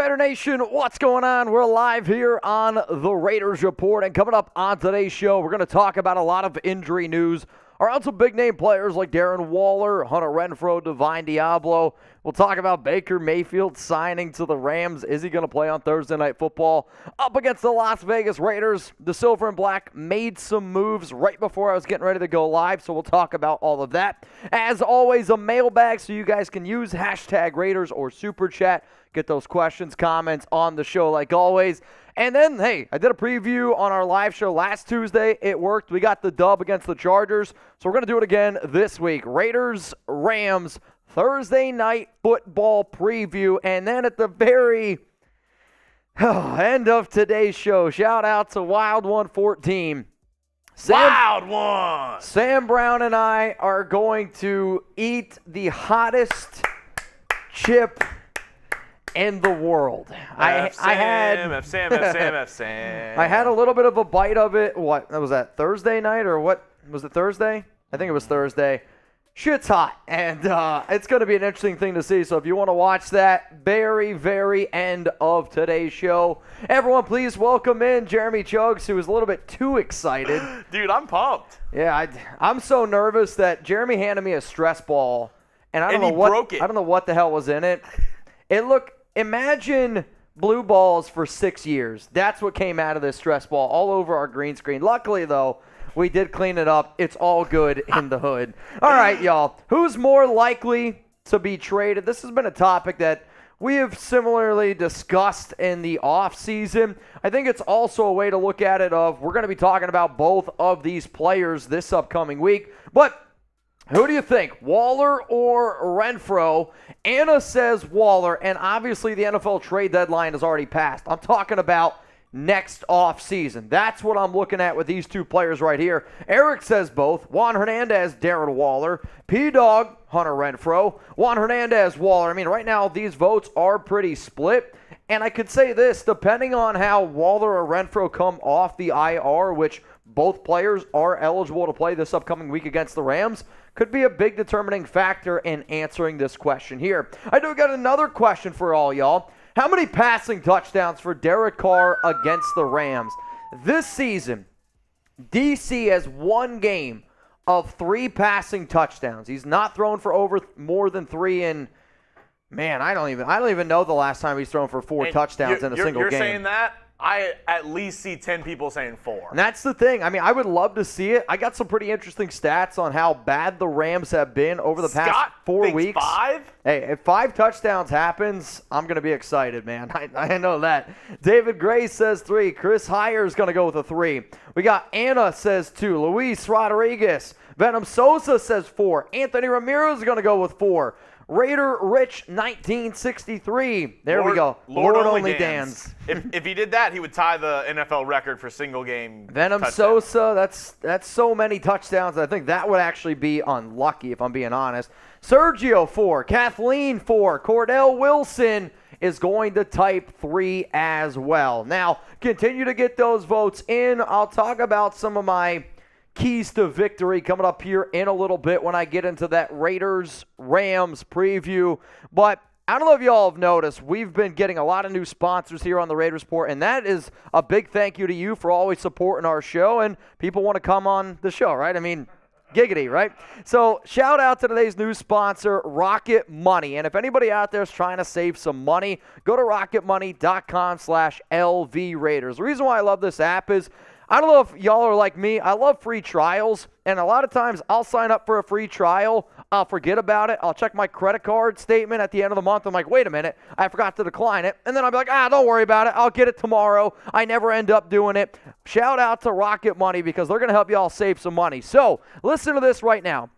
Raider Nation, what's going on? We're live here on the Raiders Report, and coming up on today's show, we're going to talk about a lot of injury news around some big-name players like Darren Waller, Hunter Renfrow, Deablo. We'll talk about Baker Mayfield signing to the Rams. Is he going to play on Thursday Night Football? Up against the Las Vegas Raiders, the Silver and Black made some moves right before I was getting ready to go live, so we'll talk about all of that. As always, a mailbag, so you guys can use hashtag Raiders or Super Chat. Get those questions, comments on the show like always. And then, hey, I did a preview on our live show last Tuesday. It worked. We got the dub against the Chargers. So we're going to do it again this week. Raiders, Rams, Thursday Night Football preview. And then at the very end of today's show, shout out to Wild 114. Wild One! Sam Brown and I are going to eat the hottest chip in the world. I had a little bit of a bite of it. What was that, Thursday night or what? Was it Thursday? I think it was Thursday. Shit's hot, and it's going to be an interesting thing to see. So if you want to watch that, very end of today's show. Everyone, please welcome in Jeremy Chugs, who is a little bit too excited. Dude, I'm pumped. Yeah, I'm so nervous that Jeremy handed me a stress ball, and I don't know what the hell was in it. Imagine blue balls for 6 years. That's what came out of this stress ball all over our green screen. Luckily, though, we did clean it up. It's all good in the hood. All right, y'all. Who's more likely to be traded? This has been a topic that we have similarly discussed in the offseason. I think it's also a way to look at it of we're going to be talking about both of these players this upcoming week. But who do you think, Waller or Renfrow? Anna says Waller, and obviously the NFL trade deadline has already passed. I'm talking about next offseason. That's what I'm looking at with these two players right here. Eric says both. Juan Hernandez, Darren Waller. P-Dog, Hunter Renfrow. Juan Hernandez, Waller. I mean, right now these votes are pretty split. And I could say this, depending on how Waller or Renfrow come off the IR, which both players are eligible to play this upcoming week against the Rams, could be a big determining factor in answering this question here. I do got another question for all y'all. How many passing touchdowns for Derek Carr against the Rams? This season, DC has one game of 3 passing touchdowns. He's not thrown for more than 3 in, man, I don't even know the last time he's thrown for 4 touchdowns in a single game. You're saying that? I at least see 10 people saying 4. And that's the thing. I mean, I would love to see it. I got some pretty interesting stats on how bad the Rams have been over the past 4 weeks. 5? Hey, if 5 touchdowns happens, I'm going to be excited, man. I know that. David Gray says 3. Chris Hire is going to go with a 3. We got Anna says 2. Luis Rodriguez. Venom Sosa says 4. Anthony Ramirez is going to go with 4. Raider Rich 1963. There we go. Lord only Dan's. If he did that, he would tie the NFL record for single game. Venom touchdowns. Sosa, that's so many touchdowns. I think that would actually be unlucky if I'm being honest. Sergio 4, Kathleen 4, Cordell Wilson is going to type 3 as well. Now, continue to get those votes in. I'll talk about some of my keys to victory coming up here in a little bit when I get into that Raiders-Rams preview. But I don't know if y'all have noticed, we've been getting a lot of new sponsors here on the Raiders Report, and that is a big thank you to you for always supporting our show, and people want to come on the show, right? I mean, giggity, right? So shout out to today's new sponsor, Rocket Money. And if anybody out there is trying to save some money, go to rocketmoney.com/LV Raiders. The reason why I love this app is I don't know if y'all are like me. I love free trials, and a lot of times I'll sign up for a free trial. I'll forget about it. I'll check my credit card statement at the end of the month. I'm like, wait a minute, I forgot to decline it. And then I'll be like, don't worry about it. I'll get it tomorrow. I never end up doing it. Shout out to Rocket Money because they're going to help y'all save some money. So listen to this right now.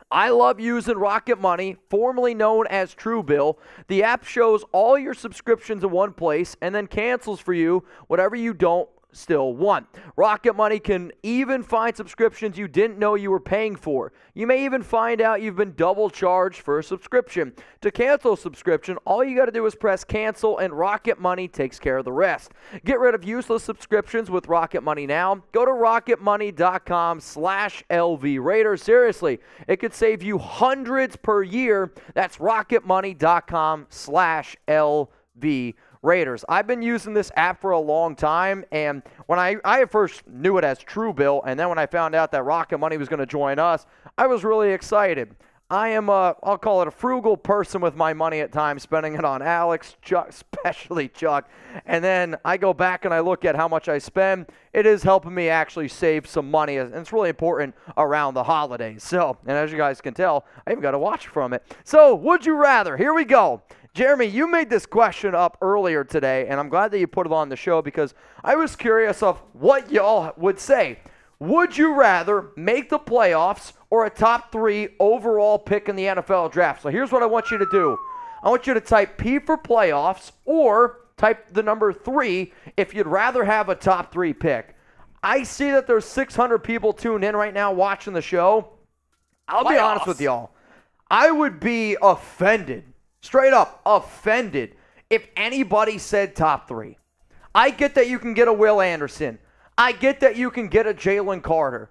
I love using Rocket Money, formerly known as Truebill. The app shows all your subscriptions in one place and then cancels for you whatever you don't still want. Rocket Money can even find subscriptions you didn't know you were paying for. You may even find out you've been double charged for a subscription. To cancel a subscription, all you got to do is press cancel and Rocket Money takes care of the rest. Get rid of useless subscriptions with Rocket Money now. Go to rocketmoney.com/LV Raiders. Seriously, it could save you hundreds per year. That's rocketmoney.com/LV Raiders. I've been using this app for a long time, and when I at first knew it as Truebill, and then when I found out that Rocket Money was going to join us, I was really excited. I am I'll call it a frugal person with my money at times, spending it on Alex, Chuck, especially Chuck. And then I go back and I look at how much I spend. It is helping me actually save some money, and it's really important around the holidays. So, and as you guys can tell, I even got to watch from it. So, would you rather? Here we go. Jeremy, you made this question up earlier today, and I'm glad that you put it on the show because I was curious of what y'all would say. Would you rather make the playoffs or a top 3 overall pick in the NFL draft? So here's what I want you to do. I want you to type P for playoffs or type the number 3 if you'd rather have a top 3 pick. I see that there's 600 people tuned in right now watching the show. I'll be honest with y'all. I would be offended, straight up offended, if anybody said top 3. I get that you can get a Will Anderson. I get that you can get a Jalen Carter.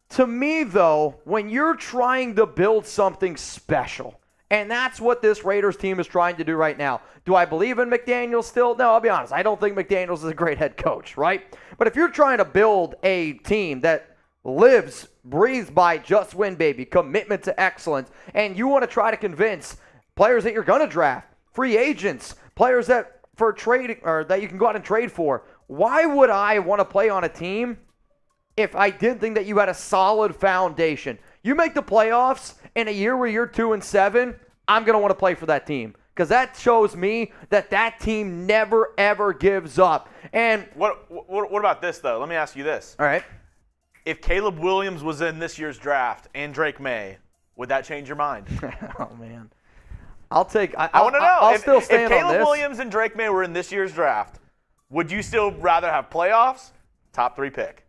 To me, though, when you're trying to build something special, and that's what this Raiders team is trying to do right now. Do I believe in McDaniels still? No, I'll be honest. I don't think McDaniels is a great head coach, right? But if you're trying to build a team that lives, breathes by just win, baby, commitment to excellence, and you want to try to convince players that you're going to draft, free agents, players that for trading or that you can go out and trade for, why would I want to play on a team if I didn't think that you had a solid foundation? You make the playoffs in a year where you're 2-7, I'm going to want to play for that team because that shows me that that team never, ever gives up. And what about this, though? Let me ask you this. All right. If Caleb Williams was in this year's draft and Drake May, would that change your mind? Oh, man. I'll take – I want to know. I'll still stand if on Caleb this. Williams and Drake May were in this year's draft, would you still rather have playoffs, top 3 pick?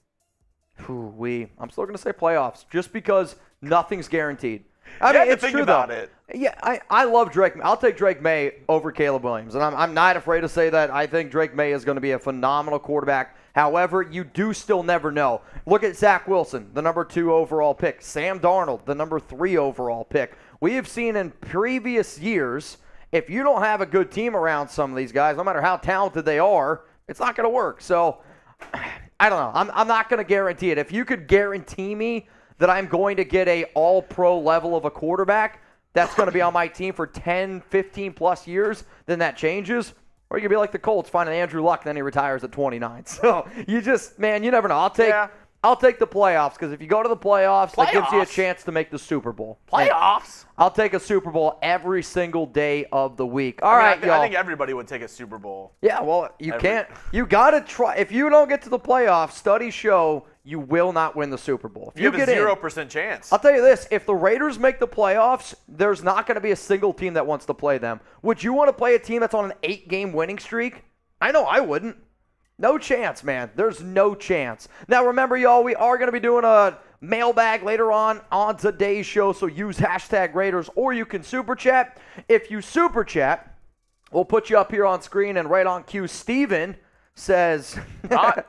I'm still going to say playoffs just because nothing's guaranteed. I mean, it's true about it. Yeah, I love Drake. I'll take Drake May over Caleb Williams, and I'm not afraid to say that. I think Drake May is going to be a phenomenal quarterback. However, you do still never know. Look at Zach Wilson, the number 2 overall pick. Sam Darnold, the number 3 overall pick. We have seen in previous years, if you don't have a good team around some of these guys, no matter how talented they are, it's not going to work. So, I don't know. I'm not going to guarantee it. If you could guarantee me that I'm going to get a all-pro level of a quarterback that's going to be on my team for 10, 15-plus years, then that changes. Or you could be like the Colts, finding Andrew Luck, and then he retires at 29. So, you just, man, you never know. I'll take the playoffs because if you go to the playoffs, that gives you a chance to make the Super Bowl. Playoffs? I'll take a Super Bowl every single day of the week. All right, y'all. I think everybody would take a Super Bowl. Yeah, well, you can't. You got to try. If you don't get to the playoffs, studies show you will not win the Super Bowl. If you have a 0% chance. I'll tell you this. If the Raiders make the playoffs, there's not going to be a single team that wants to play them. Would you want to play a team that's on an 8-game winning streak? I know I wouldn't. No chance, man. There's no chance. Now, remember, y'all, we are going to be doing a mailbag later on today's show, so use hashtag Raiders, or you can super chat. If you super chat, we'll put you up here on screen and right on cue. Steven says... not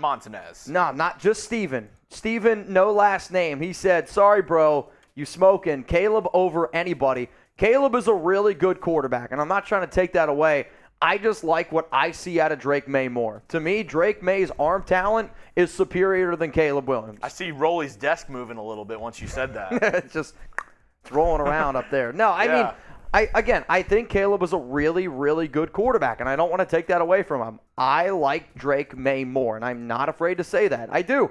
Montanez. No, not just Steven. Steven, no last name. He said, sorry, bro, you smoking. Caleb over anybody. Caleb is a really good quarterback, and I'm not trying to take that away. I just like what I see out of Drake May more. To me, Drake May's arm talent is superior than Caleb Williams. I see Rolly's desk moving a little bit once you said that. it's rolling around up there. No, I mean, I think Caleb is a really, really good quarterback, and I don't want to take that away from him. I like Drake May more, and I'm not afraid to say that. I do.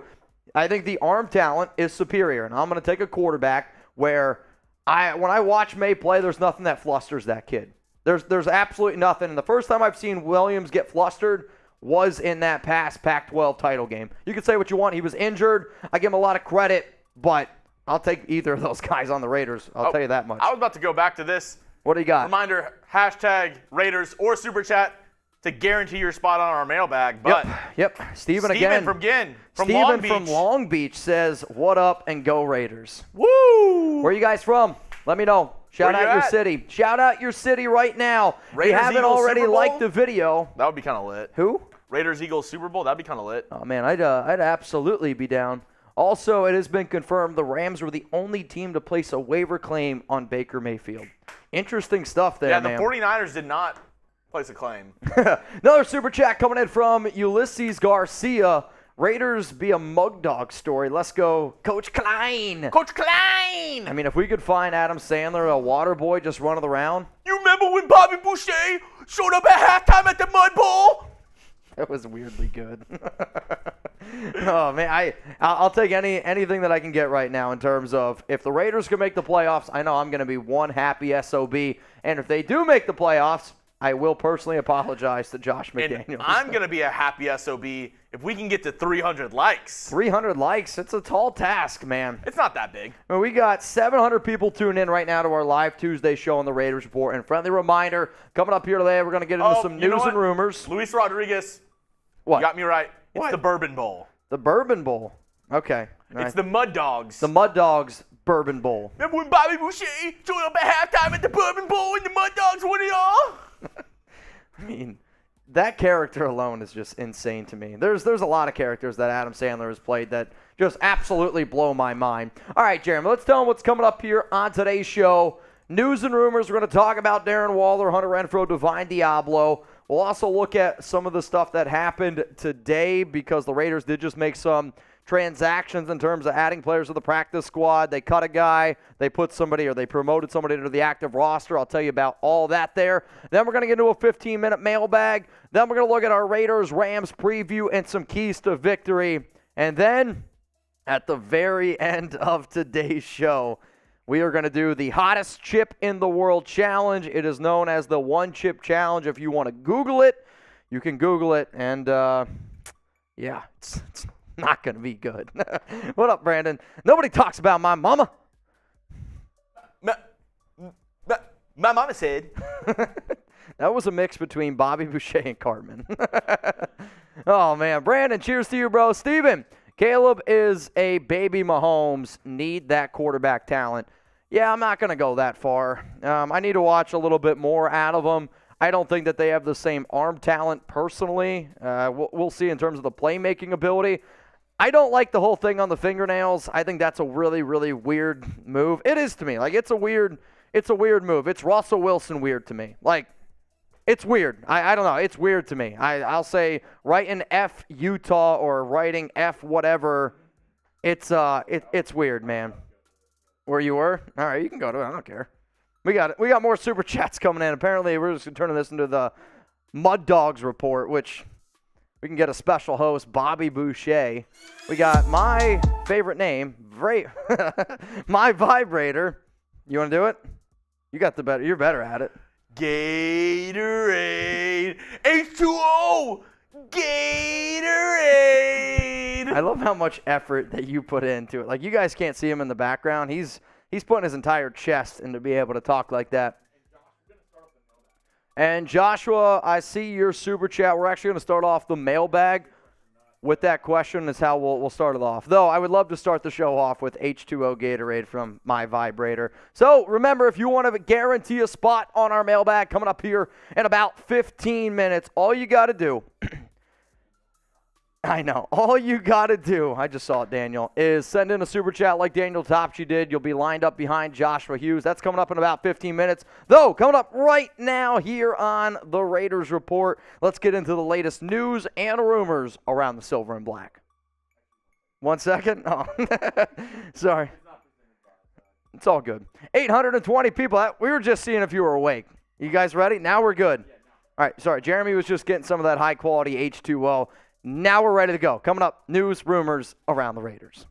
I think the arm talent is superior, and I'm going to take a quarterback where when I watch May play, there's nothing that flusters that kid. There's absolutely nothing. And the first time I've seen Williams get flustered was in that past Pac-12 title game. You can say what you want. He was injured. I give him a lot of credit, but I'll take either of those guys on the Raiders. I'll tell you that much. I was about to go back to this. What do you got? Reminder, hashtag Raiders or Super Chat to guarantee your spot on our mailbag. But Yep. Steven again. From Long Beach says, what up and go Raiders. Woo! Where are you guys from? Let me know. Shout out your city. Shout out your city right now. If you haven't already liked the video. That would be kind of lit. Who? Raiders-Eagles Super Bowl. That'd be kind of lit. Oh, man, I'd absolutely be down. Also, it has been confirmed the Rams were the only team to place a waiver claim on Baker Mayfield. Interesting stuff there, man. Yeah, the 49ers did not Place a claim. Another super chat coming in from Ulysses Garcia. Raiders be a mug dog story. Let's go, Coach Klein. Coach Klein! I mean, if we could find Adam Sandler, a water boy, just running around. You remember when Bobby Boucher showed up at halftime at the Mud Bowl? That was weirdly good. Oh, man, I'll take anything that I can get right now in terms of if the Raiders can make the playoffs, I know I'm going to be one happy SOB. And if they do make the playoffs, I will personally apologize to Josh McDaniels. And I'm going to be a happy SOB if we can get to 300 likes. 300 likes, it's a tall task, man. It's not that big. I mean, we got 700 people tuned in right now to our live Tuesday show on the Raiders Report. And friendly reminder, coming up here today, we're going to get into some news and rumors. Luis Rodriguez, What? you got me right. It's What? the Bourbon Bowl. The Bourbon Bowl. Okay. It's the Mud Dogs. The Mud Dogs Bourbon Bowl. Remember when Bobby Boucher showed up at halftime at the Bourbon Bowl and the Mud Dogs won it all? I mean, that character alone is just insane to me. There's a lot of characters that Adam Sandler has played that just absolutely blow my mind. All right, Jeremy, let's tell them what's coming up here on today's show. News and rumors. We're going to talk about Darren Waller, Hunter Renfrow, Diablo. We'll also look at some of the stuff that happened today because the Raiders did just make some transactions in terms of adding players to the practice squad. They cut a guy, they put somebody or they promoted somebody into the active roster. I'll tell you about all that there. Then we're going to get into a 15-minute mailbag. Then we're going to look at our Raiders-Rams preview and some keys to victory. And then at the very end of today's show, we are going to do the hottest chip in the world challenge. It is known as the One Chip Challenge. If you want to Google it, you can Google it. And, yeah, it's not going to be good. What up, Brandon? Nobody talks about my mama. My mama said. That was a mix between Bobby Boucher and Cartman. Oh, man. Brandon, cheers to you, bro. Steven, Caleb is a baby Mahomes. Need that quarterback talent. Yeah, I'm not going to go that far. I need to watch a little bit more out of them. I don't think that they have the same arm talent personally. We'll see in terms of the playmaking ability. I don't like the whole thing on the fingernails. I think that's a really, really weird move. It is to me. Like, it's a weird move. It's Russell Wilson weird to me. Like, it's weird. I don't know. It's weird to me. I'll say writing F Utah or writing F whatever. It's weird, man. Where you were? All right, you can go to it. I don't care. We got more super chats coming in. Apparently, we're just turning this into the Mud Dogs report, which we can get a special host, Bobby Boucher. We got my favorite name, my vibrator. You want to do it? You got the better. You're better at it. Gatorade. H2O. Gatorade. I love how much effort that you put into it. Like, you guys can't see him in the background. He's putting his entire chest in to be able to talk like that. And Joshua, I see your super chat. We're actually going to start off the mailbag with that question. Is how we'll start it off. Though I would love to start the show off with H2O Gatorade from my vibrator. So remember, if you want to guarantee a spot on our mailbag coming up here in about 15 minutes, all you got to do I know. All you got to do, I just saw it, Daniel, is send in a super chat like Daniel Topsy did. You'll be lined up behind Joshua Hughes. That's coming up in about 15 minutes. Though, coming up right now here on the Raiders Report, let's get into the latest news and rumors around the silver and black. 1 second? Oh, sorry. It's all good. 820 people. We were just seeing if you were awake. You guys ready? Now we're good. All right, sorry. Jeremy was just getting some of that high-quality H2O. Now we're ready to go. Coming up, news, rumors around the Raiders.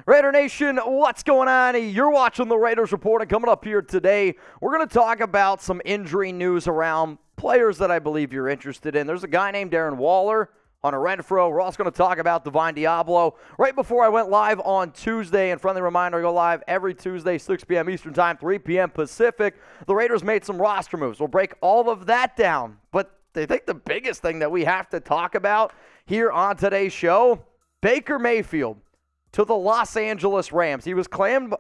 Raider Nation, what's going on? You're watching the Raiders Report, and coming up here today, we're going to talk about some injury news around players that I believe you're interested in. There's a guy named Darren Waller, Hunter Renfrow. We're also going to talk about Diablo. Right before I went live on Tuesday, and friendly reminder, I go live every Tuesday, 6 p.m. Eastern Time, 3 p.m. Pacific. The Raiders made some roster moves. We'll break all of that down. But I think the biggest thing that we have to talk about here on today's show, Baker Mayfield to the Los Angeles Rams. He was claimed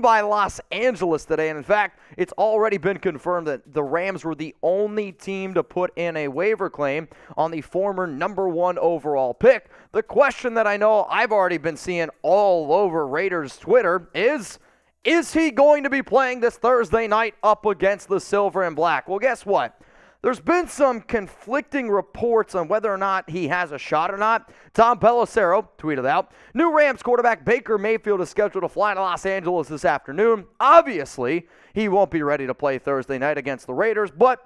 by Los Angeles today, and in fact, it's already been confirmed that the Rams were the only team to put in a waiver claim on the former number 1 overall pick. The question that I know I've already been seeing all over Raiders Twitter is he going to be playing this Thursday night up against the Silver and Black? Well, guess what? There's been some conflicting reports on whether or not he has a shot or not. Tom Pelissero tweeted out, new Rams quarterback Baker Mayfield is scheduled to fly to Los Angeles this afternoon. Obviously, he won't be ready to play Thursday night against the Raiders, but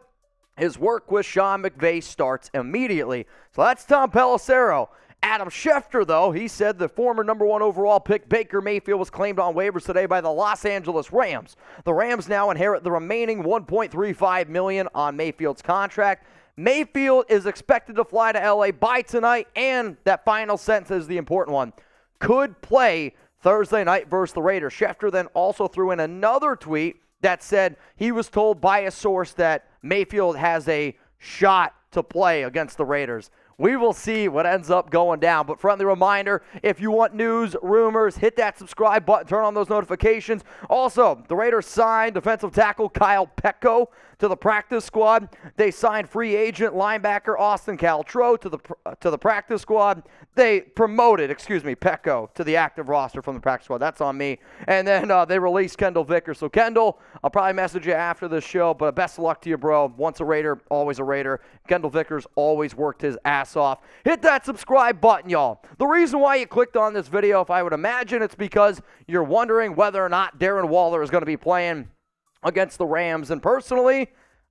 his work with Sean McVay starts immediately. So that's Tom Pelissero. Adam Schefter, though, he said the former number 1 overall pick Baker Mayfield was claimed on waivers today by the Los Angeles Rams. The Rams now inherit the remaining $1.35 million on Mayfield's contract. Mayfield is expected to fly to LA by tonight, and that final sentence is the important one. Could play Thursday night versus the Raiders. Schefter then also threw in another tweet that said he was told by a source that Mayfield has a shot to play against the Raiders. We will see what ends up going down. But friendly reminder, if you want news, rumors, hit that subscribe button, turn on those notifications. Also, the Raiders signed defensive tackle Kyle Peko to the practice squad. They signed free agent linebacker Austin Caltro to the practice squad. They promoted, Peko to the active roster from the practice squad. That's on me. And then they released Kendall Vickers. So Kendall, I'll probably message you after this show, but best of luck to you, bro. Once a Raider, always a Raider. Kendall Vickers always worked his ass off. Hit that subscribe button, y'all. The reason why you clicked on this video, if I would imagine, it's because you're wondering whether or not Darren Waller is going to be playing against the Rams. And personally,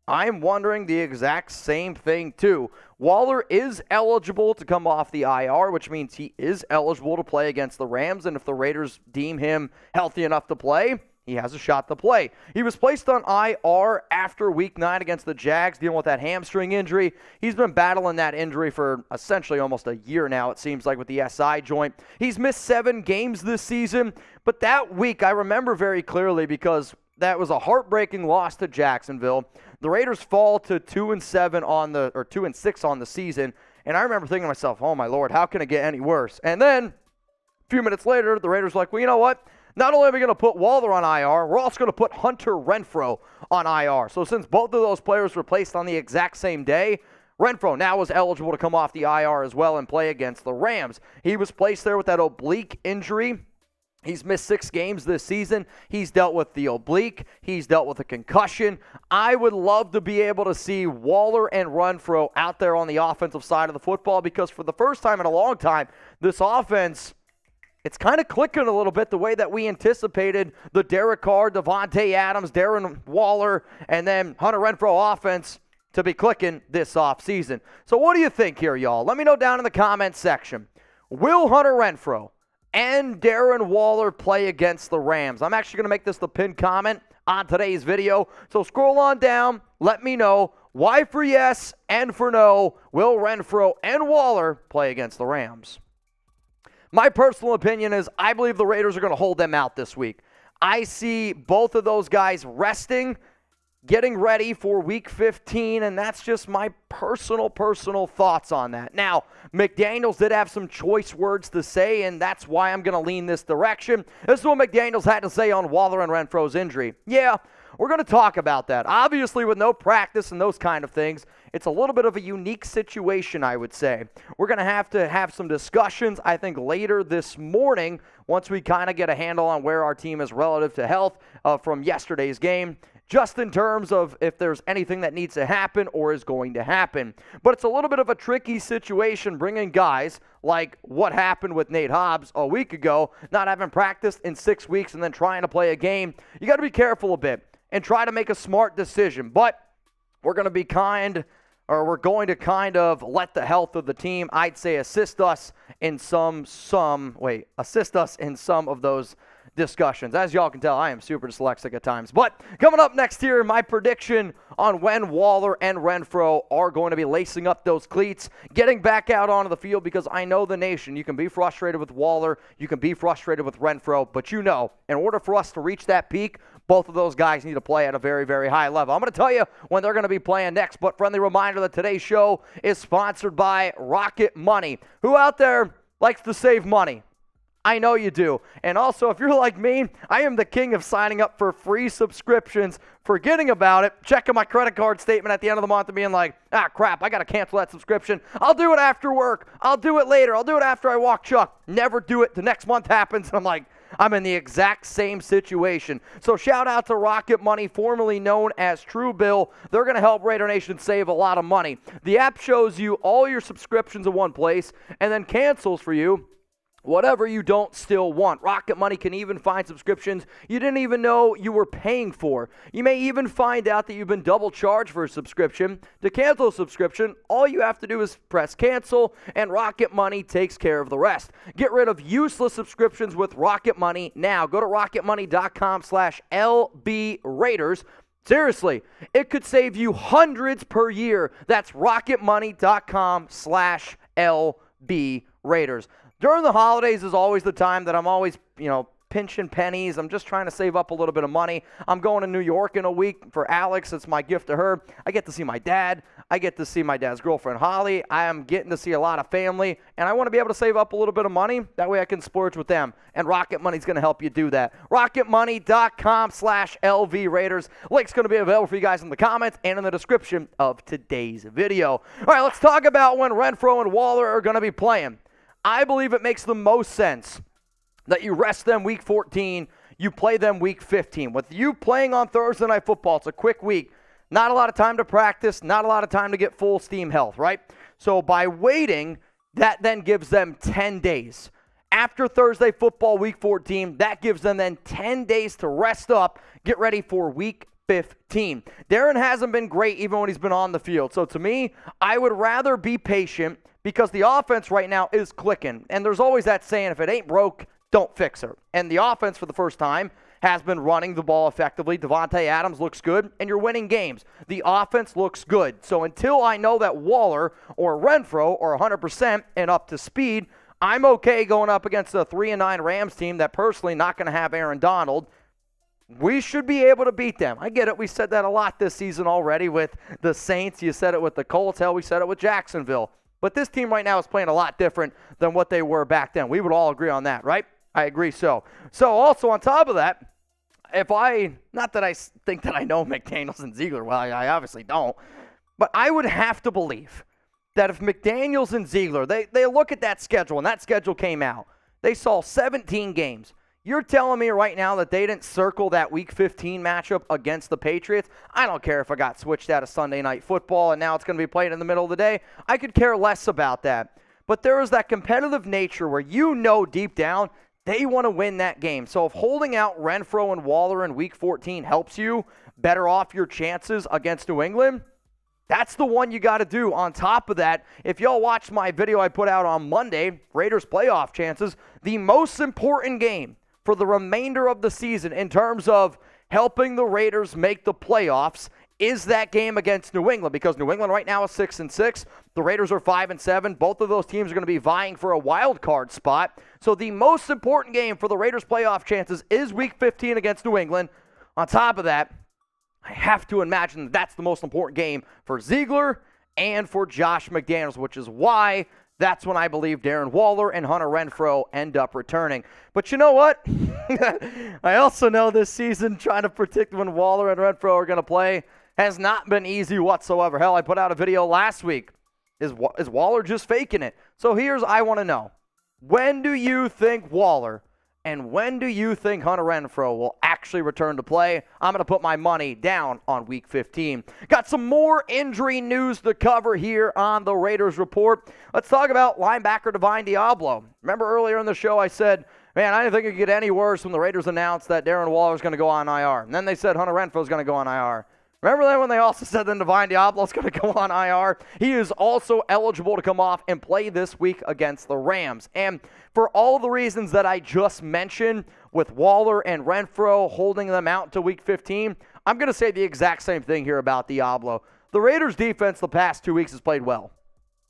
I'm wondering the exact same thing too. Waller is eligible to come off the IR, which means he is eligible to play against the Rams. And if the Raiders deem him healthy enough to play, he has a shot to play. He was placed on IR after Week 9 against the Jags, dealing with that hamstring injury. He's been battling that injury for essentially almost a year now, it seems like, with the SI joint. He's missed 7 games this season, but that week I remember very clearly because that was a heartbreaking loss to Jacksonville. The Raiders fall to 2-6 on the season, and I remember thinking to myself, oh my Lord, how can it get any worse? And then a few minutes later, the Raiders were like, well, you know what? Not only are we going to put Waller on IR, we're also going to put Hunter Renfrow on IR. So since both of those players were placed on the exact same day, Renfrow now was eligible to come off the IR as well and play against the Rams. He was placed there with that oblique injury. He's missed 6 games this season. He's dealt with the oblique. He's dealt with a concussion. I would love to be able to see Waller and Renfrow out there on the offensive side of the football because for the first time in a long time, this offense, it's kind of clicking a little bit the way that we anticipated the Derek Carr, Davante Adams, Darren Waller, and then Hunter Renfrow offense to be clicking this offseason. So what do you think here, y'all? Let me know down in the comments section. Will Hunter Renfrow and Darren Waller play against the Rams? I'm actually going to make this the pinned comment on today's video. So scroll on down. Let me know why for yes and for no will Renfrow and Waller play against the Rams. My personal opinion is I believe the Raiders are going to hold them out this week. I see both of those guys resting, getting ready for Week 15, and that's just my personal thoughts on that. Now, McDaniels did have some choice words to say, and that's why I'm going to lean this direction. This is what McDaniels had to say on Waller and Renfrow's injury. Yeah, we're going to talk about that. Obviously, with no practice and those kind of things, it's a little bit of a unique situation, I would say. We're going to have some discussions, I think, later this morning once we kind of get a handle on where our team is relative to health from yesterday's game, just in terms of if there's anything that needs to happen or is going to happen. But it's a little bit of a tricky situation bringing guys like what happened with Nate Hobbs a week ago, not having practiced in 6 weeks and then trying to play a game. You got to be careful a bit and try to make a smart decision. But we're going to kind of let the health of the team, I'd say, assist us in some of those discussions. As y'all can tell, I am super dyslexic at times. But coming up next here, my prediction on when Waller and Renfrow are going to be lacing up those cleats, getting back out onto the field, because I know the nation, you can be frustrated with Waller, you can be frustrated with Renfrow, but you know, in order for us to reach that peak, both of those guys need to play at a very, very high level. I'm going to tell you when they're going to be playing next, but friendly reminder that today's show is sponsored by Rocket Money. Who out there likes to save money? I know you do. And also, if you're like me, I am the king of signing up for free subscriptions, forgetting about it, checking my credit card statement at the end of the month and being like, crap, I got to cancel that subscription. I'll do it after work. I'll do it later. I'll do it after I walk Chuck. Never do it. The next month happens, and I'm like, I'm in the exact same situation. So shout out to Rocket Money, formerly known as Truebill. They're going to help Raider Nation save a lot of money. The app shows you all your subscriptions in one place and then cancels for you whatever you don't still want. Rocket Money can even find subscriptions you didn't even know you were paying for. You may even find out that you've been double charged for a subscription. To cancel a subscription, all you have to do is press cancel, and Rocket Money takes care of the rest. Get rid of useless subscriptions with Rocket Money now. Go to rocketmoney.com/LB Raiders. Seriously, it could save you hundreds per year. That's rocketmoney.com/LB Raiders. During the holidays is always the time that I'm always, pinching pennies. I'm just trying to save up a little bit of money. I'm going to New York in a week for Alex. It's my gift to her. I get to see my dad. I get to see my dad's girlfriend, Holly. I am getting to see a lot of family, and I want to be able to save up a little bit of money. That way I can splurge with them, and Rocket Money's going to help you do that. RocketMoney.com/LV Raiders. Link's going to be available for you guys in the comments and in the description of today's video. All right, let's talk about when Renfrow and Waller are going to be playing. I believe it makes the most sense that you rest them week 14, you play them week 15. With you playing on Thursday Night Football, it's a quick week. Not a lot of time to practice, not a lot of time to get full steam health, right? So by waiting, that then gives them 10 days. After Thursday Football week 14, that gives them then 10 days to rest up, get ready for week 15. Darren hasn't been great even when he's been on the field. So to me, I would rather be patient because the offense right now is clicking. And there's always that saying, if it ain't broke, don't fix her. And the offense for the first time has been running the ball effectively. Davante Adams looks good, and you're winning games. The offense looks good. So until I know that Waller or Renfrow are 100% and up to speed, I'm okay going up against a 3-9 Rams team that personally not going to have Aaron Donald. We should be able to beat them. I get it. We said that a lot this season already with the Saints. You said it with the Colts. Hell, we said it with Jacksonville. But this team right now is playing a lot different than what they were back then. We would all agree on that, right? I agree so. So also on top of that, not that I think that I know McDaniels and Ziegler, well, I obviously don't, but I would have to believe that if McDaniels and Ziegler, they look at that schedule, and that schedule came out, they saw 17 games. You're telling me right now that they didn't circle that Week 15 matchup against the Patriots? I don't care if I got switched out of Sunday Night Football and now it's going to be played in the middle of the day. I could care less about that. But there is that competitive nature where you know deep down they want to win that game. So if holding out Renfrow and Waller in Week 14 helps you better off your chances against New England, that's the one you got to do. On top of that, if y'all watched my video I put out on Monday, Raiders playoff chances, the most important game for the remainder of the season in terms of helping the Raiders make the playoffs is that game against New England, because New England right now is 6-6. The Raiders are 5-7. Both of those teams are going to be vying for a wild card spot. So the most important game for the Raiders playoff chances is Week 15 against New England. On top of that, I have to imagine that that's the most important game for Ziegler and for Josh McDaniels, which is why that's when I believe Darren Waller and Hunter Renfrow end up returning. But you know what? I also know this season trying to predict when Waller and Renfrow are going to play has not been easy whatsoever. Hell, I put out a video last week. Is Waller just faking it? So I want to know. When do you think Waller and when do you think Hunter Renfrow will actually return to play? I'm going to put my money down on Week 15. Got some more injury news to cover here on the Raiders Report. Let's talk about linebacker Deablo. Remember earlier in the show I said, man, I didn't think it could get any worse when the Raiders announced that Darren Waller was going to go on IR. And then they said Hunter Renfrow is going to go on IR. Remember that when they also said that Diablo is going to go on IR? He is also eligible to come off and play this week against the Rams. And for all the reasons that I just mentioned with Waller and Renfrow holding them out to Week 15, I'm going to say the exact same thing here about Deablo. The Raiders' defense the past 2 weeks has played well.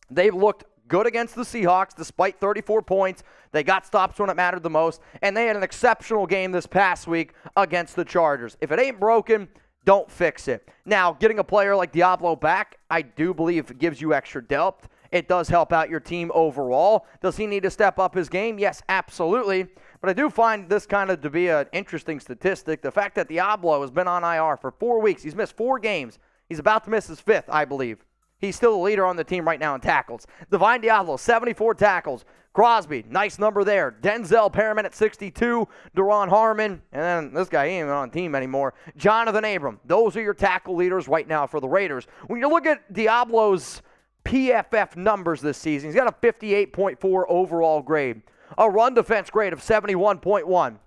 They've looked good against the Seahawks despite 34 points. They got stops when it mattered the most. And they had an exceptional game this past week against the Chargers. If it ain't broken, don't fix it. Now, getting a player like Deablo back, I do believe it gives you extra depth It does help out your team overall. Does he need to step up his game? Yes, absolutely. But I do find this kind of to be an interesting statistic. The fact that Deablo has been on IR for 4 weeks. He's missed 4 games. He's about to miss his 5th, I believe. He's still the leader on the team right now in tackles. Davante Deablo, 74 tackles. Crosby, nice number there. Denzel Perriman at 62. Duron Harmon, and then this guy, he ain't even on the team anymore. Jonathan Abram. Those are your tackle leaders right now for the Raiders. When you look at Diablo's PFF numbers this season, he's got a 58.4 overall grade, a run defense grade of 71.1,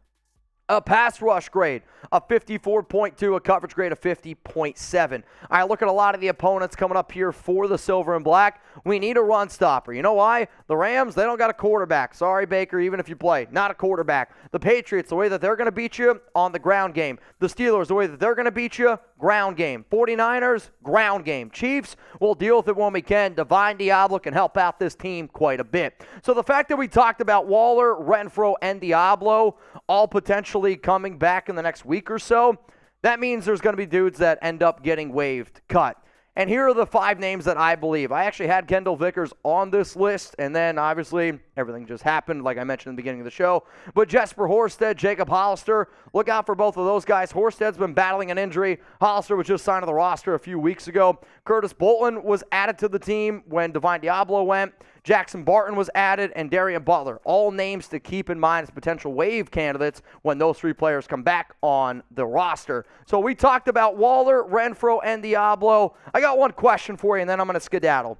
a pass rush grade of 54.2, a coverage grade of 50.7. I look at a lot of the opponents coming up here for the Silver and Black. We need a run stopper. You know why? The Rams, they don't got a quarterback. Sorry, Baker, even if you play. Not a quarterback. The Patriots, the way that they're going to beat you, on the ground game. The Steelers, the way that they're going to beat you, ground game. 49ers, ground game. Chiefs, we'll deal with it when we can. Divine Deablo can help out this team quite a bit. So the fact that we talked about Waller, Renfrow, and Deablo all potentially coming back in the next week or so, that means there's going to be dudes that end up getting waived, cut. And here are the 5 names that I believe. I actually had Kendall Vickers on this list, and then obviously everything just happened, like I mentioned in the beginning of the show. But Jesper Horsted, Jacob Hollister, look out for both of those guys. Horsted's been battling an injury. Hollister was just signed to the roster a few weeks ago. Curtis Bolton was added to the team when Divine Deablo went. Jackson Barton was added, and Darian Butler. All names to keep in mind as potential waive candidates when those 3 players come back on the roster. So we talked about Waller, Renfrow, and Deablo. I got one question for you, and then I'm going to skedaddle.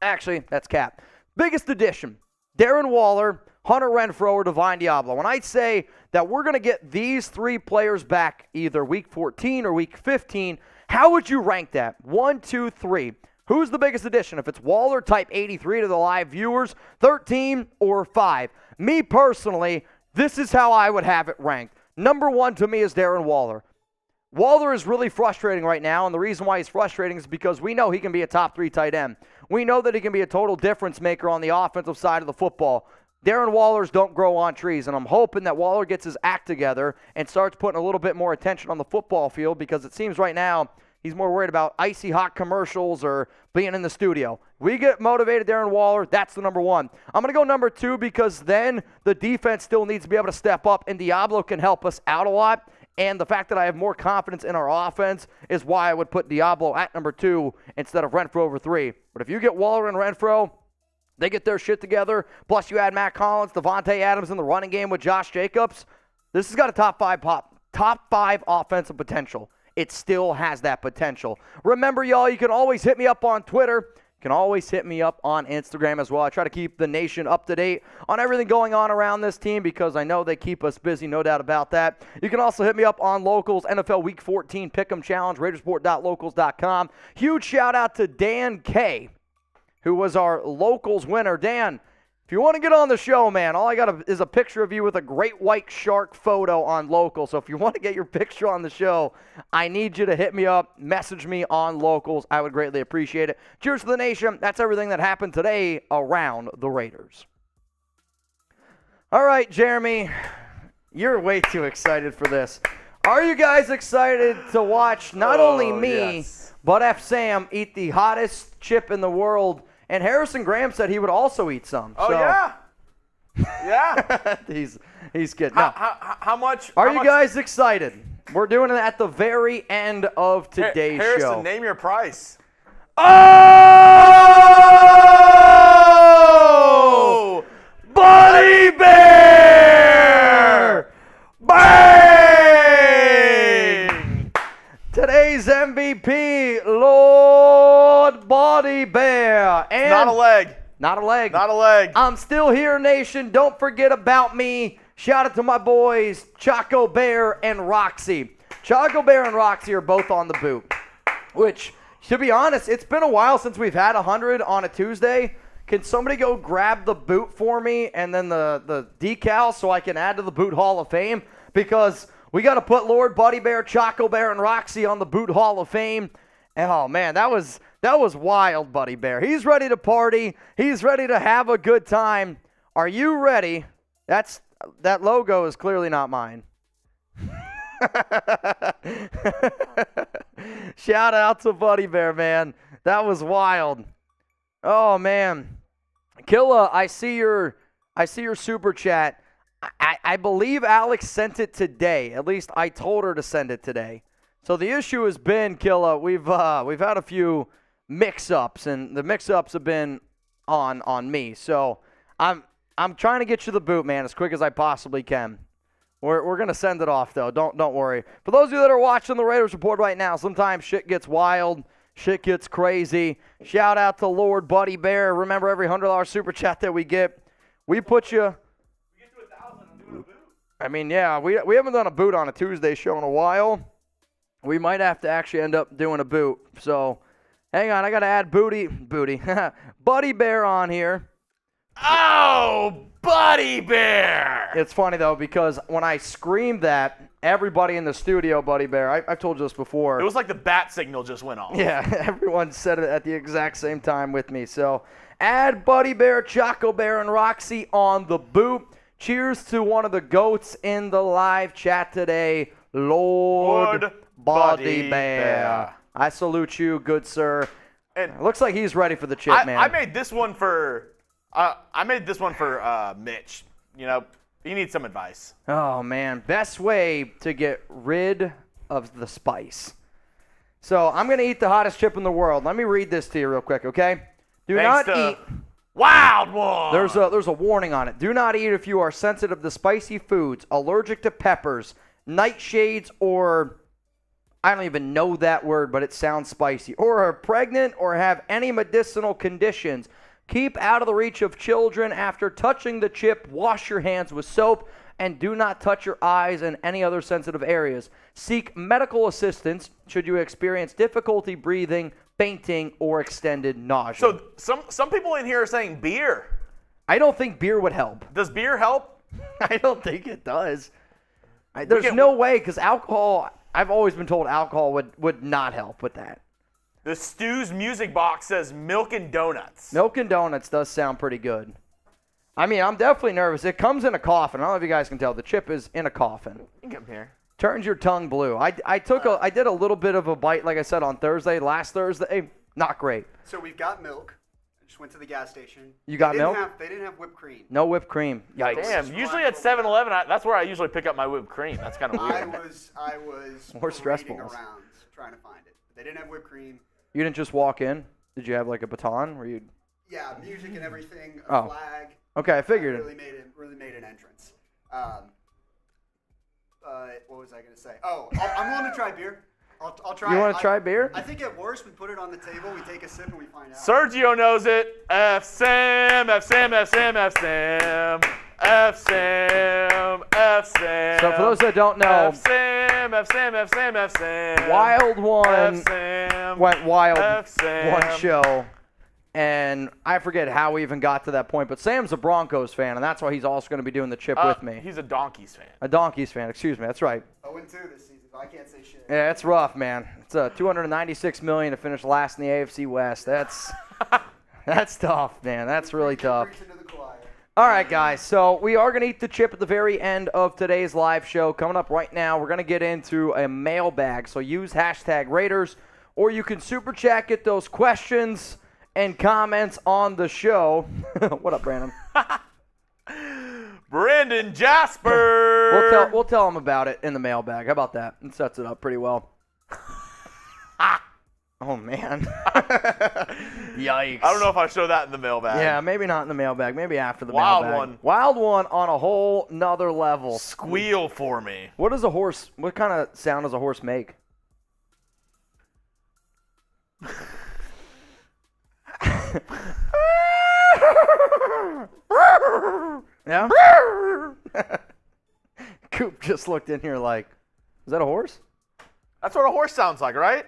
Actually, that's cap. Biggest addition, Darren Waller, Hunter Renfrow, or Divine Deablo. When I say that we're going to get these 3 players back either week 14 or week 15, how would you rank that? 1, 2, 3. Who's the biggest addition? If it's Waller, type 83 to the live viewers, 13 or 5. Me personally, this is how I would have it ranked. Number 1 to me is Darren Waller. Waller is really frustrating right now, and the reason why he's frustrating is because we know he can be a top 3 tight end. We know that he can be a total difference maker on the offensive side of the football. Darren Wallers don't grow on trees, and I'm hoping that Waller gets his act together and starts putting a little bit more attention on the football field, because it seems right now he's more worried about icy hot commercials or being in the studio. We get motivated, Darren Waller, that's the number 1. I'm going to go number 2 because then the defense still needs to be able to step up, and Deablo can help us out a lot. And the fact that I have more confidence in our offense is why I would put Deablo at number 2 instead of Renfrow over 3. But if you get Waller and Renfrow, they get their shit together, plus you add Matt Collins, Davante Adams in the running game with Josh Jacobs, this has got a top 5 offensive potential. It still has that potential. Remember, y'all, you can always hit me up on Twitter. You can always hit me up on Instagram as well. I try to keep the nation up to date on everything going on around this team because I know they keep us busy, no doubt about that. You can also hit me up on Locals, NFL Week 14 Pick'em Challenge, Raidersport.locals.com. Huge shout out to Dan K, who was our Locals winner. Dan, if you want to get on the show, man, all I got is a picture of you with a great white shark photo on Local. So if you want to get your picture on the show, I need you to hit me up, message me on Locals. I would greatly appreciate it. Cheers to the nation. That's everything that happened today around the Raiders. All right, Jeremy, you're way too excited for this. Are you guys excited to watch not only me, but F. Sam eat the hottest chip in the world? And Harrison Graham said he would also eat some. Oh, so. Yeah. Yeah. he's kidding. No. How much? Are you guys excited? We're doing it at the very end of today's Harrison, show. Name your price. Oh! Buddy Bear! Bang! Today's MVP, Lord Buddy Bear. And Not a leg. Not a leg. Not a leg. I'm still here, nation. Don't forget about me. Shout out to my boys, Choco Bear and Roxy. Choco Bear and Roxy are both on the boot, which, to be honest, it's been a while since we've had 100 on a Tuesday. Can somebody go grab the boot for me and then the decal so I can add to the Boot Hall of Fame? Because we got to put Lord Buddy Bear, Choco Bear, and Roxy on the Boot Hall of Fame. And, oh, man, that was wild, Buddy Bear. He's ready to party. He's ready to have a good time. Are you ready? That logo is clearly not mine. Shout out to Buddy Bear, man. That was wild. Oh man, Killa, I see your super chat. I believe Alex sent it today. At least I told her to send it today. So the issue has been, Killa, we've had a few mix-ups, and the mix-ups have been on me. So I'm trying to get you the boot, man, as quick as I possibly can. We're gonna send it off though. Don't worry. For those of you that are watching the Raiders Report right now, sometimes shit gets wild. Shit gets crazy. Shout out to Lord Buddy Bear. Remember, every $100 super chat that we get, we put you. We get to 1,000, I'm doing a boot. I mean, yeah, we haven't done a boot on a Tuesday show in a while. We might have to actually end up doing a boot. So, hang on, I got to add Buddy Bear on here. Oh, Buddy Bear! It's funny, though, because when I screamed that, everybody in the studio, Buddy Bear, I've told you this before. It was like the bat signal just went off. Yeah, everyone said it at the exact same time with me. So, add Buddy Bear, Choco Bear, and Roxy on the boot. Cheers to one of the GOATs in the live chat today, Lord Buddy Bear. I salute you, good sir. And it looks like he's ready for the chip, man. I made this one for Mitch. You know, he needs some advice. Oh, man. Best way to get rid of the spice. So I'm going to eat the hottest chip in the world. Let me read this to you real quick, okay? Do Thanks not to eat. Wild One. There's a warning on it. Do not eat if you are sensitive to spicy foods, allergic to peppers, nightshades, or I don't even know that word, but it sounds spicy, or are pregnant or have any medicinal conditions. Keep out of the reach of children. After touching the chip, wash your hands with soap and do not touch your eyes and any other sensitive areas. Seek medical assistance should you experience difficulty breathing, fainting, or extended nausea. So some people in here are saying beer. I don't think beer would help. Does beer help? I don't think it does. There's no way, because alcohol, I've always been told alcohol would not help with that. The Stu's music box says milk and donuts. Milk and donuts does sound pretty good. I mean, I'm definitely nervous. It comes in a coffin. I don't know if you guys can tell. The chip is in a coffin. You can come here. Turns your tongue blue. I did a little bit of a bite, like I said, on last Thursday. Not great. So we've got milk. I just went to the gas station. You got milk? They didn't have whipped cream. No whipped cream. Yikes. Damn. Usually at 7-Eleven, that's where I usually pick up my whipped cream. That's kind of I weird. was More stressful. around trying to find it. They didn't have whipped cream. You didn't just walk in? Did you have like a baton? Where you? Yeah, music and everything. Oh. Flag. Okay, I figured it. Really made an entrance. What was I going to say? Oh, I'm willing to try beer. I'll try. You want to try beer? I think at worst we put it on the table, we take a sip, and we find out. Sergio knows it. F Sam, F Sam, F Sam, F Sam, F Sam, F Sam. So for those that don't know, F Sam, F Sam, F Sam, F Sam. Wild One F Sam, went wild F Sam. one show, and I forget how we even got to that point. But Sam's a Broncos fan, and that's why he's also going to be doing the chip with me. He's a Donkeys fan. A Donkeys fan, excuse me. That's right. 0-2 this season, so I can't say shit. Yeah, it's rough, man. It's $296 million to finish last in the AFC West. That's tough, man. That's really tough. Preaching to the choir. All right, guys. So we are going to eat the chip at the very end of today's live show. Coming up right now, we're going to get into a mailbag. So use hashtag Raiders, or you can super chat, get those questions and comments on the show. What up, Brandon? Brandon Jasper. We'll tell him about it in the mailbag. How about that? It sets it up pretty well. Oh, man. Yikes. I don't know if I show that in the mailbag. Yeah, maybe not in the mailbag. Maybe after the Wild mailbag. One. Wild One on a whole nother level. Squeal for me. What kind of sound does a horse make? Yeah? Coop just looked in here like, is that a horse? That's what a horse sounds like, right?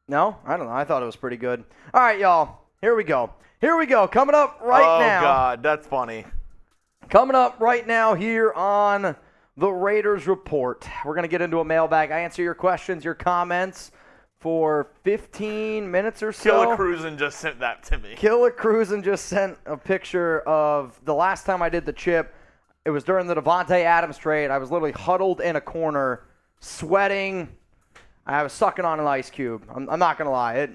No? I don't know. I thought it was pretty good. All right, y'all. Here we go. Coming up right now. Oh, God. That's funny. Coming up right now here on the Raiders Report. We're going to get into a mailbag. I answer your questions, your comments for 15 minutes or so. Killa Cruisin just sent that to me. Killa Cruisin just sent a picture of the last time I did the chip. It was during the Davante Adams trade. I was literally huddled in a corner, sweating. I was sucking on an ice cube. I'm not going to lie.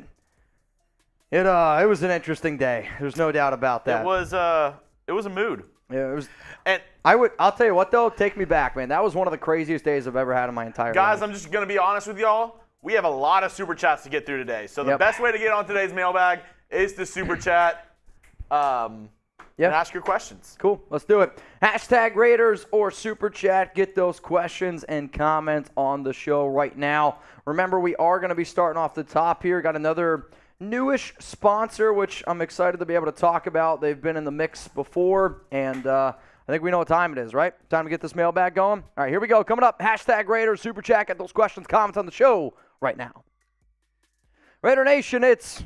It was an interesting day. There's no doubt about that. It was a mood. Yeah, it was. And I'll tell you what though, take me back, man. That was one of the craziest days I've ever had in my entire guys, life. I'm just gonna be honest with y'all. We have a lot of super chats to get through today. So the best way to get on today's mailbag is to super chat. And ask your questions. Cool. Let's do it. Hashtag Raiders or Super Chat. Get those questions and comments on the show right now. Remember, we are going to be starting off the top here. Got another newish sponsor, which I'm excited to be able to talk about. They've been in the mix before, and I think we know what time it is, right? Time to get this mailbag going. All right, here we go. Coming up, hashtag Raiders, Super Chat. Get those questions, comments on the show right now. Raider Nation, it's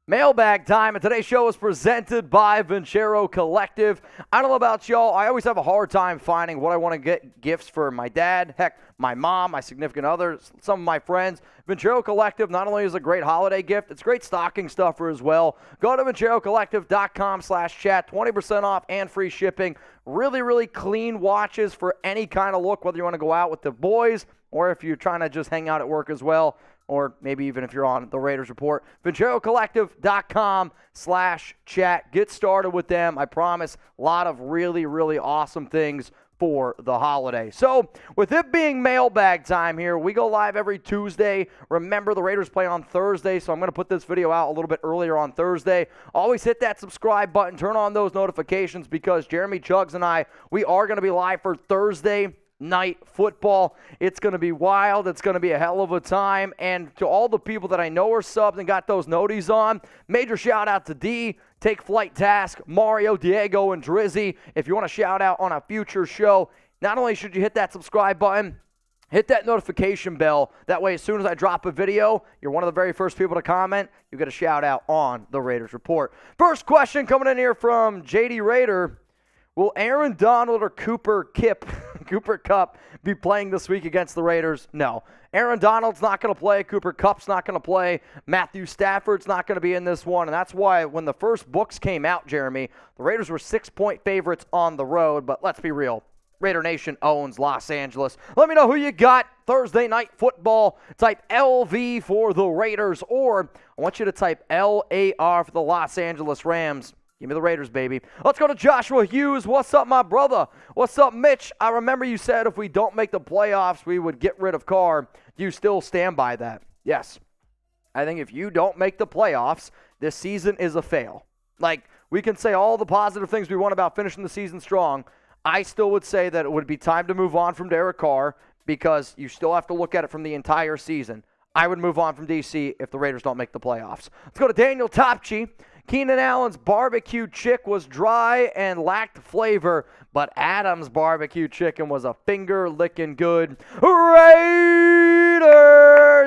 mailbag time, and today's show is presented by Vincero Collective. I don't know about y'all. I always have a hard time finding what I want to get gifts for my dad, heck, my mom, my significant other, some of my friends. Vincero Collective not only is a great holiday gift, it's great stocking stuffer as well. Go to VinceroCollective.com/chat, 20% off and free shipping. Really, really clean watches for any kind of look, whether you want to go out with the boys or if you're trying to just hang out at work as well. Or maybe even if you're on the Raiders Report. VinceroCollective.com/chat. Get started with them. I promise a lot of really, really awesome things for the holiday. So, with it being mailbag time here, we go live every Tuesday. Remember, the Raiders play on Thursday, so I'm going to put this video out a little bit earlier on Thursday. Always hit that subscribe button. Turn on those notifications because Jeremy Chugs and I, we are going to be live for Thursday night football. It's going to be wild. It's going to be a hell of a time. And to all the people that I know are subbed and got those noties on, major shout out to D, Take Flight Task, Mario, Diego, and Drizzy. If you want to shout out on a future show, not only should you hit that subscribe button, hit that notification bell. That way, as soon as I drop a video, you're one of the very first people to comment. You get a shout out on the Raiders Report. First question coming in here from JD Raider. Will Aaron Donald or Cooper Kupp be playing this week against the Raiders? No. Aaron Donald's not going to play. Cooper Kupp's not going to play. Matthew Stafford's not going to be in this one. And that's why when the first books came out, Jeremy, the Raiders were 6-point favorites on the road. But let's be real. Raider Nation owns Los Angeles. Let me know who you got. Thursday night football. Type LV for the Raiders. Or I want you to type LAR for the Los Angeles Rams. Give me the Raiders, baby. Let's go to Joshua Hughes. What's up, my brother? What's up, Mitch? I remember you said if we don't make the playoffs, we would get rid of Carr. Do you still stand by that? Yes. I think if you don't make the playoffs, this season is a fail. Like, we can say all the positive things we want about finishing the season strong. I still would say that it would be time to move on from Derek Carr because you still have to look at it from the entire season. I would move on from DC if the Raiders don't make the playoffs. Let's go to Daniel Topchi. Keenan Allen's barbecue chick was dry and lacked flavor, but Adam's barbecue chicken was a finger-licking good. Raiders!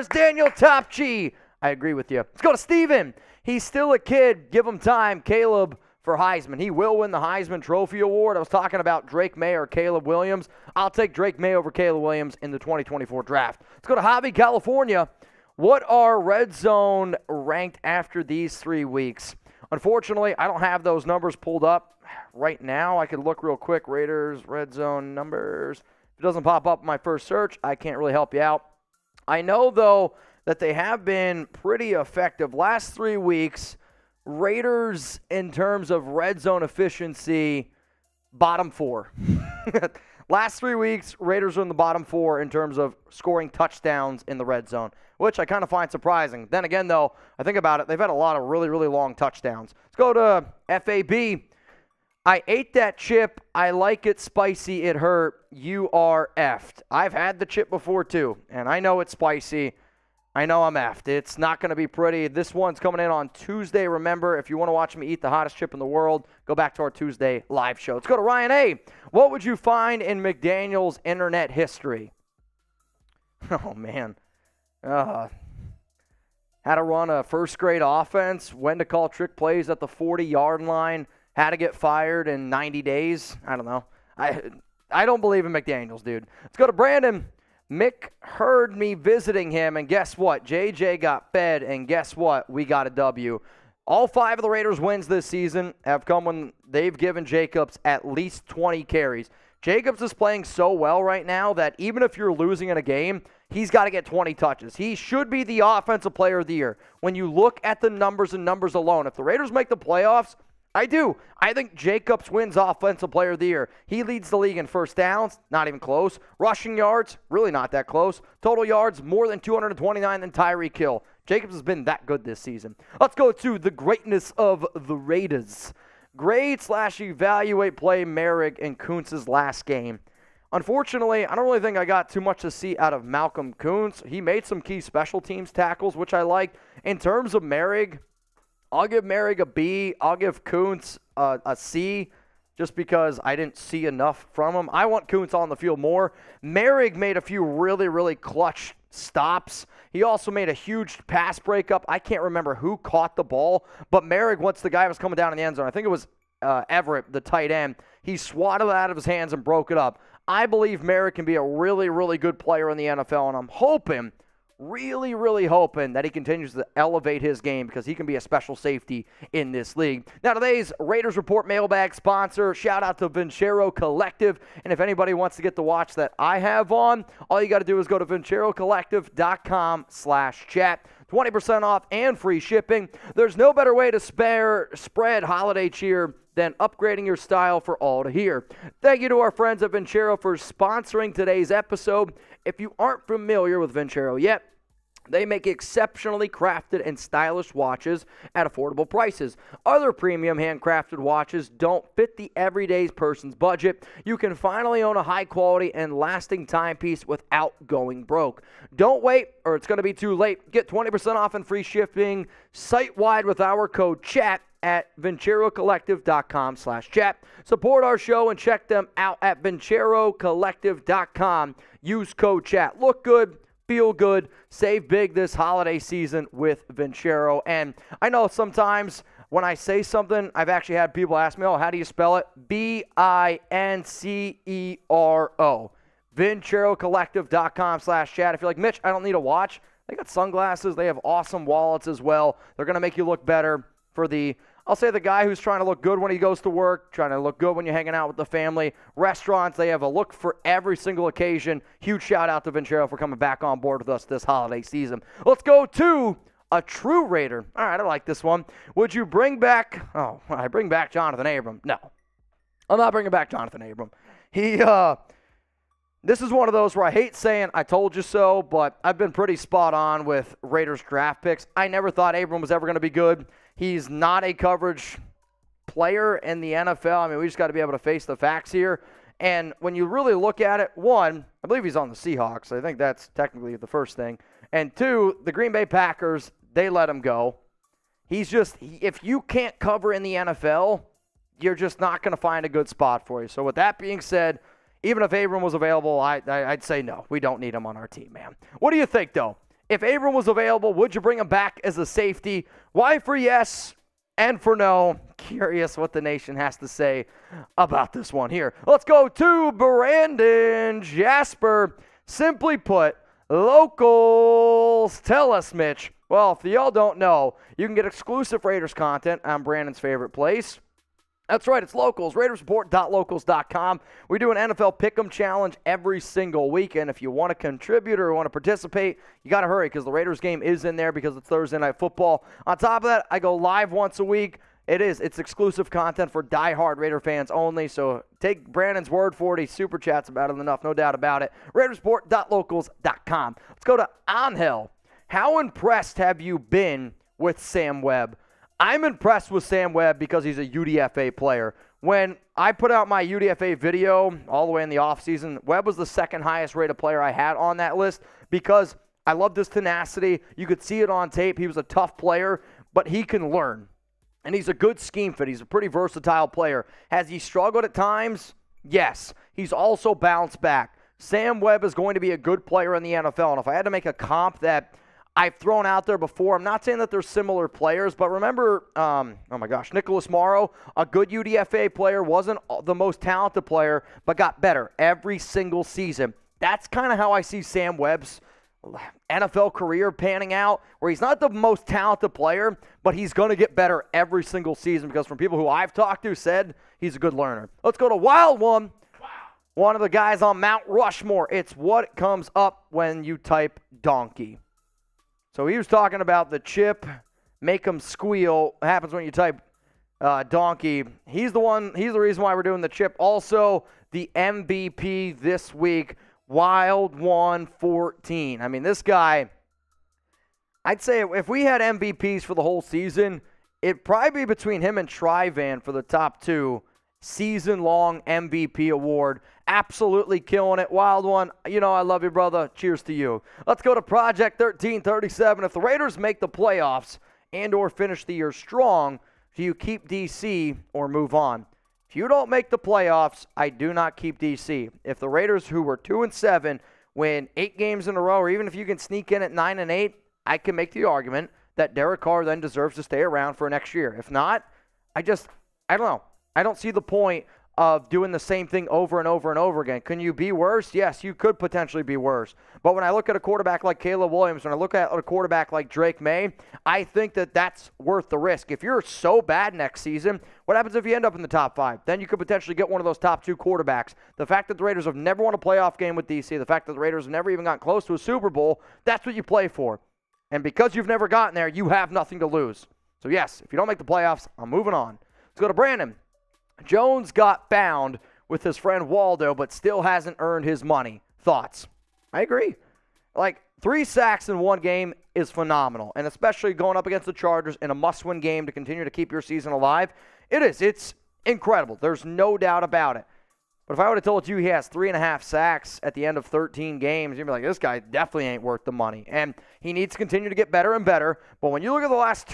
Daniel Topchi. I agree with you. Let's go to Steven. He's still a kid. Give him time. Caleb for Heisman. He will win the Heisman Trophy Award. I was talking about Drake May or Caleb Williams. I'll take Drake May over Caleb Williams in the 2024 draft. Let's go to Javi, California. What are Red Zone ranked after these 3 weeks? Unfortunately, I don't have those numbers pulled up right now. I could look real quick. Raiders, Red Zone numbers. If it doesn't pop up in my first search, I can't really help you out. I know, though, that they have been pretty effective. Last 3 weeks, Raiders, in terms of red zone efficiency, bottom 4. Last 3 weeks, Raiders are in the bottom 4 in terms of scoring touchdowns in the red zone, which I kind of find surprising. Then again, though, I think about it, they've had a lot of really, really long touchdowns. Let's go to FAB. I ate that chip. I like it spicy. It hurt. You are effed. I've had the chip before, too, and I know it's spicy. I know I'm effed. It's not going to be pretty. This one's coming in on Tuesday. Remember, if you want to watch me eat the hottest chip in the world, go back to our Tuesday live show. Let's go to Ryan A. What would you find in McDaniels' internet history? Oh, man. How to run a first-grade offense, when to call trick plays at the 40-yard line, how to get fired in 90 days. I don't know. I don't believe in McDaniels, dude. Let's go to Brandon. Mick heard me visiting him, and guess what? JJ got fed, and guess what? We got a W. All 5 of the Raiders' wins this season have come when they've given Jacobs at least 20 carries. Jacobs is playing so well right now that even if you're losing in a game, he's got to get 20 touches. He should be the offensive player of the year. When you look at the numbers and numbers alone, if the Raiders make the playoffs, I do. I think Jacobs wins Offensive Player of the Year. He leads the league in first downs, not even close. Rushing yards, really not that close. Total yards, more than 229 than Tyreek Hill. Jacobs has been that good this season. Let's go to the greatness of the Raiders. Grade/evaluate play Merrick and Kuntz's last game. Unfortunately, I don't really think I got too much to see out of Malcolm Kuntz. He made some key special teams tackles, which I liked. In terms of Merrick, I'll give Merrick a B. I'll give Kuntz a C just because I didn't see enough from him. I want Kuntz on the field more. Merrick made a few really, really clutch stops. He also made a huge pass breakup. I can't remember who caught the ball, but Merrick, once the guy was coming down in the end zone, I think it was Everett, the tight end, he swatted it out of his hands and broke it up. I believe Merrick can be a really, really good player in the NFL, and I'm hoping, really, really hoping that he continues to elevate his game because he can be a special safety in this league. Now, today's Raiders Report mailbag sponsor, shout out to Vincero Collective. And if anybody wants to get the watch that I have on, all you got to do is go to vincerocollective.com/chat. 20% off and free shipping. There's no better way to spread holiday cheer than upgrading your style for all to hear. Thank you to our friends at Vincero for sponsoring today's episode. If you aren't familiar with Vincero yet, they make exceptionally crafted and stylish watches at affordable prices. Other premium handcrafted watches don't fit the everyday person's budget. You can finally own a high-quality and lasting timepiece without going broke. Don't wait, or it's going to be too late. Get 20% off and free shipping site-wide with our code CHAT at vincerocollective.com/chat. Support our show and check them out at vincerocollective.com. Use code CHAT. Look good, feel good, save big this holiday season with Vincero. And I know sometimes when I say something, I've actually had people ask me, oh, how do you spell it? Vincero. vincerocollective.com/chat. If you're like, Mitch, I don't need a watch, they got sunglasses. They have awesome wallets as well. They're going to make you look better for I'll say the guy who's trying to look good when he goes to work, trying to look good when you're hanging out with the family. Restaurants, they have a look for every single occasion. Huge shout out to Vincero for coming back on board with us this holiday season. Let's go to a true Raider. All right, I like this one. Would you bring back, I bring back Jonathan Abram? No, I'm not bringing back Jonathan Abram. This is one of those where I hate saying I told you so, but I've been pretty spot on with Raiders draft picks. I never thought Abram was ever going to be good. He's not a coverage player in the NFL. I mean, we just got to be able to face the facts here. And when you really look at it, one, I believe he's on the Seahawks. I think that's technically the first thing. And two, the Green Bay Packers, they let him go. If you can't cover in the NFL, you're just not going to find a good spot for you. So with that being said, even if Abram was available, I'd say no. We don't need him on our team, man. What do you think, though? If Abram was available, would you bring him back as a safety? Why for yes and for no? Curious what the nation has to say about this one here. Let's go to Brandon Jasper. Simply put, locals. Tell us, Mitch. Well, if y'all don't know, you can get exclusive Raiders content on Brandon's favorite place. That's right, it's Locals, RaidersReport.locals.com. We do an NFL Pick'em Challenge every single week, and if you want to contribute or want to participate, you got to hurry because the Raiders game is in there because it's Thursday Night Football. On top of that, I go live once a week. It's exclusive content for diehard Raider fans only, so take Brandon's word for it. He super chats about it enough, no doubt about it. RaidersReport.locals.com. Let's go to Angel. How impressed have you been with Sam Webb? I'm impressed with Sam Webb because he's a UDFA player. When I put out my UDFA video all the way in the offseason, Webb was the second highest rated player I had on that list because I loved his tenacity. You could see it on tape. He was a tough player, but he can learn. And he's a good scheme fit. He's a pretty versatile player. Has he struggled at times? Yes. He's also bounced back. Sam Webb is going to be a good player in the NFL. And if I had to make a comp that I've thrown out there before, I'm not saying that they're similar players, but remember, Nicholas Morrow, a good UDFA player, wasn't the most talented player, but got better every single season. That's kind of how I see Sam Webb's NFL career panning out, where he's not the most talented player, but he's going to get better every single season because from people who I've talked to said he's a good learner. Let's go to Wild One. one of the guys on Mount Rushmore. It's what comes up when you type donkey. So he was talking about the chip, make them squeal. Happens when you type donkey. He's the reason why we're doing the chip. Also, the MVP this week, Wild 114. I mean, this guy, I'd say if we had MVPs for the whole season, it'd probably be between him and Trivan for the top two. Season-long MVP award. Absolutely killing it. Wild One, I love you, brother. Cheers to you. Let's go to Project 1337. If the Raiders make the playoffs and or finish the year strong, do you keep DC or move on? If you don't make the playoffs, I do not keep DC. If the Raiders, who were 2-7, win 8 games in a row, or even if you can sneak in at 9-8, I can make the argument that Derek Carr then deserves to stay around for next year. If not, I don't know. I don't see the point of doing the same thing over and over and over again. Can you be worse? Yes, you could potentially be worse. But when I look at a quarterback like Caleb Williams, when I look at a quarterback like Drake May, I think that that's worth the risk. If you're so bad next season, what happens if you end up in the top 5? Then you could potentially get one of those top 2 quarterbacks. The fact that the Raiders have never won a playoff game with DC, the fact that the Raiders have never even gotten close to a Super Bowl, that's what you play for. And because you've never gotten there, you have nothing to lose. So yes, if you don't make the playoffs, I'm moving on. Let's go to Brandon. Jones got found with his friend Waldo, but still hasn't earned his money. Thoughts? I agree. 3 sacks in one game is phenomenal, and especially going up against the Chargers in a must-win game to continue to keep your season alive, it is. It's incredible. There's no doubt about it. But if I would have told you he has 3.5 sacks at the end of 13 games, you'd be like, this guy definitely ain't worth the money. And he needs to continue to get better and better. But when you look at the last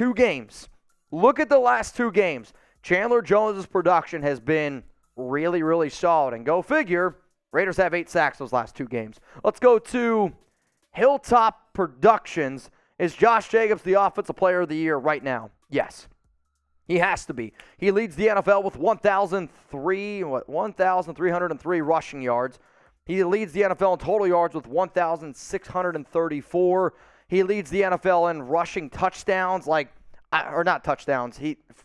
2 games, Chandler Jones' production has been really, really solid. And go figure, Raiders have 8 sacks those last 2 games. Let's go to Hilltop Productions. Is Josh Jacobs the Offensive Player of the Year right now? Yes. He has to be. He leads the NFL with 1,303 rushing yards. He leads the NFL in total yards with 1,634. He leads the NFL in rushing touchdowns,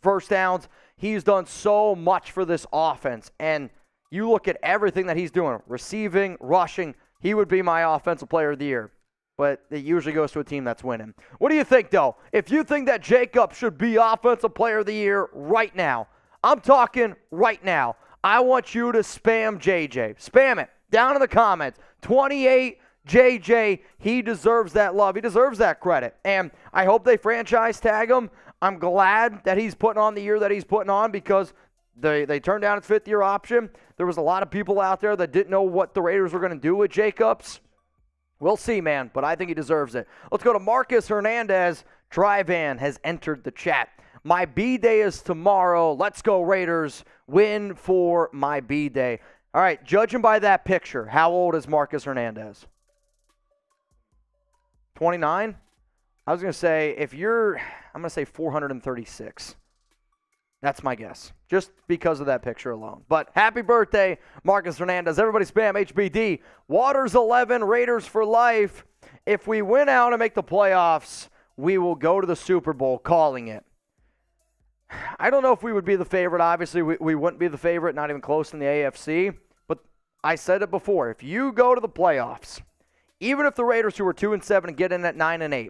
first downs. He's done so much for this offense. And you look at everything that he's doing, receiving, rushing, he would be my Offensive Player of the Year. But it usually goes to a team that's winning. What do you think, though? If you think that Jacobs should be Offensive Player of the Year right now, I'm talking right now, I want you to spam JJ. Spam it down in the comments. 28 JJ, he deserves that love. He deserves that credit. And I hope they franchise tag him. I'm glad that he's putting on the year that he's putting on because they turned down his 5th-year option. There was a lot of people out there that didn't know what the Raiders were going to do with Jacobs. We'll see, man, but I think he deserves it. Let's go to Marcus Hernandez. Trivan has entered the chat. My B-Day is tomorrow. Let's go, Raiders. Win for my B-Day. All right, judging by that picture, how old is Marcus Hernandez? 29? I was going to say, I'm going to say 436. That's my guess, just because of that picture alone. But happy birthday, Marcus Hernandez. Everybody spam HBD. Waters 11, Raiders for life. If we win out and make the playoffs, we will go to the Super Bowl, calling it. I don't know if we would be the favorite. Obviously, we wouldn't be the favorite, not even close in the AFC. But I said it before. If you go to the playoffs, even if the Raiders, who are 2-7, get in at 9-8,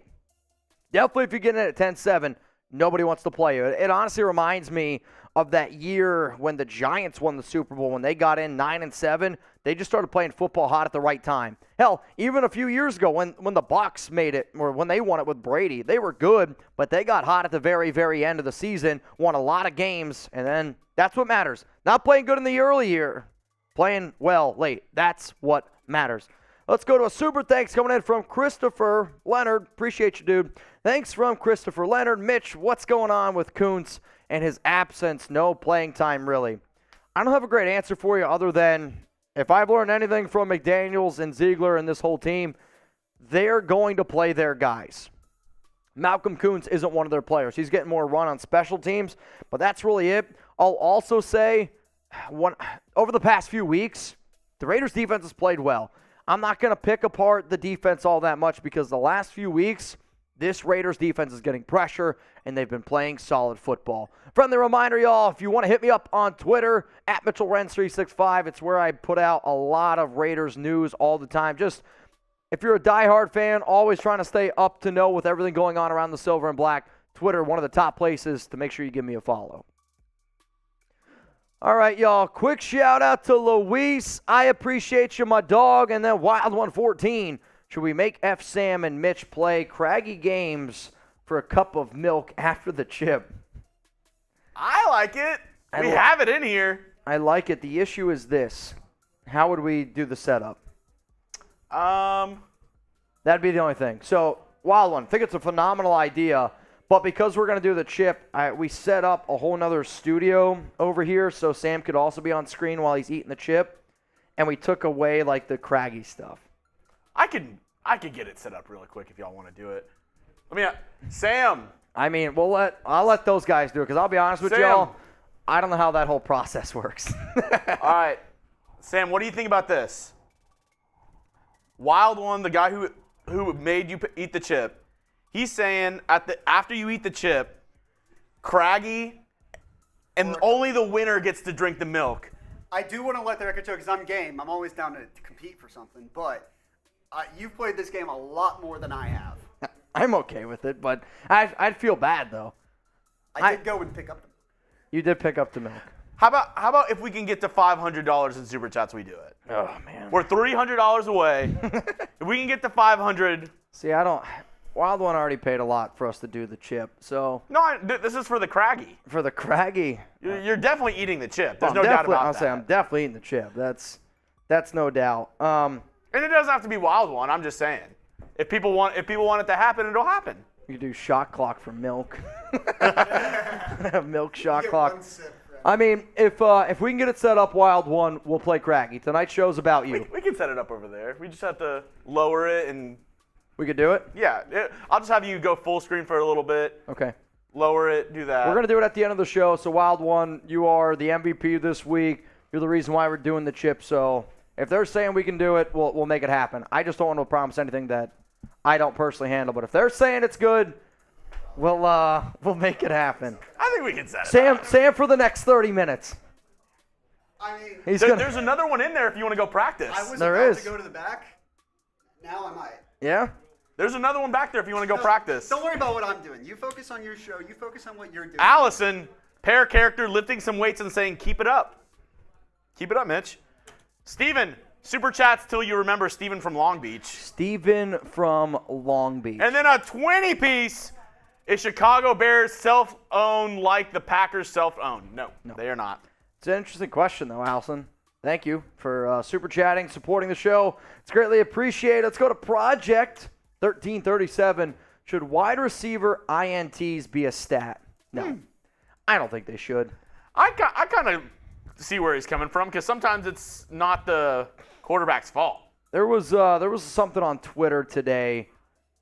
definitely if you get in at 10-7, nobody wants to play you. It honestly reminds me of that year when the Giants won the Super Bowl. When they got in 9-7, they just started playing football hot at the right time. Hell, even a few years ago when the Bucs made it, or when they won it with Brady, they were good, but they got hot at the very, very end of the season, won a lot of games, and then that's what matters. Not playing good in the early year, playing well late. That's what matters. Let's go to a super thanks coming in from Christopher Leonard. Appreciate you, dude. Thanks from Christopher Leonard. Mitch, what's going on with Kuntz and his absence? No playing time, really. I don't have a great answer for you other than if I've learned anything from McDaniels and Ziegler and this whole team, they're going to play their guys. Malcolm Kuntz isn't one of their players. He's getting more run on special teams, but that's really it. I'll also say, over the past few weeks, the Raiders' defense has played well. I'm not going to pick apart the defense all that much because the last few weeks, This Raiders defense is getting pressure, and they've been playing solid football. Friendly reminder, y'all, if you want to hit me up on Twitter, at MitchellRenz365, it's where I put out a lot of Raiders news all the time. Just, if you're a diehard fan, always trying to stay up to know with everything going on around the silver and black, Twitter, one of the top places to make sure you give me a follow. All right, y'all, quick shout-out to Luis. I appreciate you, my dog. And then Wild114. Should we make F. Sam and Mitch play craggy games for a cup of milk after the chip? I like it. We have it in here. I like it. The issue is this. How would we do the setup? That'd be the only thing. So, Wild One, I think it's a phenomenal idea. But because we're going to do the chip, we set up a whole nother studio over here so Sam could also be on screen while he's eating the chip. And we took away, like, the craggy stuff. I could get it set up really quick if y'all want to do it. Sam. I mean, I'll let those guys do it because I'll be honest with y'all, I don't know how that whole process works. All right, Sam, what do you think about this? Wild One, the guy who made you eat the chip, he's saying after you eat the chip, craggy, and only the winner gets to drink the milk. I do want to let the record show because I'm game. I'm always down to compete for something, but you've played this game a lot more than I have. I'm okay with it, but I'd feel bad, though. I did go and pick up the milk. You did pick up the milk. How about if we can get to $500 in Super Chats, we do it? Oh, man. We're $300 away. If we can get to $500. See, Wild One already paid a lot for us to do the chip, so. No, this is for the craggy. For the craggy. You're definitely eating the chip. There's no doubt about that. I'm definitely eating the chip. That's no doubt. And it doesn't have to be Wild One. I'm just saying. If people want it to happen, it'll happen. You could do shot clock for milk. Milk shot clock. I mean, if we can get it set up, Wild One, we'll play craggy. Tonight's show's about you. We can set it up over there. We just have to lower it and. We could do it? Yeah. I'll just have you go full screen for a little bit. Okay. Lower it, do that. We're going to do it at the end of the show. So, Wild One, you are the MVP this week. You're the reason why we're doing the chip. So, if they're saying we can do it, we'll make it happen. I just don't want to promise anything that I don't personally handle. But if they're saying it's good, we'll make it happen. I think we can set it up. Sam for the next 30 minutes. I mean, there's another one in there if you want to go practice. I was about to go to the back. Now I might. Yeah? There's another one back there if you want to go practice. Don't worry about what I'm doing. You focus on your show. You focus on what you're doing. Allison, pair character, lifting some weights and saying, keep it up. Keep it up, Mitch. Steven, super chats till you remember Steven from Long Beach. Steven from Long Beach. And then a 20-piece is Chicago Bears self-owned like the Packers self-owned. No, they are not. It's an interesting question, though, Allison. Thank you for super chatting, supporting the show. It's greatly appreciated. Let's go to Project 1337. Should wide receiver INTs be a stat? No. I don't think they should. I kind of see where he's coming from because sometimes it's not the quarterback's fault. There was something on Twitter today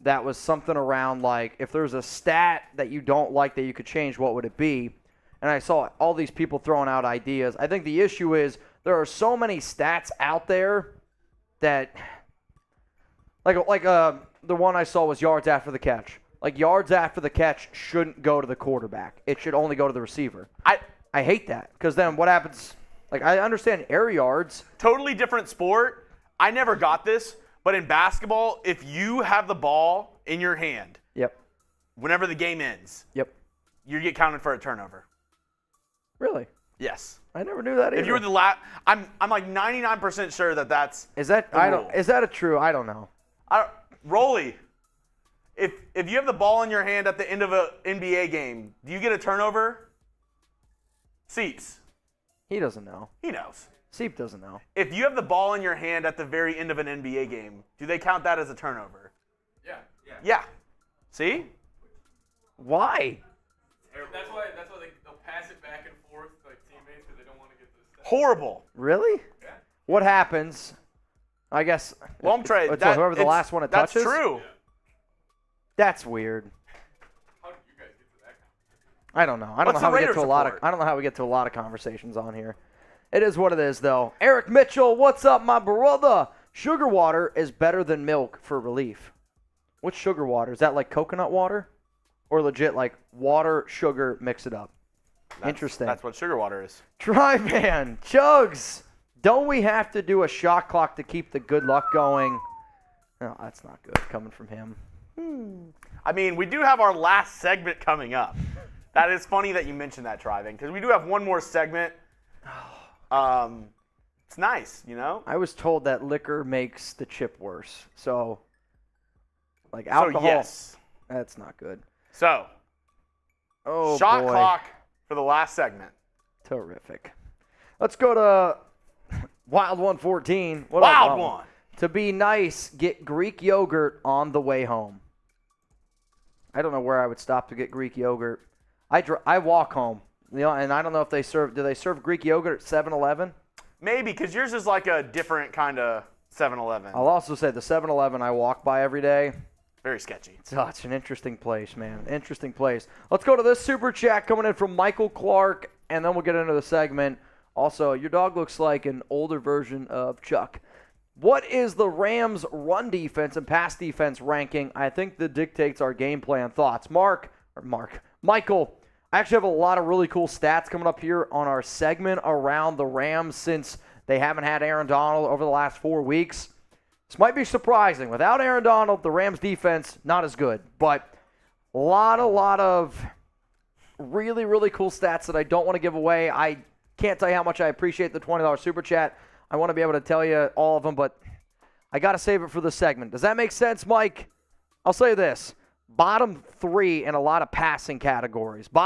that was something around like if there's a stat that you don't like that you could change, what would it be? And I saw all these people throwing out ideas. I think the issue is there are so many stats out there that like the one I saw was yards after the catch. Like yards after the catch shouldn't go to the quarterback. It should only go to the receiver. I hate that because then what happens? Like I understand air yards. Totally different sport. I never got this, but in basketball, if you have the ball in your hand, whenever the game ends, you get counted for a turnover. Really? Yes. I never knew that either. If you were the last, I'm like 99% sure that's. Is that is that a true? I don't know. Rolly, if you have the ball in your hand at the end of an NBA game, do you get a turnover? Seats. He doesn't know. He knows. Seep doesn't know. If you have the ball in your hand at the very end of an NBA game, do they count that as a turnover? Yeah. See? Why? That's why they'll pass it back and forth to like teammates because they don't want to get the stats. Horrible. Really? Yeah. What happens? I guess. Long trade. Whoever the last one it touches. That's true. Yeah. That's weird. How did you guys get to that? I don't know. I don't know how we get to a lot of conversations on here. It is what it is, though. Eric Mitchell, what's up, my brother? Sugar water is better than milk for relief. What's sugar water? Is that like coconut water? Or legit like water, sugar, mix it up? Interesting. That's what sugar water is. Tri-Man, Chugs, don't we have to do a shot clock to keep the good luck going? No, that's not good coming from him. I mean, we do have our last segment coming up. That is funny that you mentioned that, Tri-Man, because we do have one more segment. It's nice, you know? I was told that liquor makes the chip worse. So, like alcohol, so yes. That's not good. So, shot clock for the last segment. Terrific. Let's go to Wild 114. Wild one. To be nice, get Greek yogurt on the way home. I don't know where I would stop to get Greek yogurt. I walk home, you know, and I don't know if do they serve Greek yogurt at 7-Eleven? Maybe, because yours is like a different kind of 7-Eleven. I'll also say the 7-Eleven I walk by every day. Very sketchy. It's an interesting place, man. Interesting place. Let's go to this super chat coming in from Michael Clark, and then we'll get into the segment. Also, your dog looks like an older version of Chuck. What is the Rams' run defense and pass defense ranking? I think that dictates our game plan. Thoughts? Michael, I actually have a lot of really cool stats coming up here on our segment around the Rams since they haven't had Aaron Donald over the last 4 weeks. This might be surprising. Without Aaron Donald, the Rams' defense, not as good. But a lot of really, really cool stats that I don't want to give away. I can't tell you how much I appreciate the $20 super chat. I want to be able to tell you all of them, but I got to save it for the segment. Does that make sense, Mike? I'll say this. Bottom 3 in a lot of passing categories. They've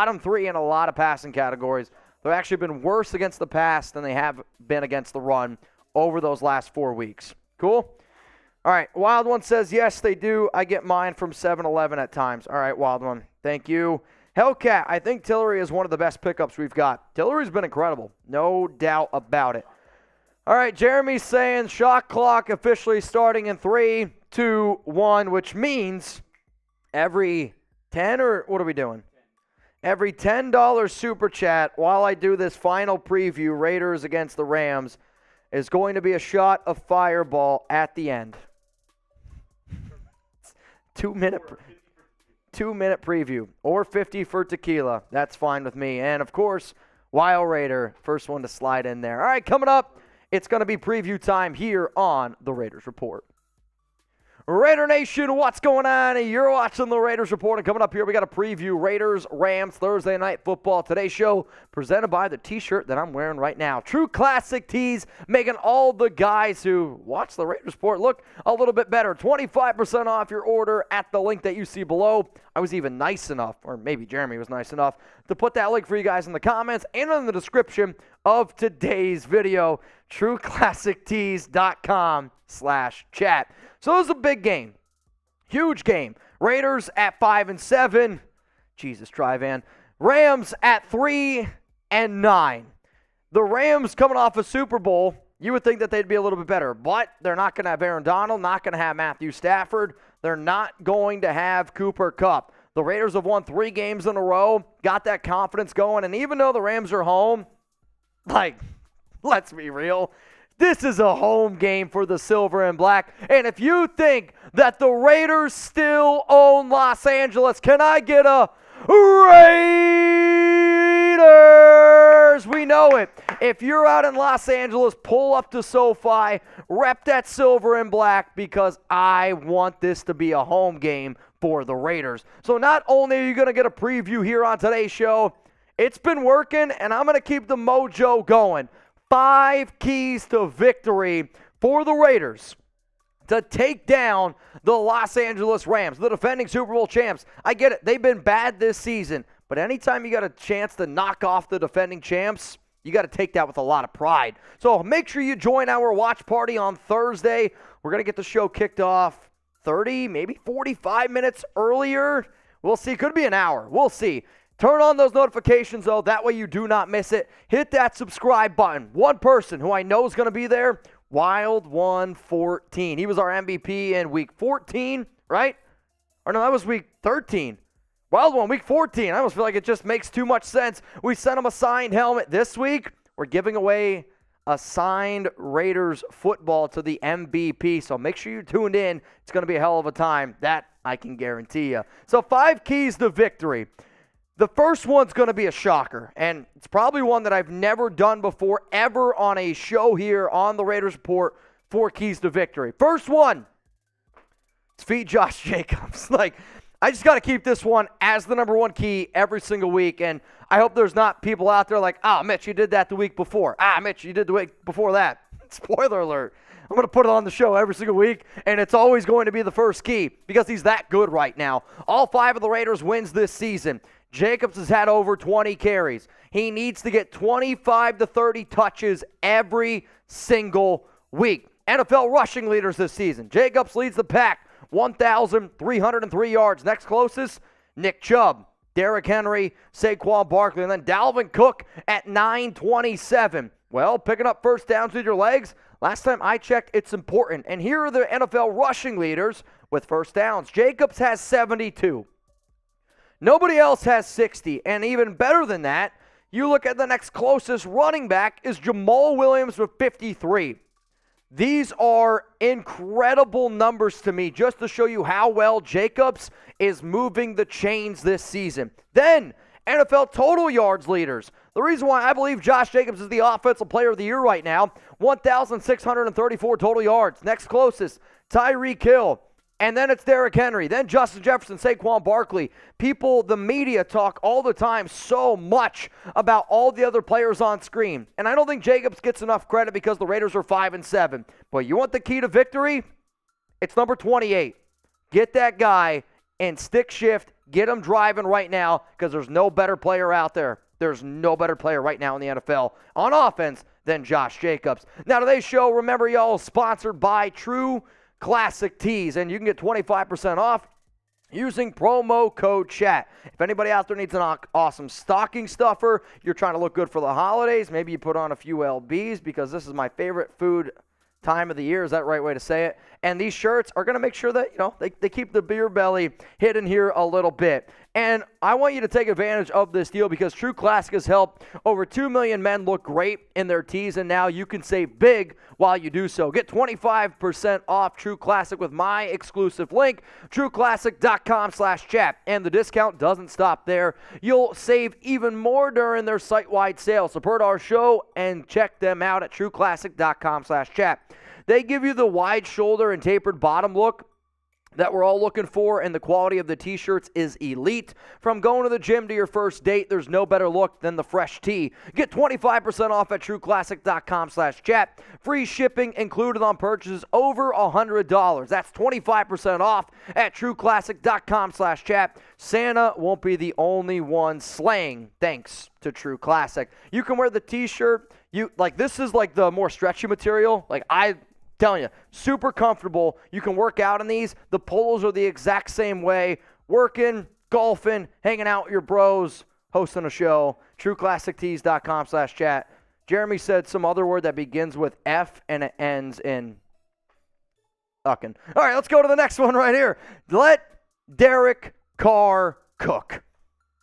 actually been worse against the pass than they have been against the run over those last 4 weeks. Cool? All right, Wild One says, yes, they do. I get mine from 7-Eleven at times. All right, Wild One, thank you. Hellcat, I think Tillery is one of the best pickups we've got. Tillery's been incredible, no doubt about it. All right, Jeremy's saying shot clock officially starting in 3, 2, 1, which means every 10 or what are we doing? Every $10 super chat while I do this final preview, Raiders against the Rams, is going to be a shot of Fireball at the end. 2-minute preview or 50 for tequila. That's fine with me. And, of course, Wild Raider, first one to slide in there. All right, coming up, it's going to be preview time here on the Raiders Report. Raider Nation, what's going on? You're watching the Raiders Report, and coming up here, we got a preview Raiders-Rams Thursday Night Football. Today's show presented by the T-shirt that I'm wearing right now. True classic tees, making all the guys who watch the Raiders Report look a little bit better. 25% off your order at the link that you see below. I was even nice enough, or maybe Jeremy was nice enough, to put that link for you guys in the comments and in the description of today's video. TrueClassicTees.com/chat. So this is a big game. Huge game. Raiders at 5-7. Jesus, Tri-Van. Rams at 3-9. The Rams coming off a Super Bowl, you would think that they'd be a little bit better, but they're not going to have Aaron Donald, not going to have Matthew Stafford. They're not going to have Cooper Kupp. The Raiders have won 3 games in a row, got that confidence going, and even though the Rams are home, let's be real, this is a home game for the Silver and Black. And if you think that the Raiders still own Los Angeles, can I get a Raiders? We know it. If you're out in Los Angeles, pull up to SoFi, rep that Silver and Black, because I want this to be a home game for the Raiders. So not only are you going to get a preview here on today's show, it's been working, and I'm going to keep the mojo going. 5 keys to victory for the Raiders to take down the Los Angeles Rams, the defending Super Bowl champs. I get it. They've been bad this season, but anytime you got a chance to knock off the defending champs, you got to take that with a lot of pride. So make sure you join our watch party on Thursday. We're going to get the show kicked off 30, maybe 45 minutes earlier. We'll see. Could be an hour. We'll see. Turn on those notifications, though. That way you do not miss it. Hit that subscribe button. One person who I know is going to be there, Wild 114. He was our MVP in week 14, right? Or no, that was week 13. Wild One, week 14. I almost feel like it just makes too much sense. We sent him a signed helmet. This week, we're giving away a signed Raiders football to the MVP. So make sure you're tuned in. It's going to be a hell of a time. That I can guarantee you. So 5 keys to victory. The first one's going to be a shocker, and it's probably one that I've never done before ever on a show here on the Raiders Report. 4 keys to victory. First one, it's feed Josh Jacobs. I just got to keep this one as the number 1 key every single week, and I hope there's not people out there like, Mitch, you did that the week before. Mitch, you did the week before that. Spoiler alert. I'm going to put it on the show every single week, and it's always going to be the first key because he's that good right now. All 5 of the Raiders wins this season. Jacobs has had over 20 carries. He needs to get 25 to 30 touches every single week. NFL rushing leaders this season. Jacobs leads the pack, 1,303 yards. Next closest, Nick Chubb, Derrick Henry, Saquon Barkley, and then Dalvin Cook at 927. Well, picking up first downs with your legs, last time I checked, it's important. And here are the NFL rushing leaders with first downs. Jacobs has 72. Nobody else has 60. And even better than that, you look at the next closest running back is Jamal Williams with 53. These are incredible numbers to me just to show you how well Jacobs is moving the chains this season. Then, NFL total yards leaders. The reason why I believe Josh Jacobs is the offensive player of the year right now, 1,634 total yards. Next closest, Tyreek Hill. And then it's Derrick Henry. Then Justin Jefferson, Saquon Barkley. People, the media talk all the time so much about all the other players on screen. And I don't think Jacobs gets enough credit because the Raiders are 5-7. But you want the key to victory? It's number 28. Get that guy and stick shift. Get him driving right now because there's no better player out there. There's no better player right now in the NFL on offense than Josh Jacobs. Now, today's show, remember, y'all, is sponsored by True Classic Tees, and you can get 25% off using promo code CHAT. If anybody out there needs an awesome stocking stuffer, you're trying to look good for the holidays, maybe you put on a few LBs because this is my favorite food time of the year. Is that the right way to say it? And these shirts are going to make sure that, they keep the beer belly hidden here a little bit. And I want you to take advantage of this deal because True Classic has helped over 2 million men look great in their tees, and now you can save big while you do so. Get 25% off True Classic with my exclusive link, trueclassic.com/chat. And the discount doesn't stop there. You'll save even more during their site-wide sale. Support our show and check them out at trueclassic.com/chat. They give you the wide shoulder and tapered bottom look that we're all looking for, and the quality of the t-shirts is elite. From going to the gym to your first date, there's no better look than the fresh tee. Get 25% off at trueclassic.com/chat. Free shipping included on purchases over $100. That's 25% off at trueclassic.com/chat. Santa won't be the only one slaying thanks to True Classic. You can wear the t-shirt. This is like the more stretchy material. Telling you, super comfortable. You can work out in these. The polos are the exact same way. Working, golfing, hanging out with your bros, hosting a show. TrueClassicTees.com/chat. Jeremy said some other word that begins with F and it ends in fucking. All right, let's go to the next one right here. Let Derek Carr cook.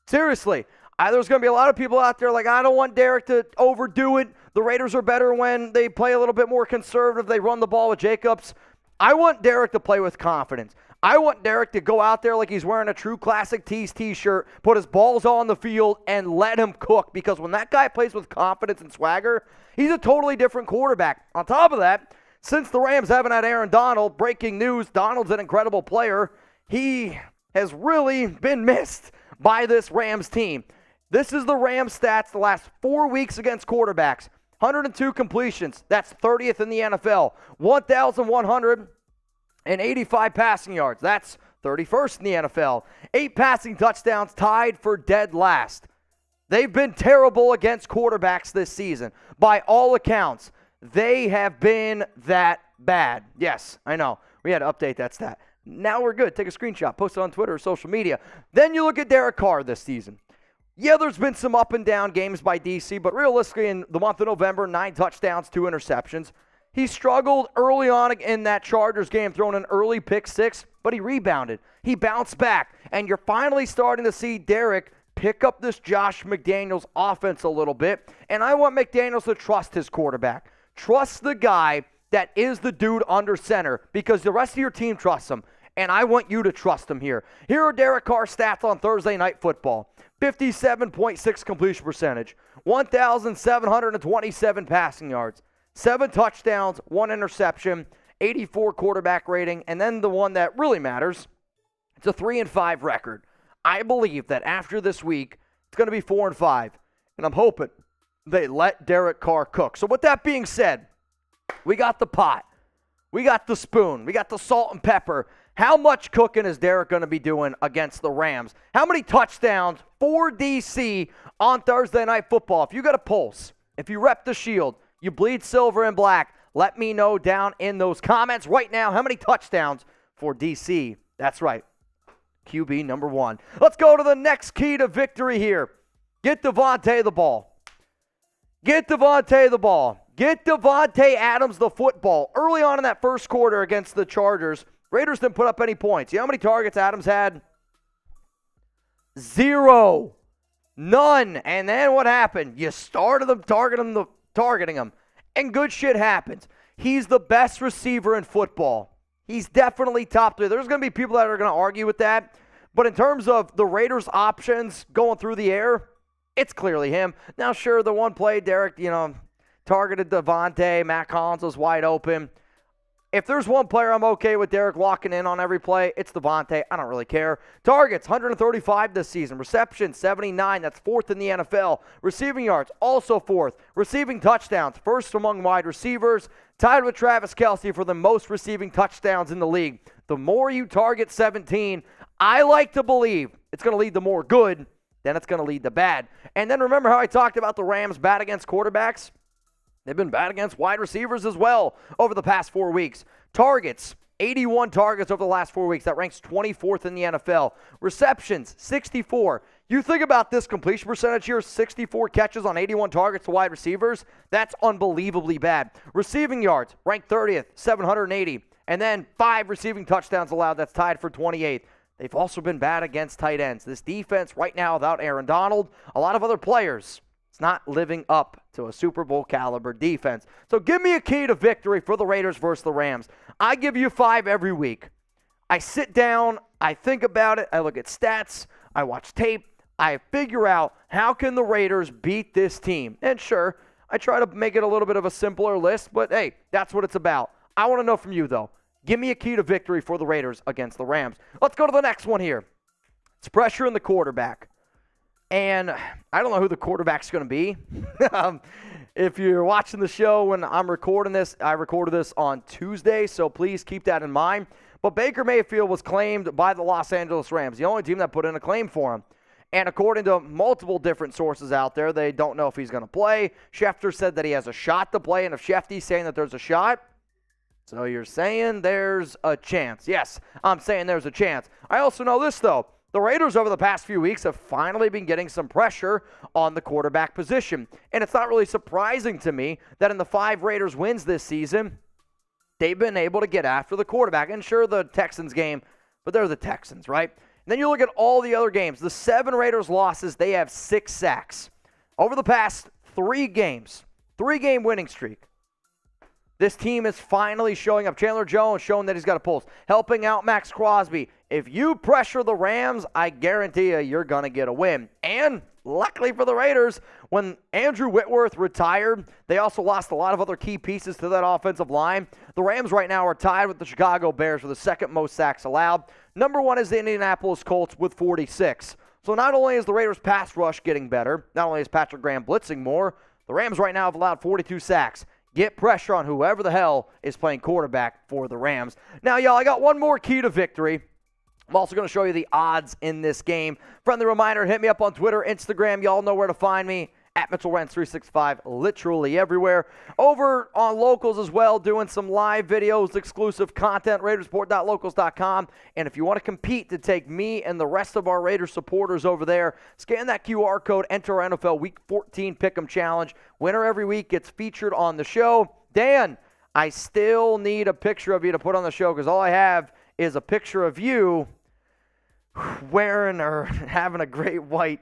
Seriously. There's going to be a lot of people out there like, I don't want Derek to overdo it. The Raiders are better when they play a little bit more conservative. They run the ball with Jacobs. I want Derek to play with confidence. I want Derek to go out there like he's wearing a True Classic Tees t-shirt, put his balls on the field, and let him cook. Because when that guy plays with confidence and swagger, he's a totally different quarterback. On top of that, since the Rams haven't had Aaron Donald, breaking news, Donald's an incredible player. He has really been missed by this Rams team. This is the Rams stats the last 4 weeks against quarterbacks. 102 completions. That's 30th in the NFL. 1,185 passing yards. That's 31st in the NFL. 8 passing touchdowns, tied for dead last. They've been terrible against quarterbacks this season. By all accounts, they have been that bad. Yes, I know. We had to update that stat. Now we're good. Take a screenshot. Post it on Twitter or social media. Then you look at Derek Carr this season. Yeah, there's been some up and down games by DC, but realistically in the month of November, 9 touchdowns, 2 interceptions. He struggled early on in that Chargers game, throwing an early pick 6, but he rebounded. He bounced back, and you're finally starting to see Derek pick up this Josh McDaniels offense a little bit, and I want McDaniels to trust his quarterback. Trust the guy that is the dude under center because the rest of your team trusts him. and I want you to trust him here. Here are Derek Carr's stats on Thursday Night Football. 57.6 completion percentage, 1,727 passing yards, 7 touchdowns, 1 interception, 84 quarterback rating, and then the one that really matters, it's a 3-5 record. I believe that after this week, it's going to be 4-5, and I'm hoping they let Derek Carr cook. So with that being said, we got the pot, we got the spoon, we got the salt and pepper. How much cooking is Derek going to be doing against the Rams? How many touchdowns for DC on Thursday Night Football? If you got a pulse, if you rep the shield, you bleed silver and black, let me know down in those comments right now how many touchdowns for DC. That's right, QB number 1. Let's go to the next key to victory here. Get Davante the ball. Get Davante the ball. Get Davante Adams the football. Early on in that first quarter against the Chargers, Raiders didn't put up any points. You know how many targets Adams had? 0. None. And then what happened? You started them targeting him, and good shit happens. He's the best receiver in football. He's definitely top 3. There's going to be people that are going to argue with that, but in terms of the Raiders' options going through the air, it's clearly him. Now, sure, the one play, Derek, targeted Davante. Matt Collins was wide open. If there's one player I'm okay with Derek locking in on every play, it's Davante. I don't really care. Targets, 135 this season. Receptions, 79. That's 4th in the NFL. Receiving yards, also 4th. Receiving touchdowns, 1st among wide receivers. Tied with Travis Kelce for the most receiving touchdowns in the league. The more you target 17, I like to believe it's going to lead to more good than it's going to lead to bad. And then remember how I talked about the Rams bad against quarterbacks? They've been bad against wide receivers as well over the past 4 weeks. Targets, 81 targets over the last 4 weeks. That ranks 24th in the NFL. Receptions, 64. You think about this completion percentage here, 64 catches on 81 targets to wide receivers. That's unbelievably bad. Receiving yards, ranked 30th, 780. And then 5 receiving touchdowns allowed. That's tied for 28th. They've also been bad against tight ends. This defense right now without Aaron Donald, a lot of other players, it's not living up to a Super Bowl caliber defense. So give me a key to victory for the Raiders versus the Rams. I give you 5 every week. I sit down, I think about it, I look at stats, I watch tape, I figure out how can the Raiders beat this team. And sure, I try to make it a little bit of a simpler list, but hey, that's what it's about. I want to know from you though. Give me a key to victory for the Raiders against the Rams. Let's go to the next one here. It's pressure in the quarterback. And I don't know who the quarterback's going to be. If you're watching the show when I'm recording this, I recorded this on Tuesday, so please keep that in mind. But Baker Mayfield was claimed by the Los Angeles Rams, the only team that put in a claim for him. And according to multiple different sources out there, they don't know if he's going to play. Schefter said that he has a shot to play, and if Schefter's saying that there's a shot, so you're saying there's a chance. Yes, I'm saying there's a chance. I also know this, though. The Raiders over the past few weeks have finally been getting some pressure on the quarterback position. And it's not really surprising to me that in the 5 Raiders wins this season, they've been able to get after the quarterback. And sure, the Texans game, but they're the Texans, right? And then you look at all the other games. The 7 Raiders losses, they have 6 sacks. Over the past 3 games, 3-game winning streak, this team is finally showing up. Chandler Jones showing that he's got a pulse. Helping out Max Crosby. If you pressure the Rams, I guarantee you're going to get a win. And luckily for the Raiders, when Andrew Whitworth retired, they also lost a lot of other key pieces to that offensive line. The Rams right now are tied with the Chicago Bears for the 2nd most sacks allowed. Number 1 is the Indianapolis Colts with 46. So not only is the Raiders' pass rush getting better, not only is Patrick Graham blitzing more, the Rams right now have allowed 42 sacks. Get pressure on whoever the hell is playing quarterback for the Rams. Now, y'all, I got one more key to victory. I'm also going to show you the odds in this game. Friendly reminder, hit me up on Twitter, Instagram. Y'all know where to find me. At MitchellRenz365, literally everywhere. Over on Locals as well, doing some live videos, exclusive content, Raidersport.locals.com. And if you want to compete to take me and the rest of our Raiders supporters over there, scan that QR code, enter our NFL Week 14 Pick'em Challenge. Winner every week gets featured on the show. Dan, I still need a picture of you to put on the show because all I have is a picture of you wearing or having a great white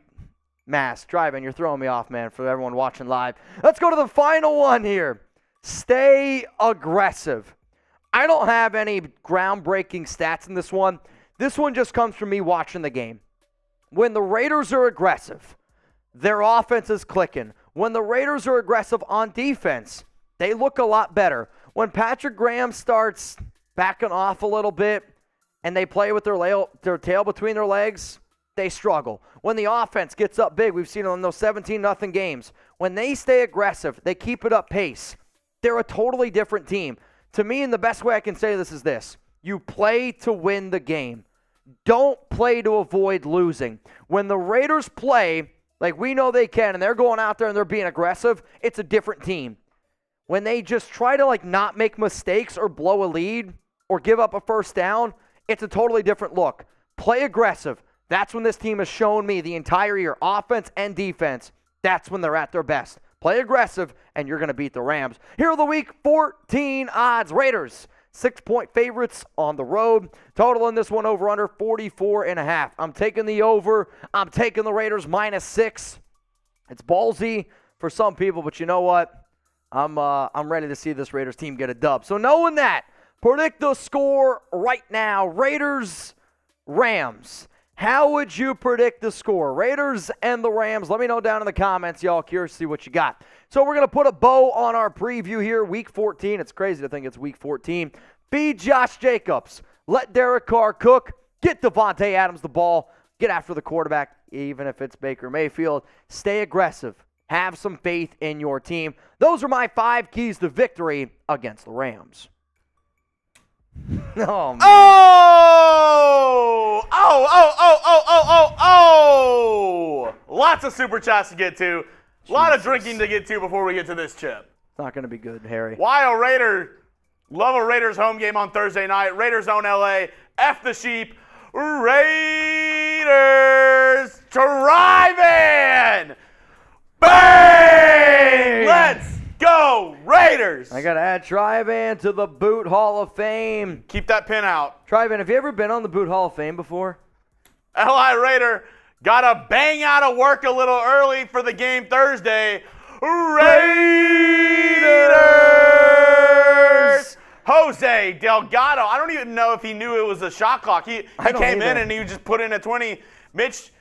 mask. Driving, you're throwing me off, man, for everyone watching live. Let's go to the final one here. Stay aggressive. I don't have any groundbreaking stats in this one. This one just comes from me watching the game. When the Raiders are aggressive, their offense is clicking. When the Raiders are aggressive on defense, they look a lot better. When Patrick Graham starts backing off a little bit and they play with their tail between their legs, they struggle. When the offense gets up big, we've seen it in those 17-0 games. When they stay aggressive, they keep it up pace. They're a totally different team. To me, and the best way I can say this is this. You play to win the game. Don't play to avoid losing. When the Raiders play like we know they can and they're going out there and they're being aggressive, it's a different team. When they just try to not make mistakes or blow a lead or give up a first down, it's a totally different look. Play aggressive. That's when this team has shown me the entire year, offense and defense. That's when they're at their best. Play aggressive, and you're going to beat the Rams. Here are the Week 14 odds. Raiders, 6-point favorites on the road. Total in this one over under 44.5. I'm taking the over. I'm taking the Raiders -6. It's ballsy for some people, but you know what? I'm ready to see this Raiders team get a dub. So knowing that, predict the score right now. Raiders, Rams. How would you predict the score? Raiders and the Rams. Let me know down in the comments, y'all. Curious to see what you got. So we're going to put a bow on our preview here, Week 14. It's crazy to think it's Week 14. Feed Josh Jacobs. Let Derek Carr cook. Get Davante Adams the ball. Get after the quarterback, even if it's Baker Mayfield. Stay aggressive. Have some faith in your team. Those are my 5 keys to victory against the Rams. Oh, man. Lots of super chats to get to. A lot of drinking to get to before we get to this chip. It's not going to be good, Harry. Why a Raider? Love a Raiders home game on Thursday night. Raiders own LA. F the sheep. Raiders driving. Bang! Let's go, Raiders! I got to add Trivan to the Boot Hall of Fame. Keep that pin out. Trivan, have you ever been on the Boot Hall of Fame before? LI Raider got to bang out of work a little early for the game Thursday. Raiders! Jose Delgado. I don't even know if he knew it was a shot clock. He came in and he just put in a 20. Mitch,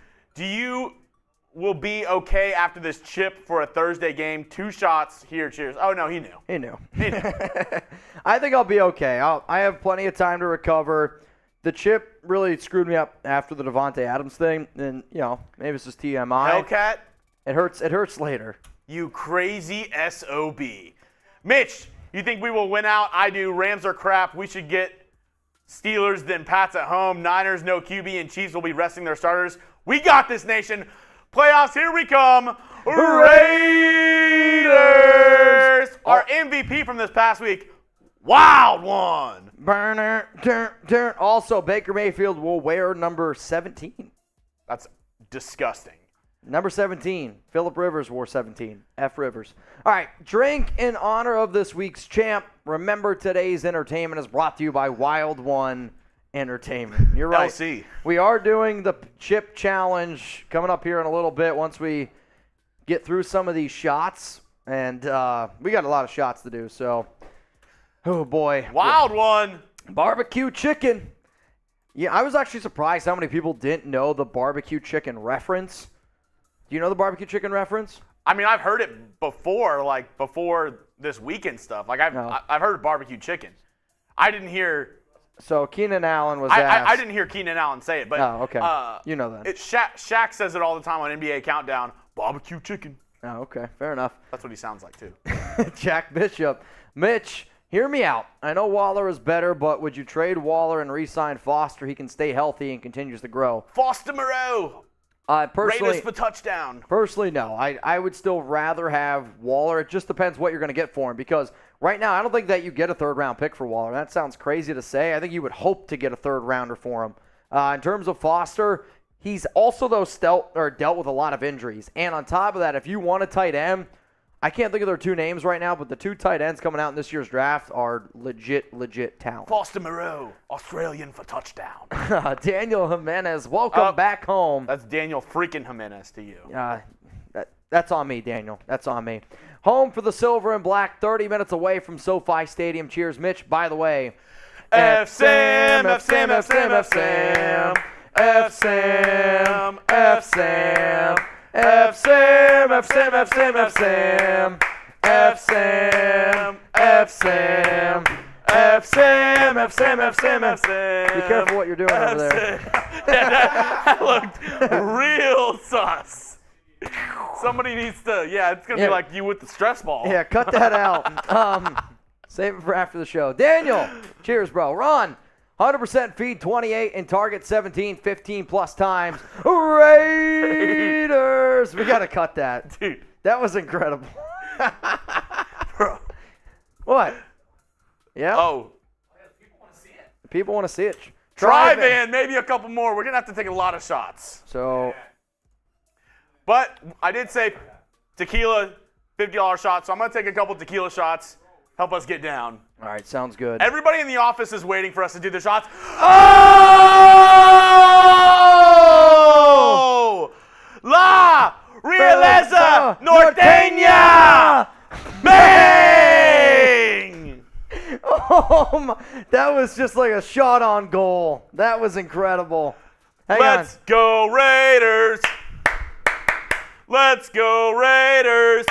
will be okay after this chip for a Thursday game? 2 shots here. Cheers. Oh, no, he knew. He knew. I think I'll be okay. I have plenty of time to recover. The chip really screwed me up after the Davante Adams thing. And, maybe it's just TMI. Hellcat? It hurts later. You crazy SOB. Mitch, you think we will win out? I do. Rams are crap. We should get Steelers, then Pats at home. Niners, no QB, and Chiefs will be resting their starters. We got this, nation. Playoffs, here we come. Raiders! Our MVP from this past week, wild one. Burner. Also, Baker Mayfield will wear number 17. That's disgusting. Number 17. Phillip Rivers wore 17. F. Rivers. All right, drink in honor of this week's champ. Remember, today's entertainment is brought to you by Wild One Entertainment. You're right. LC. We are doing the chip challenge coming up here in a little bit once we get through some of these shots. And we got a lot of shots to do, so. Oh, boy. Wild one. Barbecue chicken. Yeah, I was actually surprised how many people didn't know the barbecue chicken reference. Do you know the barbecue chicken reference? I mean, I've heard it before, before this weekend stuff. I've heard of barbecue chicken. I didn't hear. So Keenan Allen was asked. I didn't hear Keenan Allen say it, but okay. You know that. Shaq says it all the time on NBA Countdown. Barbecue chicken. Oh, okay, fair enough. That's what he sounds like too. Jack Bishop, Mitch, hear me out. I know Waller is better, but would you trade Waller and re-sign Foster? He can stay healthy and continues to grow. Foster Moreau. Personally, Raiders for touchdown. Personally, no. I would still rather have Waller. It just depends what you're going to get for him because right now I don't think that you get a third-round pick for Waller. That sounds crazy to say. I think you would hope to get a third-rounder for him. In terms of Foster, he's also, though, dealt with a lot of injuries. And on top of that, if you want a tight end, I can't think of their 2 names right now, but the 2 tight ends coming out in this year's draft are legit talent. Foster Moreau, Australian for touchdown. Daniel Jimenez, welcome back home. That's Daniel freaking Jimenez to you. That's on me, Daniel. That's on me. Home for the silver and black, 30 minutes away from SoFi Stadium. Cheers, Mitch. By the way, F-Sam, F-Sam, F-Sam, F-Sam. F-Sam, F-Sam. F-Sam, F-Sam, F-Sam, F-Sam. F-Sam, F-Sam. F-Sam, F-Sam, F-Sam, F-Sam. be careful what you're doing over there. That looked real sus. Somebody needs to, it's going to be like you with the stress ball. Yeah, cut that out. Save it for after the show. Daniel, cheers, bro. Ron, 100% feed 28 and target 17, 15 plus times. Raiders. We got to cut that. Dude. That was incredible. Bro. What? Yeah? Oh. People want to see it. Drive-in, maybe a couple more. We're going to have to take a lot of shots. So, But I did say tequila, $50 shot, so I'm going to take a couple tequila shots. Help us get down. all right, sounds good. Everybody in the office is waiting for us to do the shots. Oh! La Realeza Norteña! Bang! Oh, my, that was just like a shot on goal. That was incredible. Hang Let's on. go Raiders! Let's go Raiders!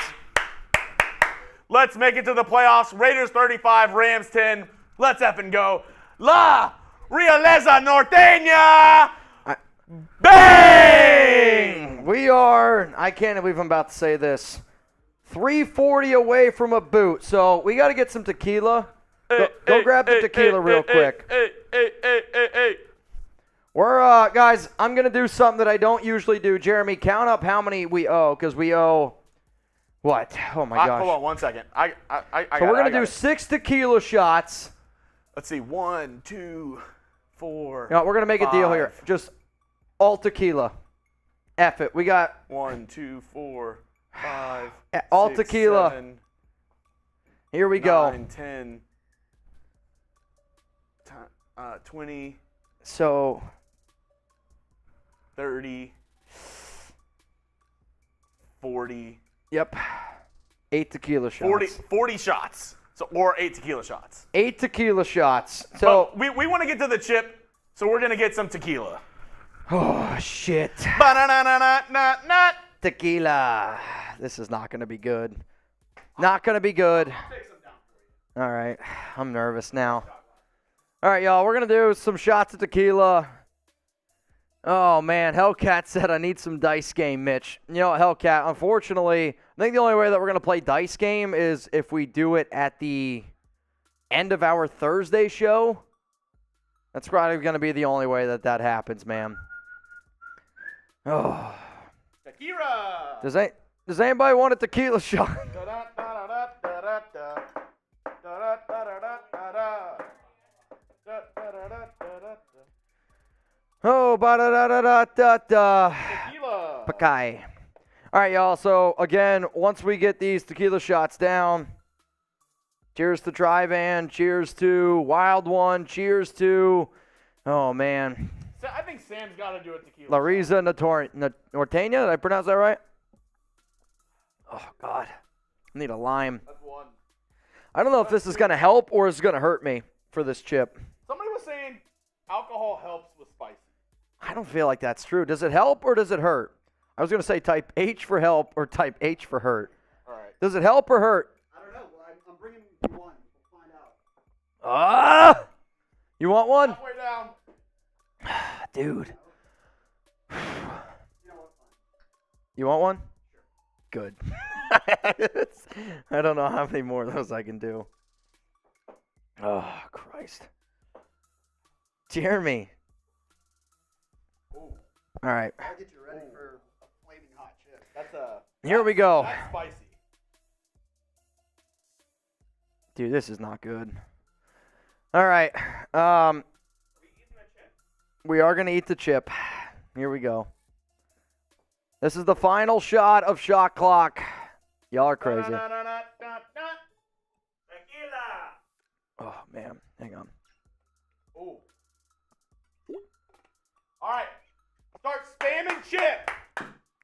Let's make it to the playoffs. Raiders 35, Rams 10. Let's effing go. La Realeza Norteña! Bang! We are, I can't believe I'm about to say this, 340 away from a boot. So we got to get some tequila. Go grab the tequila real quick. Hey. We're, guys, I'm going to do something that I don't usually do. Jeremy, count up how many we owe, because we owe, what? Oh, my gosh. Hold on 1 second. So we're going to do 6 tequila shots. Let's see. 1, 2, 4. No, we're going to make a deal here. Just all tequila. F it. We got 1, 2, 4, 5. all 6, tequila. 7, Here we go. 9, 10, 20, So 30, 40. Yep. 8 tequila shots. 40 shots. So, or 8 tequila shots. 8 tequila shots. So, but we want to get to the chip, so we're going to get some tequila. oh, shit. Ba-na-na-na-na-na. Tequila. This is not going to be good. Not going to be good. All right. I'm nervous now. All right, y'all. We're going to do some shots of tequila. Oh, man. Hellcat said I need some dice game, Mitch. You know, Hellcat, unfortunately, I think the only way that we're going to play dice game is if we do it at the end of our Thursday show. That's probably going to be the only way that happens, man. Oh. Tequila. Does anybody want a tequila shot? Oh, ba-da-da-da-da-da-da. Tequila. Pakai. All right, y'all. So, again, once we get these tequila shots down, cheers to Drive-In. Cheers to Wild One. Cheers to, oh, man. So I think Sam's got to do a tequila. Larisa Norteña. Did I pronounce that right? Oh, God. I need a lime. That's one. I don't know if this is going to help or is going to hurt me for this chip. Somebody was saying alcohol helps with spicy. I don't feel like that's true. Does it help or does it hurt? I was going to say type H for help or type H for hurt. All right. Does it help or hurt? I don't know. Well, I'm bringing you one. We'll find out. Ah! You want one? Halfway down. Dude. You know what? Fine. You want one? Good. I don't know how many more of those I can do. Oh, Christ. Jeremy. Ooh, All right. I'll get you ready for a flaming hot chip. that's a. Here we go. That's spicy. Dude, this is not good. All right. We are going to eat the chip. Here we go. This is the final shot of Shot Clock. Y'all are crazy. Tequila. Oh, man. Hang on. Ooh. All right. Start spamming chip.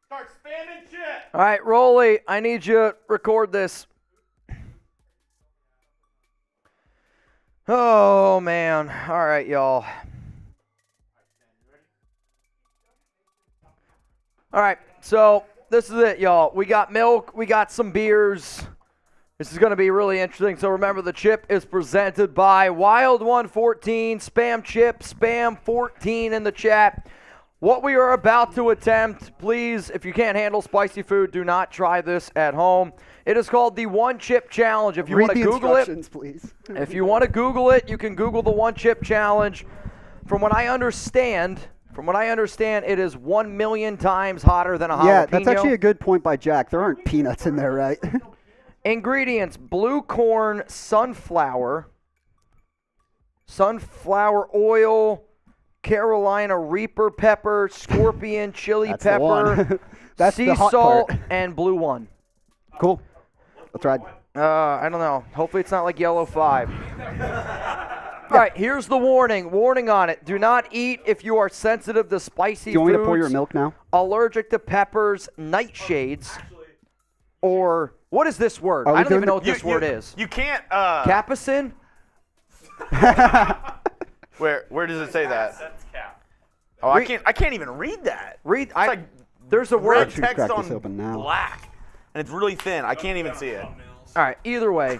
Start spamming shit. All right, Rolly, I need you to record this. Oh, man. All right, y'all. All right, so this is it, y'all. We got milk. We got some beers. This is going to be really interesting. So remember, the chip is presented by Wild114. Spam chip, spam 14 in the chat. What we are about to attempt, please, if you can't handle spicy food, do not try this at home. It is called the One Chip Challenge. If you want to Google it, please. if you want to Google it, you can Google the One Chip Challenge. From what I understand, it is 1 million times hotter than a jalapeno. Yeah, that's actually a good point by Jack. There aren't peanuts in there, right? Ingredients: blue corn, sunflower oil, Carolina Reaper pepper, scorpion chili That's the pepper, one. That's sea the hot salt, part. and blue one. Cool. Let's ride. I don't know. Hopefully it's not like yellow 5. All right, here's the warning. Warning on it. Do not eat if you are sensitive to spicy foods. Do you want me to pour your milk now? Allergic to peppers, nightshades, or what is this word? Are we I don't doing even know what this word is. You can't. Capsaicin? Where does it say that? That's cap. Oh, I can't even read that. Read. It's There's a red word. should text crack on this open now. black, and it's really thin. I can't even see it. All right. Either way.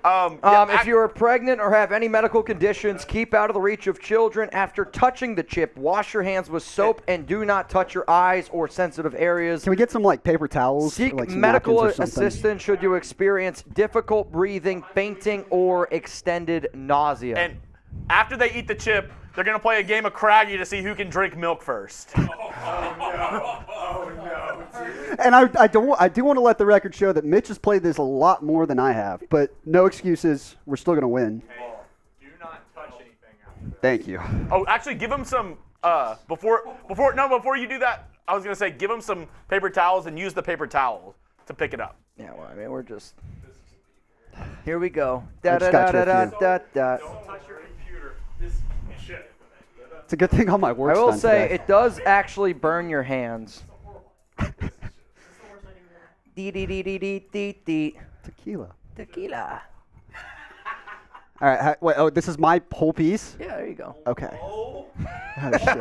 Yeah, If you are pregnant or have any medical conditions, keep out of the reach of children. After touching the chip, wash your hands with soap and do not touch your eyes or sensitive areas. Can we get some like paper towels? Seek or, like, some medical napkins or something? assistance should you experience difficult breathing, fainting, or extended nausea. And after they eat the chip, they're gonna play a game of Craggy to see who can drink milk first. And I do want to let the record show that Mitch has played this a lot more than I have, but no excuses. We're still gonna win. Do not touch anything after Thank you. Oh, actually, give him some before you do that. I was gonna say give him some paper towels and use the paper towel to pick it up. Yeah, well, I mean, we're just. Here we go. I just got you a few. Don't touch your computer. This shit. It's a good thing all my I work's will done say today. it does actually burn your hands. Dee dee dee dee dee dee dee. Tequila. Tequila. All right. Wait. Oh, this is my whole piece. Yeah, there you go. Okay. Oh shit. Going to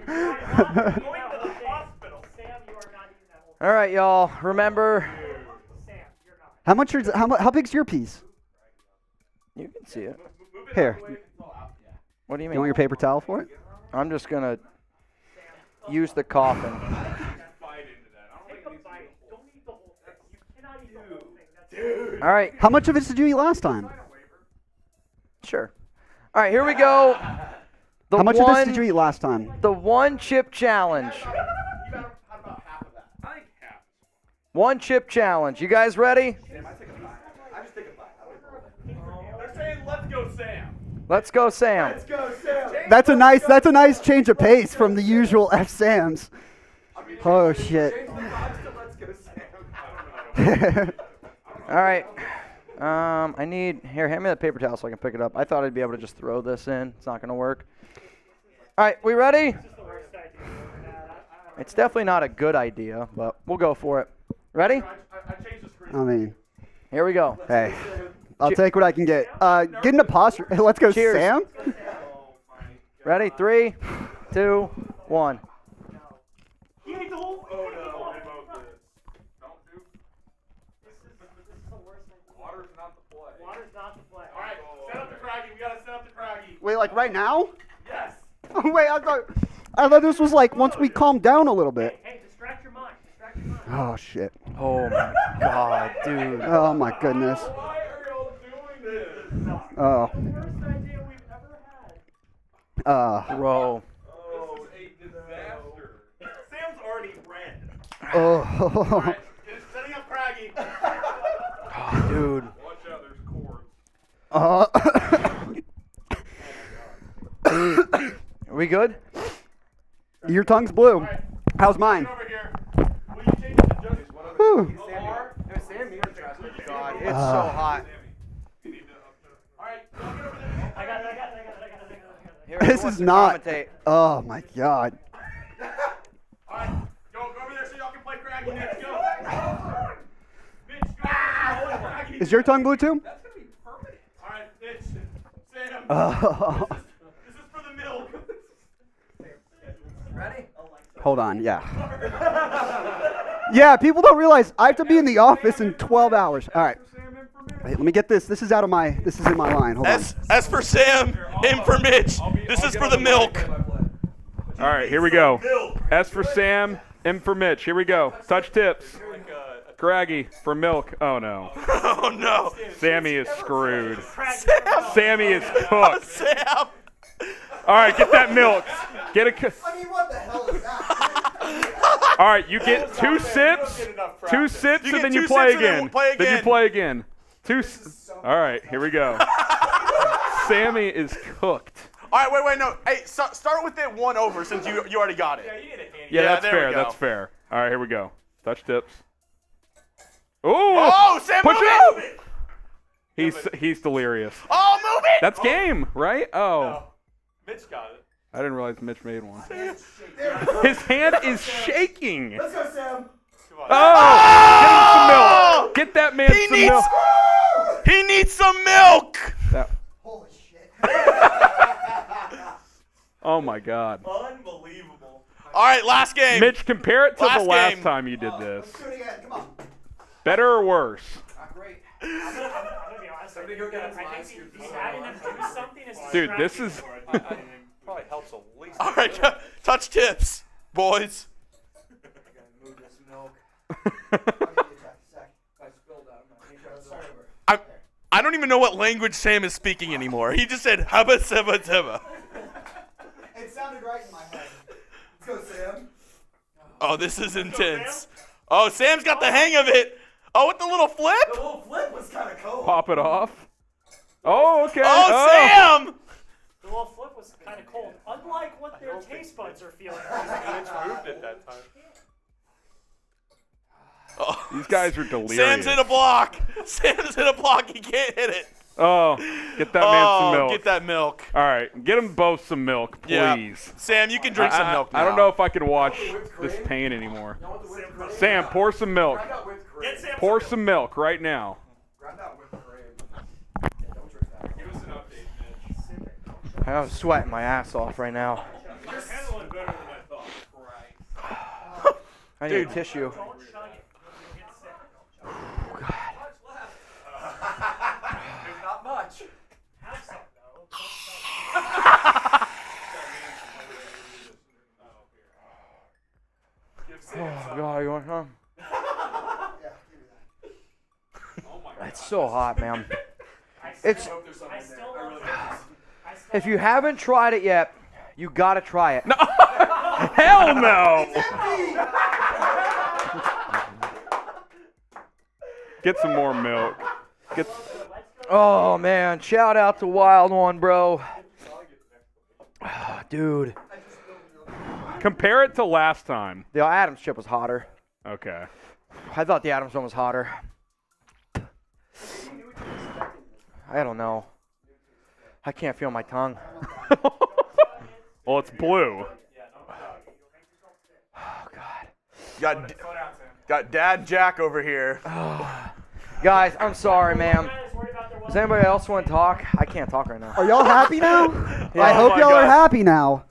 the hospital. Sam, you are not eating that whole All right, y'all. Remember, Sam, you're not. How much? How big's your piece? you can see it. Here. What do you You mean? want your paper towel for it? I'm just gonna use the coffin. Take a bite. Don't eat the whole thing. You cannot eat the whole thing. That's All right, How much of this did you eat last time? sure. All right, here we go. How much of this did you eat last time? The One Chip Challenge. One Chip Challenge. You guys ready? They're saying, let's go, Sam. Let's go, Sam. That's a nice change of pace from the usual F Sams. Oh shit. All right. I need hand me that paper towel so I can pick it up. I thought I'd be able to just throw this in. It's not gonna work. All right, we ready? It's definitely not a good idea, but we'll go for it. Ready? I mean, Here we go. hey, I'll take what I can get. Get an apostrophe. Let's go, Cheers. Sam. Ready? 3, 2, 1. He ate the whole thing. Water's not the play. Water's not the play. All right, set up the Craggy. We gotta set up the Craggy. Wait, like right now? Yes. Wait, I thought this was like once we calm down a little bit. Hey, distract your mind. Distract your mind. Oh shit. Oh my God, dude. Oh my goodness. Why are y'all doing this? Oh. Worst idea we've ever had. Bro. Oh, this is a disaster. Sam's already red. Oh. All right, setting up Craggy. Oh, dude. Watch out, there's cords. Are we good? Your tongue's blue. How's mine? Over here. Will you change it to just Whew. God, it's so hot. All right, y'all get over there. I got it. this wants is to not. commentate. Oh my god. All right, go over there so y'all can play Craggy next. Go. Mitch, go. Craggy. Is your tongue blue too? That's gonna be permanent. All right, Mitch. Sam. Oh. This is for the milk. Ready? Hold on, yeah. Yeah, people don't realize I have to be in the office in 12 hours. All right. Wait, let me get this. This is in my line. Hold on. S for Sam, M for Mitch. This is for the milk. All right, here we go. S for Sam, M for Mitch. Here we go. Touch tips. Craggy for milk. Oh, no. Oh, no. Sammy is screwed. Sammy is cooked. Sam. All right, get that milk. Get a. I mean, what the hell is that? All right, you get 2 sips. 2 sips, You and get then 2 you play sips and then again. we'll play Then you again. play again. All right, here we go. Sammy is cooked. All right, wait, no. Hey, start with it 1 over since you already got it. Yeah, that's there fair. we go. That's fair. All right, here we go. Touch tips. Ooh! Oh, Sam, Push move it it. up! He's delirious. Oh, move it. That's game, right? Oh. Mitch got it. I didn't realize Mitch made one. His hand is shaking. Let's go, Sam. Oh! Get him some milk. Get that man some milk. He needs some milk. Holy shit. Oh my God. Unbelievable. All right, last game. Mitch, compare it to Last the last game. time you did this. Do it again. Come on. Better or worse? Great. I'm gonna be honest. I think he's having them do something. Dude, this is. Probably helps at least. All right, touch tips, boys. Move this milk. I don't even know what language Sam is speaking anymore. He just said hubba seba teba. It sounded right in my head. Let's go, Sam. Oh, this is intense. Oh, Sam's got the hang of it. Oh, with the little flip. The little flip was kind of cool. Pop it off. Oh, okay. Oh, Sam. The little flip was kind of cold, unlike what their taste buds are feeling. Mitch moved it that time. Oh. These guys are delirious. Sam's hit a block. Sam's hit a block. He can't hit it. Oh, get that man some milk. Get that milk. All right, get them both some milk, please. Yeah. Sam, you can drink some milk now. I don't know if I can watch this pain anymore. Sam, pour some milk. Pour some milk right now. Give us an update, Mitch. I was sweating my ass off right now. You're handling better than I thought. I need a tissue. Don't chug it. You'll get sick. There's not much. Have some, though. Oh God, you want some? Oh my God. It's so hot, man. I It's still love this. if you haven't tried it yet, you gotta try it. Hell no! Get some more milk. Get. Oh man, shout out to Wild One, bro. Dude, Compare it to last time. the Adams chip was hotter. Okay. I thought the Adams one was hotter. I don't know. I can't feel my tongue. Well, it's blue. Oh God. Got Dad Jack over here. Guys, I'm sorry, man. Guys, worry about their Does anybody else want to talk? I can't talk right now. Are y'all happy now? I Oh hope my y'all are God. happy now.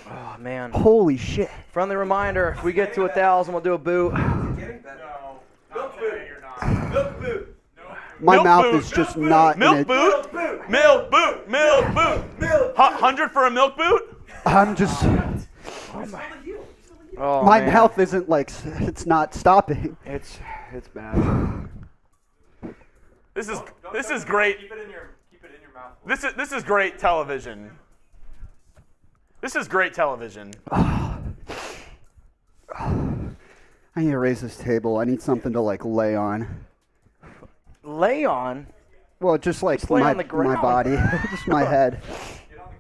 Oh man. Holy shit. Friendly reminder: if we get to 1,000, we'll do a boot. Milk boot. My Milk mouth boot. is just not in Milk it. boot. Milk boot. Milk boot. 100 for a milk boot? I'm just. Oh, My man. mouth isn't like. It's not stopping. It's bad. This is great. Keep it in your mouth. This is great television. This is great television. I need to raise this table. I need something to like lay on. Lay on. Well, just like lay my on the ground. body, just my head. Get on the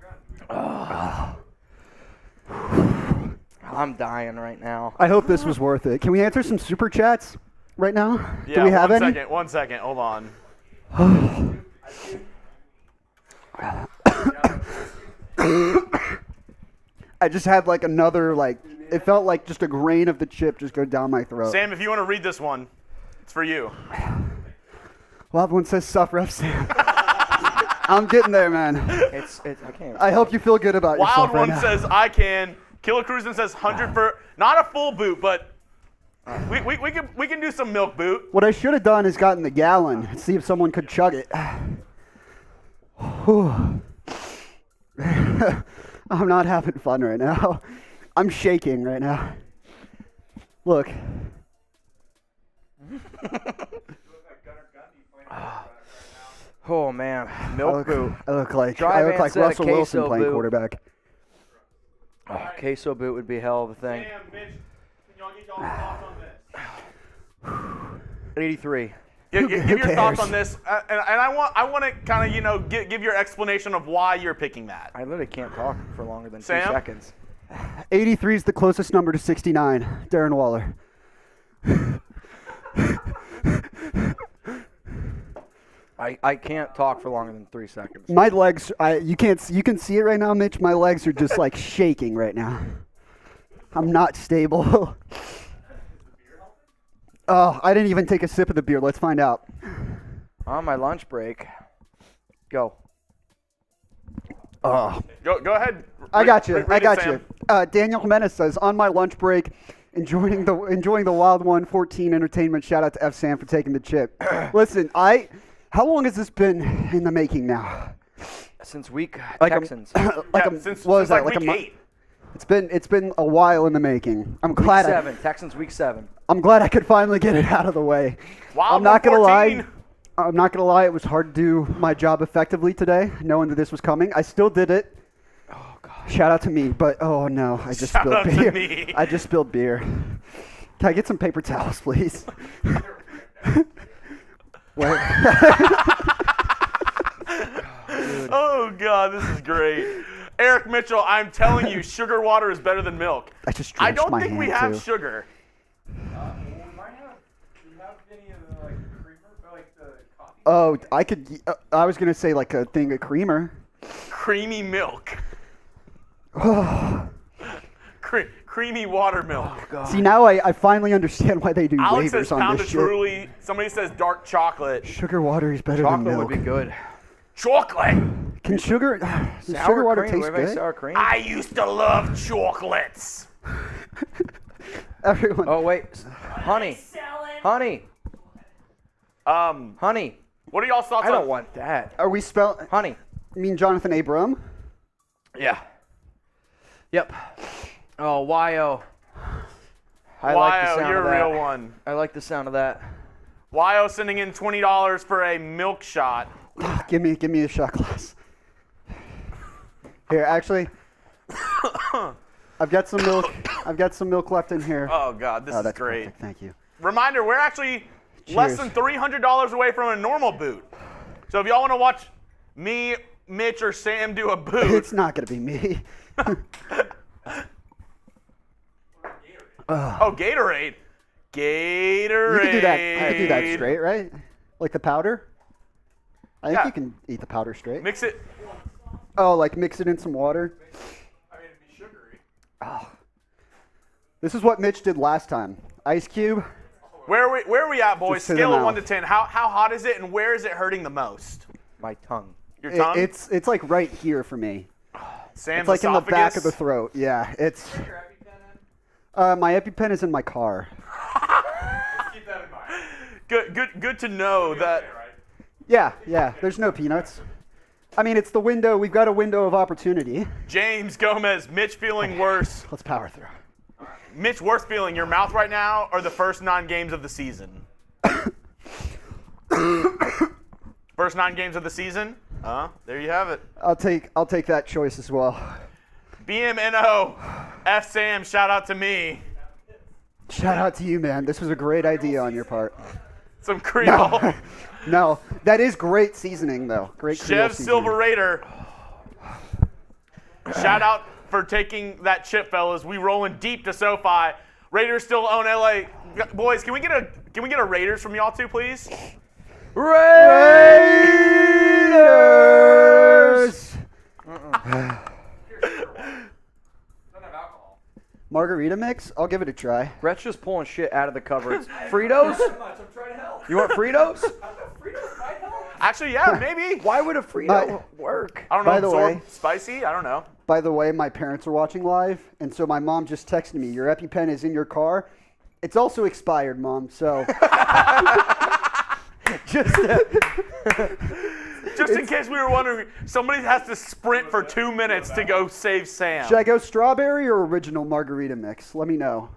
ground. I'm dying right now. I hope this was worth it. Can we answer some super chats right now? Yeah, Do we have any? 1 second. Hold on. I just had like another like. It felt like just a grain of the chip just go down my throat. Sam, if you want to read this one, it's for you. Wild one says, "Sup, ref Sam." I'm getting there, man. I can't. I hope you feel good about yourself Wild right one now. says, I can. Killer Cruisin says 100 for, not a full boot, but we can do some milk boot. What I should have done is gotten the gallon and see if someone could chug it. Whew. I'm not having fun right now. I'm shaking right now. Look. Oh man, milk boot. I look like Dry van Russell said a Wilson queso playing boot. quarterback. Oh, queso boot would be a hell of a thing. Sam, Mitch, can y'all get y'all's thoughts on this? 83. Give Who your thoughts cares? on this, and I want to kind of give your explanation of why you're picking that. I literally can't talk for longer than 2 Sam? seconds. 83 is the closest number to 69. Darren Waller. I can't talk for longer than 3 seconds. My legs, you can see it right now, Mitch. My legs are just like shaking right now. I'm not stable. Oh, I didn't even take a sip of the beer. Let's find out. On my lunch break. Go. Oh, Go ahead. I got you. Read I it, got Sam. you. Daniel Jimenez says, on my lunch break, enjoying the Wild 114 entertainment. Shout out to F. Sam for taking the chip. Listen, how long has this been in the making now? Since week Like Texans. Since what was that? like Like a week month? 8. It's been a while in the making. I'm Week glad 7. Texans week 7. I'm glad I could finally get it out of the way. Wild I'm not gonna 114. lie. I'm not gonna lie. It was hard to do my job effectively today, knowing that this was coming. I still did it. Oh god. Shout out to me, but oh no, I just Shout spilled out to beer. me. I just spilled beer. Can I get some paper towels, please? Wait. Oh god, this is great. Eric Mitchell, I'm telling you, sugar water is better than milk. I just I drenched don't my think hand we have too. sugar. Do you have any of the creamer, like the coffee? Oh, I was gonna say like a thing of creamer. Creamy milk. Creamy water milk. See, now I finally understand why they do Alex says waivers on pound this of shit. truly. Somebody says dark chocolate. Sugar water is better Chocolate than would milk. be good. Chocolate. Can sugar Sour water cream. taste What about good? sour cream? I used to love chocolates. Everyone. Oh wait, honey, honey, honey. What are y'all's thoughts I don't on? want that. Are we spelling? Honey. You mean Jonathan Abram? Yeah. Yep. Oh, Y-O. I like the Wyo, sound you're of a that. real one. I like the sound of that. Wyo sending in $20 for a milk shot. Give me a shot glass. Here, actually, I've got some milk. I've got some milk left in here. Oh god, this is that's great. perfect. Thank you. Reminder, we're actually less than $300 away from a normal boot. So if y'all want to watch me, Mitch, or Sam do a boot, It's not gonna be me. oh, Gatorade. Gatorade. You can do that. You can do that straight, right? Like the powder. I think Yeah. you can eat the powder straight. Mix it. Oh, like mix it in some water. I mean, it'd be sugary. This is what Mitch did last time. Ice cube. Where are we at, boys? Just to the Scale of mouth. 1 to 10. How hot is it, and where is it hurting the most? My tongue. Your tongue? It's like right here for me. Sam's It's like in the back of the esophagus? throat. Yeah, it's. Your EpiPen in? My EpiPen is in my car. Keep that in mind. Good to know that. Okay, right? Yeah. There's no peanuts. I mean, it's the window. We've got a window of opportunity. James Gomez, Mitch feeling worse. Let's power through. Mitch, worst feeling, your mouth right now or the first 9 games of the season? First 9 games of the season? There you have it. I'll take that choice as well. BMNO, F Sam, shout out to me. Shout out to you, man. This was a great idea on your part. Some Creole. No, that is great seasoning though. Great Creole Chev seasoning. Silver Raider. Shout out for taking that chip, fellas. We rolling deep to SoFi. Raiders still own LA. Boys, can we get a Raiders from y'all too, please? Raiders. Margarita mix? I'll give it a try. Brett's just pulling shit out of the cupboards. Fritos? I'm trying to help. You want Fritos? Fritos might help. Actually, yeah, maybe. Why would a Frito work? I don't know. By the way- Spicy? I don't know. By the way, my parents are watching live, and so my mom just texted me, your EpiPen is in your car. It's also expired, Mom, so... Just in case we were wondering, somebody has to sprint for 2 minutes to go save Sam. Should I go strawberry or original margarita mix? Let me know.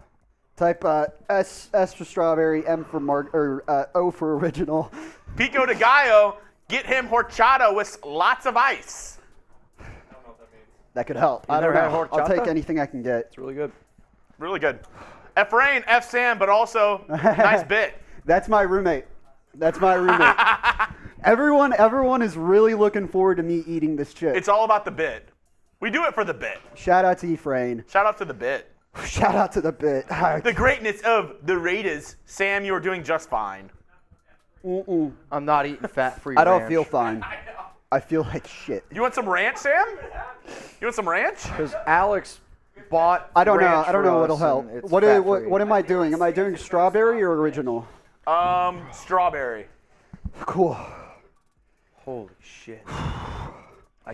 Type S for strawberry, M for O for original. Pico de Gallo, get him horchata with lots of ice. That could help. You I don't never know. had I'll horchata? take anything I can get. It's really good. Really good. F Rain, F Sam, but also nice bit. That's my roommate. That's my roommate. Everyone is really looking forward to me eating this chip. It's all about the bit. We do it for the bit. Shout out to Ephraim. Shout out to the bit. Shout out to the bit. The greatness of the Raiders. Sam, you are doing just fine. I'm not eating fat-free I don't ranch. feel fine. I feel like shit. You want some ranch, Sam? You want some ranch? Because Alex bought I don't know. ranch I don't for know what'll us, help. and it's What fat-free. am I doing? Am I doing strawberry or original? Strawberry. Cool. Holy shit.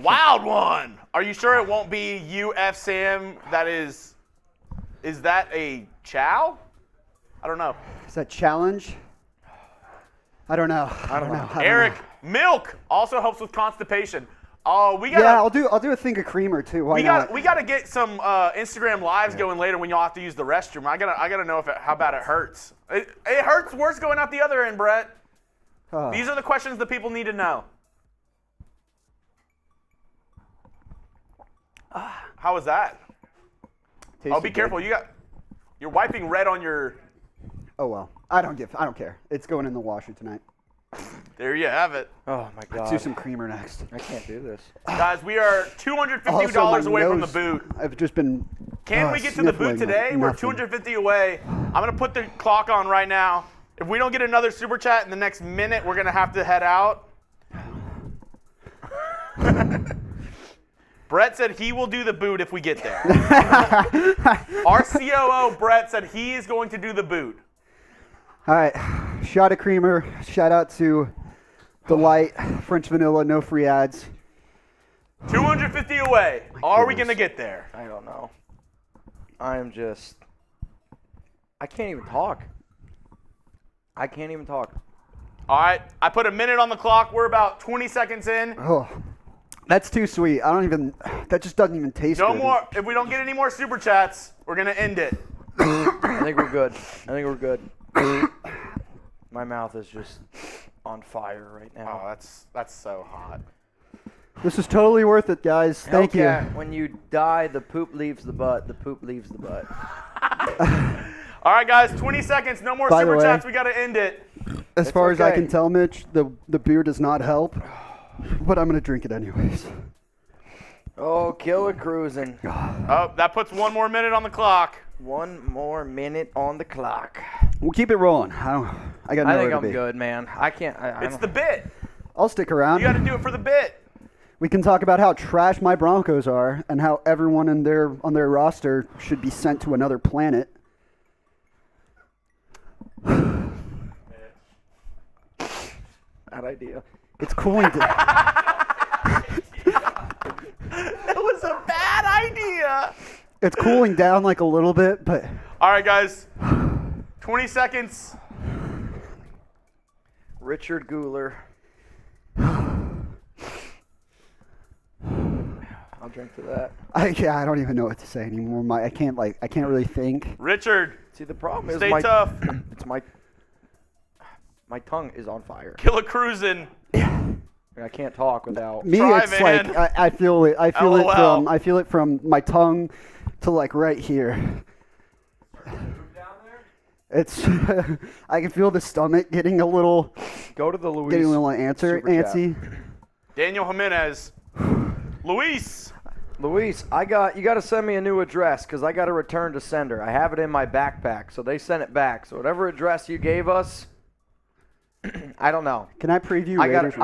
Wild one. Are you sure it won't be you, F Sam? Is that a chow? I don't know. Is that challenge? I don't know. I don't know. Eric, milk also helps with constipation. Oh, we got. Yeah, I'll do a thing of creamer too. Why not? We got to get some Instagram lives going later when y'all have to use the restroom. I gotta know how bad it hurts. It hurts worse going out the other end, Brett. Oh. These are the questions that people need to know. How was that? Tasted Be good. careful. You're wiping red on your. Oh well. I don't care. It's going in the washer tonight. There you have it, Oh, my God. Let's do some creamer next. I can't do this. guys. We are $250 Also, my away from the nose- boot. I've just been. Can we get to the boot sniffling like today? We're nothing. 250 away. I'm going to put the clock on right now. If we don't get another super chat in the next minute, we're going to have to head out. Brett said he will do the boot if we get there. Our COO, Brett, said he is going to do the boot. All right, shot of creamer. Shout out to Delight, French Vanilla, no free ads. 250 away. Are we going to get there? I don't know. I can't even talk. All right. I put a minute on the clock. We're about 20 seconds in. Oh, that's too sweet. That just doesn't even taste No good. more. If we don't get any more super chats, we're going to end it. I think we're good. My mouth is just on fire right now. Oh, that's so hot. This is totally worth it, guys. Thank you. Hellcat, when you die, the poop leaves the butt. The poop leaves the butt. All right, guys, 20 seconds. No more By the super way- chats. We got to end it. As far as I okay. can tell, Mitch, the beer does not help, but I'm gonna drink it anyways. Oh, killer cruising. Oh, that puts one more minute on the clock. One more minute on the clock. We'll keep it rolling. I got nowhere I think to I'm be. good, man. I can't. I It's don't- the bit. I'll stick around. You got to do it for the bit. We can talk about how trash my Broncos are and how everyone on their roster should be sent to another planet. Bad idea. It's cooling down. That was a bad idea. It's cooling down like a little bit, but All right, guys. 20 seconds. Richard Guler. I'll drink to that. I don't even know what to say anymore. I can't really think. Richard, See, the problem is stay my tough. it's my tongue is on fire. Killer cruising. I can't talk without. Me, Try, it's man. like I feel it. LOL. I feel it from my tongue to like right here. It's I can feel the stomach getting a little Go to the Luis. getting a little Super chat. antsy. Daniel Jimenez. Luis. Luis, you got to send me a new address because I got to return to sender. I have it in my backpack, so they sent it back. So whatever address you gave us, I don't know. Can I preview? I got Raiders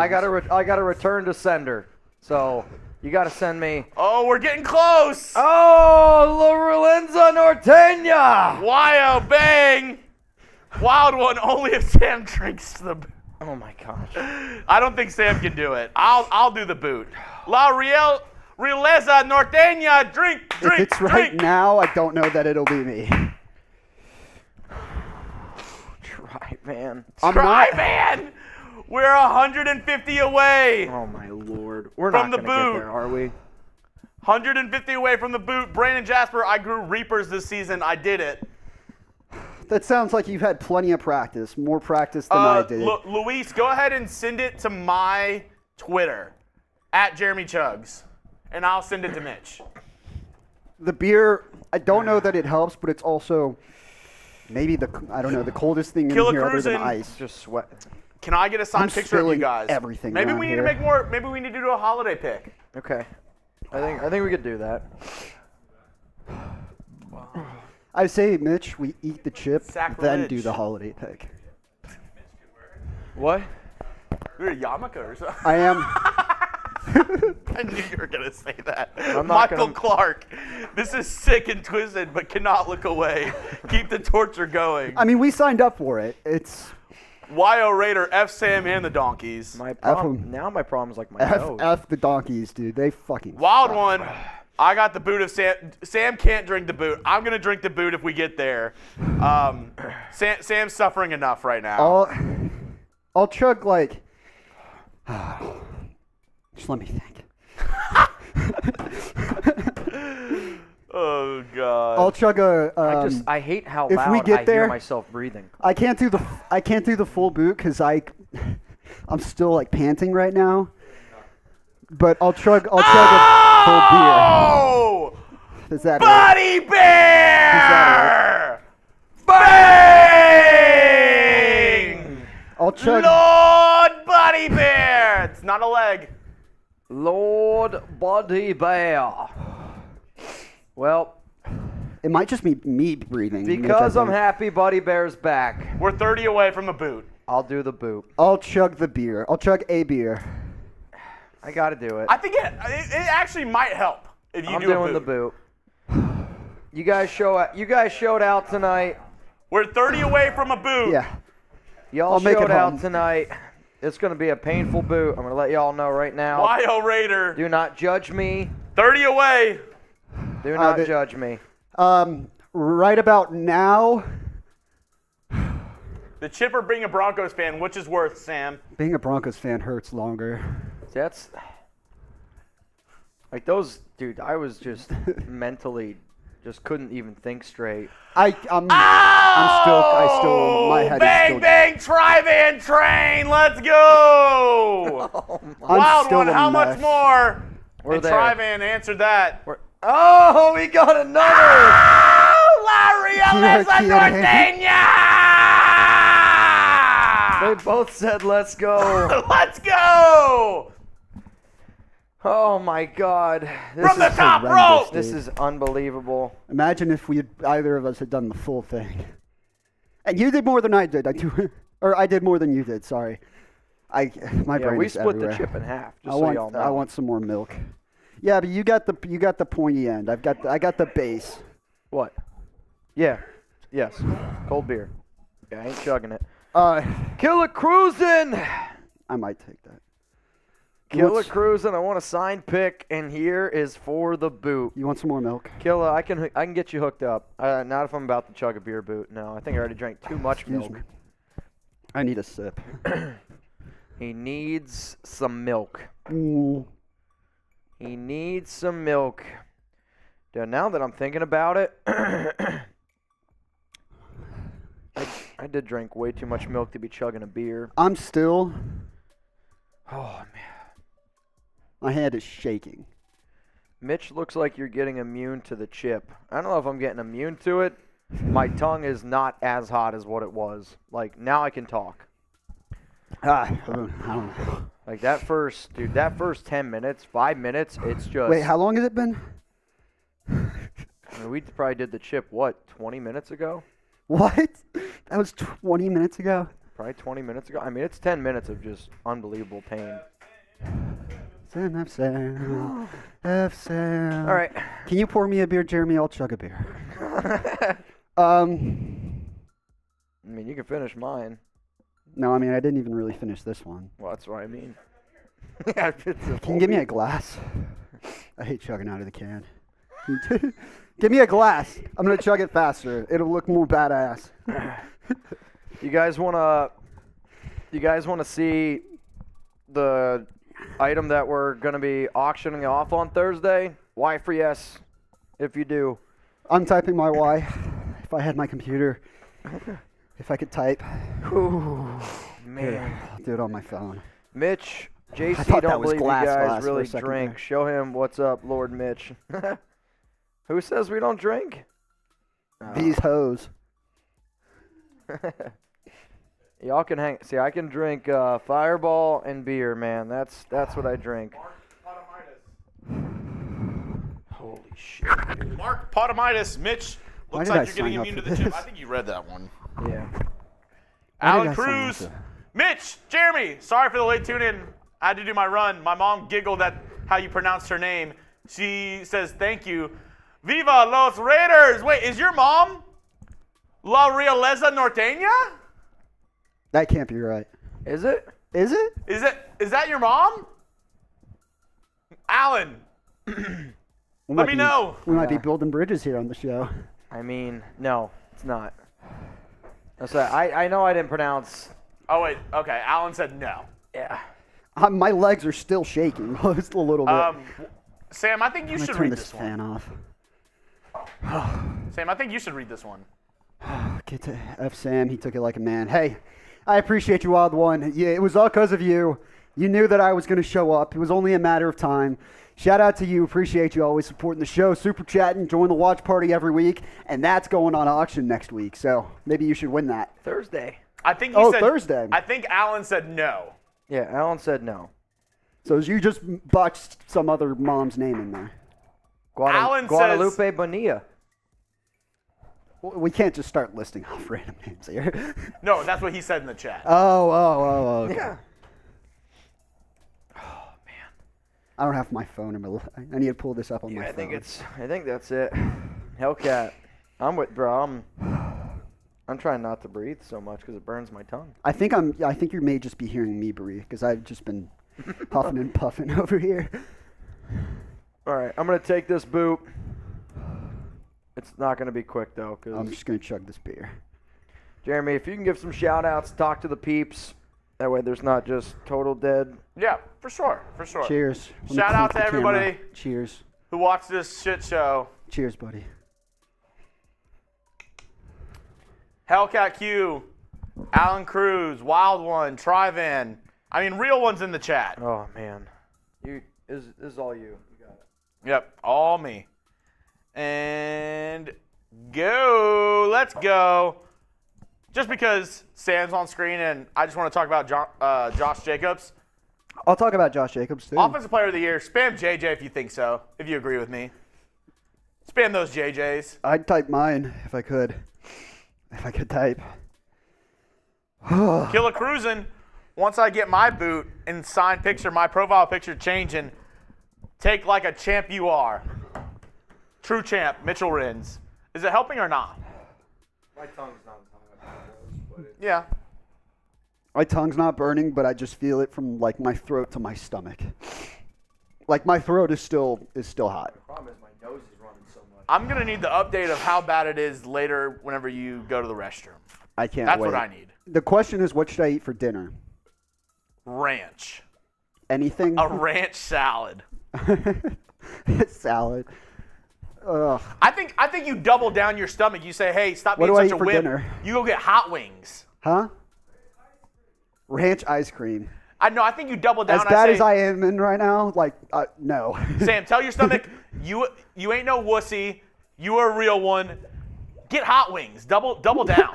I got to return to sender. So You got to send me. Oh, we're getting close. Oh, Lorenzo Norteña. Wyo, bang. Wild one, only if Sam drinks the boot. Oh, my gosh. I don't think Sam can do it. I'll do the boot. La Realeza Norteña, drink. If it's right now, I don't know that it'll be me. Try, man. Try, man. We're 150 away. Oh, my Lord. We're From not the going to boot. get there, are we? 150 away from the boot. Brandon Jasper, I grew Reapers this season. I did it. That sounds like you've had plenty of practice, more practice than I did. Luis, go ahead and send it to my Twitter, @JeremyChugs, and I'll send it to Mitch. The beer, I don't know that it helps, but it's also maybe the coldest thing in Killer here other than Cruisin'. ice. Just sweat. Can I get a signed I'm picture of you spilling guys? everything Maybe around we need here. to make more. Maybe we need to do a holiday pick. Okay. I think we could do that. I say, Mitch, we eat the chip, then Sacrilege. do the holiday pick. What? You're a yarmulke or something. I am. I knew you were gonna say that. I'm not Michael gonna- Clark. This is sick and twisted, but cannot look away. Keep the torture going. I mean, we signed up for it. It's Yo Raider, F Sam and the Donkeys. My him. problem now. My problem is like my nose. F the donkeys, dude. They fucking Wild suck. one. I got the boot of Sam. Sam can't drink the boot. I'm gonna drink the boot if we get there. Sam's suffering enough right now. I'll chug like. Just let me think. Oh God. I'll chug a. I hate how if loud we get I there- hear myself breathing. I can't do the full boot because I'm still like panting right now. But I'll chug a full Oh! beer. Is that it? Buddy Bear! Bang! I'll chug. Lord Buddy Bear! It's not a leg. Lord Buddy Bear. Well, It might just be me breathing. because which I I'm think. happy Buddy Bear's back, We're 30 away from the boot. I'll do the boot. I'll chug the beer. I'll chug a beer. I got to do it. I think it actually might help if you I'm do a doing boot. the boot. You guys showed out tonight. We're 30 away from a boot. Yeah. Y'all I'll make it showed out home. tonight. It's going to be a painful boot. I'm going to let y'all know right now. Yo Raider. Do not judge me. 30 away. Do not the- judge me. Right about now, The Chipper being a Broncos fan, which is worth, Sam? being a Broncos fan hurts longer. That's like those, dude. I was just mentally just couldn't even think straight. I still, my head bang, is still. bang, Tri-Van train, let's go! I'm Wild still one, a how much mess. more? We're and there. Tri-Van answered that. Oh, we got another. Oh, Larry Alessa They Norteña! both said, "Let's go." Let's go! Oh my God. This From the is top horrendous, rope! This dude. is unbelievable. Imagine if either of us had done the full thing. And you did more than I did. I did more than you did. Sorry. My Yeah, brain we is split everywhere. the chip in half. Just I so want y'all know. I want some more milk. Yeah, but you got the pointy end. I got the base. What? Yeah. Yes. Cold beer. Yeah, I ain't chugging it. Killer cruising. I might take that. Killer What's- cruising. I want a signed pick, and here is for the boot. You want some more milk? Killer, I can get you hooked up. Not if I'm about to chug a beer boot. No, I think I already drank too much Excuse milk. me. I need a sip. He needs some milk. Mm. He needs some milk. Dude, now that I'm thinking about it, I did drink way too much milk to be chugging a beer. I'm still. Oh, man. My hand is shaking. Mitch looks like you're getting immune to the chip. I don't know if I'm getting immune to it. My tongue is not as hot as what it was. Like, now I can talk. I don't know. Like, that first 10 minutes, 5 minutes, it's just... Wait, how long has it been? I mean, we probably did the chip, 20 minutes ago? What? That was 20 minutes ago? Probably 20 minutes ago. I mean, it's 10 minutes of just unbelievable pain. F Sam. F Sam. All right. Can you pour me a beer, Jeremy? I'll chug a beer. I I mean, you can finish mine. No, I mean, I didn't even really finish this one. Well, that's what I mean. Yeah, Can you give me a glass? I hate chugging out of the can. Give me a glass. I'm going to chug it faster. It'll look more badass. You guys want to see the item that we're going to be auctioning off on Thursday? Y for yes, if you do. I'm typing my Y. If I had my computer, if I could type. Ooh, man. I'll do it on my phone. Mitch, I JC thought that don't was believe you glass guys for a really second drink. there. Show him what's up, Lord Mitch. Who says we don't drink? These hoes. Y'all can hang. See, I can drink Fireball and beer, man. That's what I drink. Holy shit, dude. Mark Potomitis, Mitch. Why Looks did I like you're getting sign up immune to for the chip. this? I think you read that one. Yeah. Why did Alan I sign up Cruz, for that? Mitch, Jeremy. Sorry for the late tune in. I had to do my run. My mom giggled at how you pronounced her name. She says thank you. Viva los Raiders! Wait, is your mom La Realeza Norteña? That can't be right. Is it? Is it? Is that your mom? Alan, We let might me be- know. We might be Yeah. building bridges here on the show. I mean, no, it's not. I know I didn't pronounce. Oh wait, okay. Alan said no. Yeah. My legs are still shaking just a little bit. Sam, I think you I'm gonna should turn read this this one. fan off. Sam, I think you should read this one. Get to F Sam. He took it like a man. Hey, I appreciate you, Wild One. Yeah, it was all because of you. You knew that I was going to show up. It was only a matter of time. Shout out to you. Appreciate you always supporting the show, super chatting, join the watch party every week, and that's going on auction next week. So maybe you should win that. Thursday. I think he Oh, said Thursday. I think Alan said no. Yeah, Alan said no. So you just botched some other mom's name in there. Alan Guadalupe says- Bonilla. We can't just start listing off random names here. No, that's what he said in the chat. Oh. Okay. Yeah. I don't have my phone in my. I need to pull this up on my I phone. think that's it. Hellcat. I'm with bro. I'm trying not to breathe so much because it burns my tongue. I think you may just be hearing me breathe because I've just been huffing and puffing over here. All right, I'm gonna take this boot. It's not gonna be quick though, I'm cause just gonna chug this beer. Jeremy, if you can give some shout outs, talk to the peeps. That way, there's not just total dead. Yeah, for sure. Cheers. Let me Shout out clink to the camera. everybody. Cheers. Who watched this shit show? Cheers, buddy. Hellcat Q, Alan Cruz, Wild One, Trivan. I mean, real ones in the chat. Oh man, this is all you. You got it. Yep, all me. And go. Let's go. Just because Sam's on screen and I just want to talk about Josh Jacobs. I'll talk about Josh Jacobs too. Offensive Player of the Year. Spam JJ if you think so, if you agree with me. Spam those JJs. I'd type mine if I could. If I could type. Killa cruising. Once I get my boot and sign picture, my profile picture changing, take like a champ you are. True champ, Mitchell Renz. Is it helping or not? My tongue's not but it's Yeah. My tongue's not burning, but I just feel it from like my throat to my stomach. Like my throat is still hot. The problem is my nose is running so much. I'm going to need the update of how bad it is later whenever you go to the restroom. I can't That's wait. what I need. The question is, what should I eat for dinner? Ranch. Anything? A ranch salad. Salad. Ugh. I think you double down your stomach. You say, hey, stop What being do I such eat a for whip. dinner? You go get hot wings. Huh? Ranch ice cream. I think you double down. As bad say, as I am in right now, like, no. Sam, tell your stomach, you ain't no wussy. You are a real one. Get hot wings. Double down.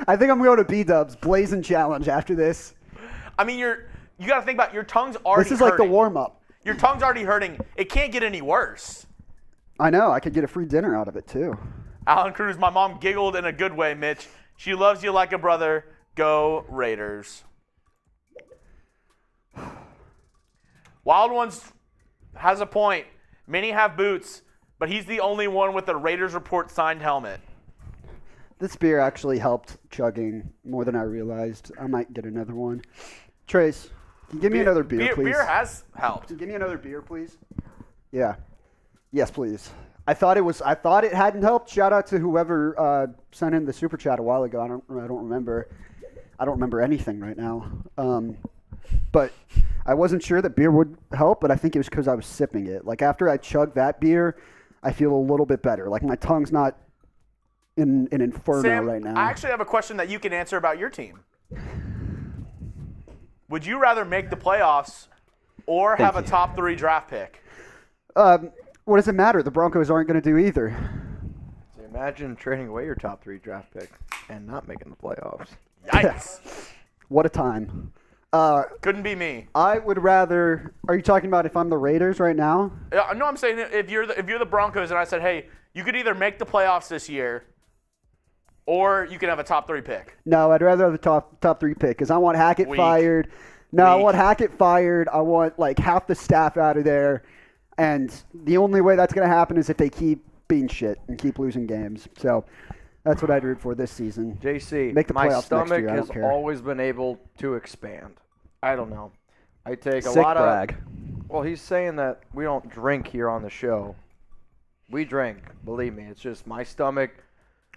I think I'm going to B-Dubs Blazing Challenge after this. I mean, you got to think about your tongue's already This is like the hurting. warm-up. Your tongue's already hurting. It can't get any worse. I know. I could get a free dinner out of it, too. Alan Cruz, my mom giggled in a good way, Mitch. She loves you like a brother. Go Raiders. Wild Ones has a point. Many have boots, but he's the only one with a Raiders Report signed helmet. This beer actually helped chugging more than I realized. I might get another one. Trace, can you give me another beer, please? Beer has helped. Can you give me another beer, please? Yeah. Yes, please. I thought it hadn't helped. Shout out to whoever sent in the super chat a while ago. I don't remember. I don't remember anything right now. But I wasn't sure that beer would help, but I think it was because I was sipping it. Like after I chugged that beer, I feel a little bit better. Like my tongue's not in an inferno Sam, right now. I actually have a question that you can answer about your team. Would you rather make the playoffs or have a top 3 draft pick? What does it matter? The Broncos aren't going to do either. So imagine trading away your top 3 draft pick and not making the playoffs. Yikes. What a time. Couldn't be me. I would rather. Are you talking about if I'm the Raiders right now? No, I'm saying if you're the Broncos and I said, hey, you could either make the playoffs this year or you can have a top 3 pick. No, I'd rather have the top 3 pick because I want Hackett fired. No, I want Hackett fired. I want like half the staff out of there. And the only way that's going to happen is if they keep being shit and keep losing games. So that's what I'd root for this season. JC, Make the my playoffs stomach next year. I has don't care. always been able to expand. I don't know. I take a Sick lot brag. of. Well, he's saying that we don't drink here on the show. We drink, believe me. It's just my stomach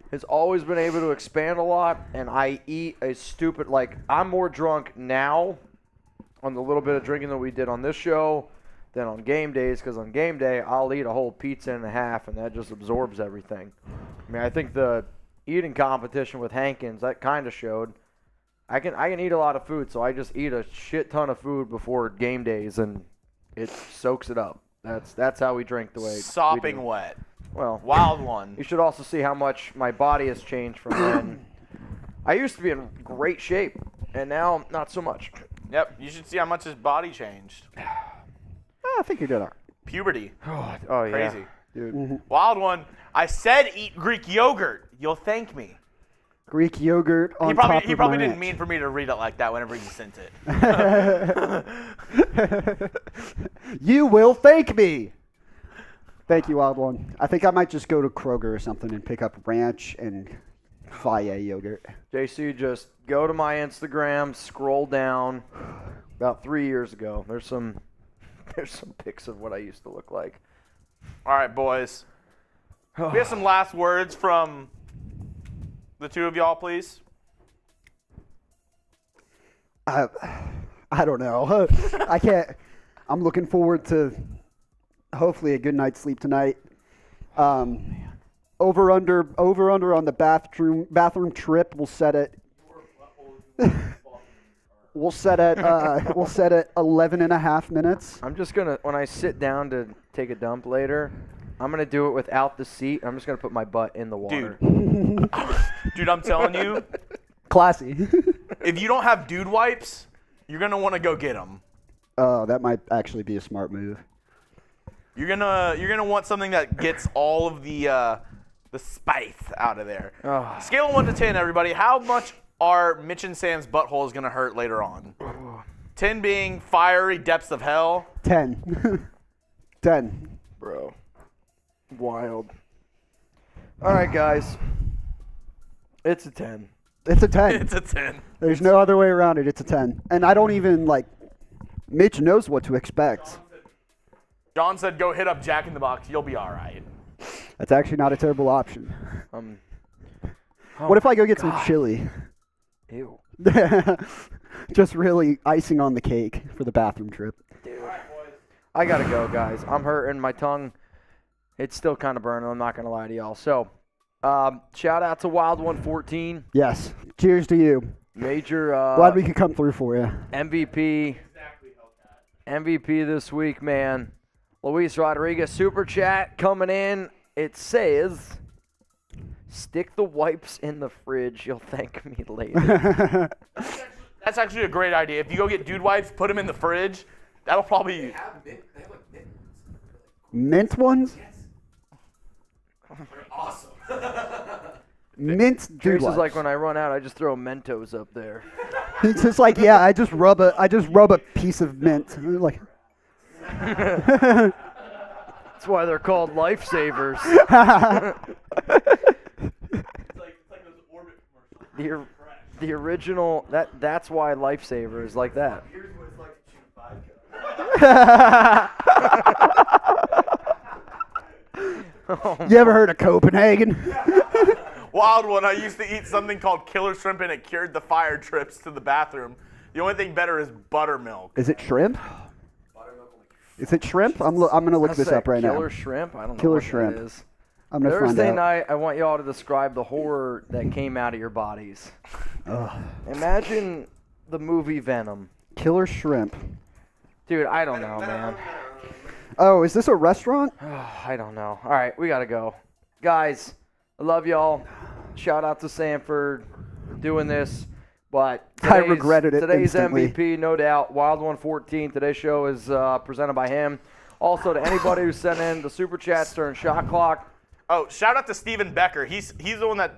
has always been able to expand a lot, and I eat a stupid. Like I'm more drunk now on the little bit of drinking that we did on this show than on game days, because on game day I'll eat a whole pizza and a half, and that just absorbs everything. I mean, I think the eating competition with Hankins, that kind of showed. I can eat a lot of food, so I just eat a shit ton of food before game days, and it soaks it up. That's how we drink the way Sopping we do. wet. Well, Wild one. you should also see how much my body has changed from then. I used to be in great shape, and now not so much. Yep, you should see how much his body changed. I think you're doing all right. Puberty. Oh yeah, Crazy. dude. Wild one. I said eat Greek yogurt. You'll thank me. Greek yogurt on He top probably of didn't ranch. mean for me to read it like that whenever he sent it. You will thank me. Thank you, Wild One. I think I might just go to Kroger or something and pick up ranch and Faya yogurt. JC, just go to my Instagram, scroll down. About 3 years ago, there's some pics of what I used to look like. All right, boys. We have some last words from the two of y'all, please. I don't know. I can't. I'm looking forward to hopefully a good night's sleep tonight. Over under on the bathroom trip. We'll set it. We'll set at 11 and a half minutes. I'm just gonna, when I sit down to take a dump later, I'm gonna do it without the seat. I'm just gonna put my butt in the water. Dude, I'm telling you, Classy. if you don't have dude wipes, you're gonna want to go get them. Oh, that might actually be a smart move. You're gonna want something that gets all of the spice out of there. Oh. Scale of 1 to 10, everybody. How much are Mitch and Sam's buttholes gonna hurt later on? 10 being fiery depths of hell. 10. 10. Bro. Wild. All right, guys. It's a 10. It's a 10. It's a 10. There's no other way around it. It's a 10. And I don't even, Mitch knows what to expect. John said, go hit up Jack in the Box. You'll be all right. That's actually not a terrible option. Oh What if I go get God. some chili? Ew. Just really icing on the cake for the bathroom trip. I gotta go, guys. I'm hurting. My tongue, it's still kind of burning. I'm not gonna lie to y'all. So, shout out to Wild 114. Yes. Cheers to you. Major Glad we could come through for you. MVP. MVP this week, man. Luis Rodriguez super chat coming in. It says, "Stick the wipes in the fridge. You'll thank me later." That's actually a great idea. If you go get dude wipes, put them in the fridge. That'll probably. Mint ones? Awesome. Mint dude Trace is wipes. like, when I run out, I just throw Mentos up there. It's just like, yeah, I just rub a piece of mint. Like, That's why they're called lifesavers. It's like those orbit commercials. The original, that's why lifesaver is like that. Here's what it's like to chew vodka. You ever heard of Copenhagen? Wild one. I used to eat something called killer shrimp, and it cured the fire trips to the bathroom. The only thing better is buttermilk. Is it shrimp? Is it shrimp? I'm gonna look this up right now. Killer shrimp? I don't know Killer what shrimp. that is. I'm gonna find Thursday out. night, I want y'all to describe the horror that came out of your bodies. Imagine the movie Venom. Killer shrimp. Dude, I don't know, man. Oh, is this a restaurant? I don't know. All right, we got to go. Guys, I love y'all. Shout out to Sanford doing this. But I regretted it today's instantly. MVP, no doubt, Wild 114. Today's show is presented by him. Also, to anybody who sent in the super chats during shot clock. Oh, shout out to Steven Becker. He's the one that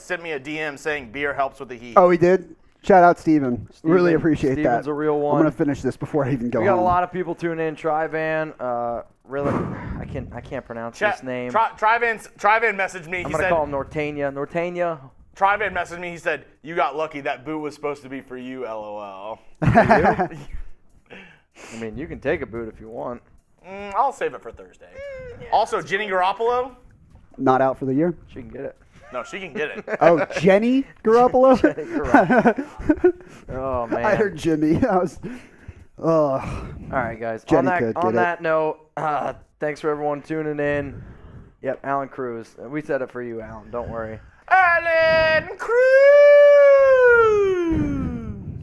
sent me a DM saying beer helps with the heat. Oh, he did? Shout out, Steven. Really appreciate that. Steven's a real one. I'm going to finish this before I even go We got home. a lot of people tuning in. Trivan, really, I can't pronounce his name. Trivan messaged me. I'm He gonna said, call him Nortania. Nortania. Trivan messaged me. He said, "You got lucky. That boot was supposed to be for you." LOL. I mean, you can take a boot if you want. I'll save it for Thursday. Also, Jenny Garoppolo. Not out for the year? She can get it. No, she can get it. Oh, Jenny Garoppolo? Oh man. I heard Jimmy. I was. All right, guys. Jenny on could that, get on it. that note, thanks for everyone tuning in. Yep, Alan Cruz. We said it for you, Alan. Don't worry. Alan Cruz.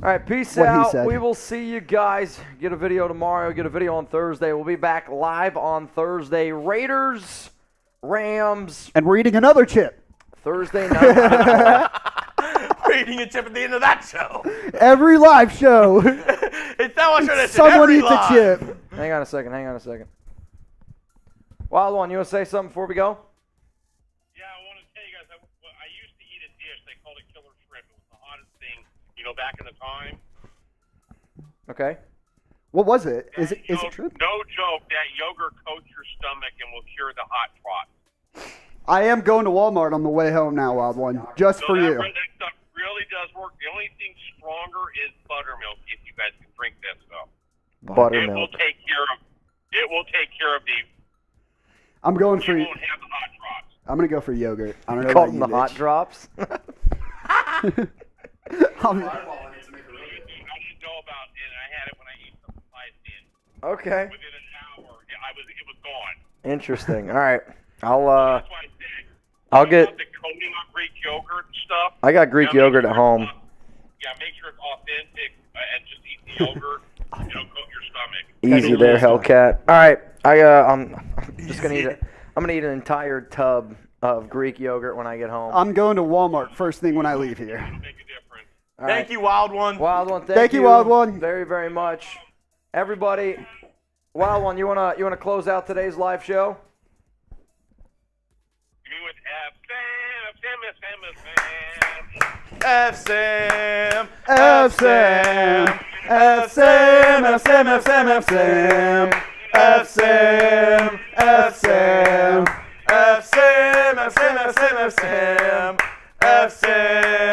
All right, peace What he out. said. We will see you guys. Get a video tomorrow. Get a video on Thursday. We'll be back live on Thursday. Raiders, Rams, And we're eating another chip. Thursday night. We're eating a chip at the end of that show. Every live show. It's that much tradition. Someone Every eats a live. chip. Hang on a second. Wild one, you want to say something before we go? Yeah, I want to tell you guys, I used to eat a dish. They called it killer shrimp. It was the hottest thing, back in the time. Okay. What was it? Is it No shrimp? joke, that yogurt coats your stomach and will cure the hot spots. I am going to Walmart on the way home now, Wild One. Just for you. That stuff really does work. The only thing stronger is buttermilk, if you guys can drink that stuff. It will Buttermilk. take care of the. I'm going for. You won't have the hot drops. I'm gonna go for yogurt. I don't know Called about them the you, hot bitch. drops. I didn't know about it, and I had it when I ate some sliced in. Okay. Within an hour, it was gone. Interesting. All right. I'll That's why I said. I'll get. The coating on Greek yogurt and stuff. I got Greek Yeah, make yogurt sure at it's home. Yeah, make sure it's authentic and just eat the yogurt. It'll coat your stomach. Easy there, Hellcat. All right. I'm just gonna eat it. I'm gonna eat an entire tub of Greek yogurt when I get home. I'm going to Walmart first thing when I leave here. It'll make a difference. All right. Thank you, Wild One. Wild one. Thank you, Wild One. Very, very much. Everybody, Wild One, you wanna close out today's live show? You mean with F-Sam. F-Sam. F-Sam. F-Sam. F-Sam. F-Sam. F-Sam. F-Sam. F-Sam. F-Sam. F-Sam. F-Sam. F-Sam.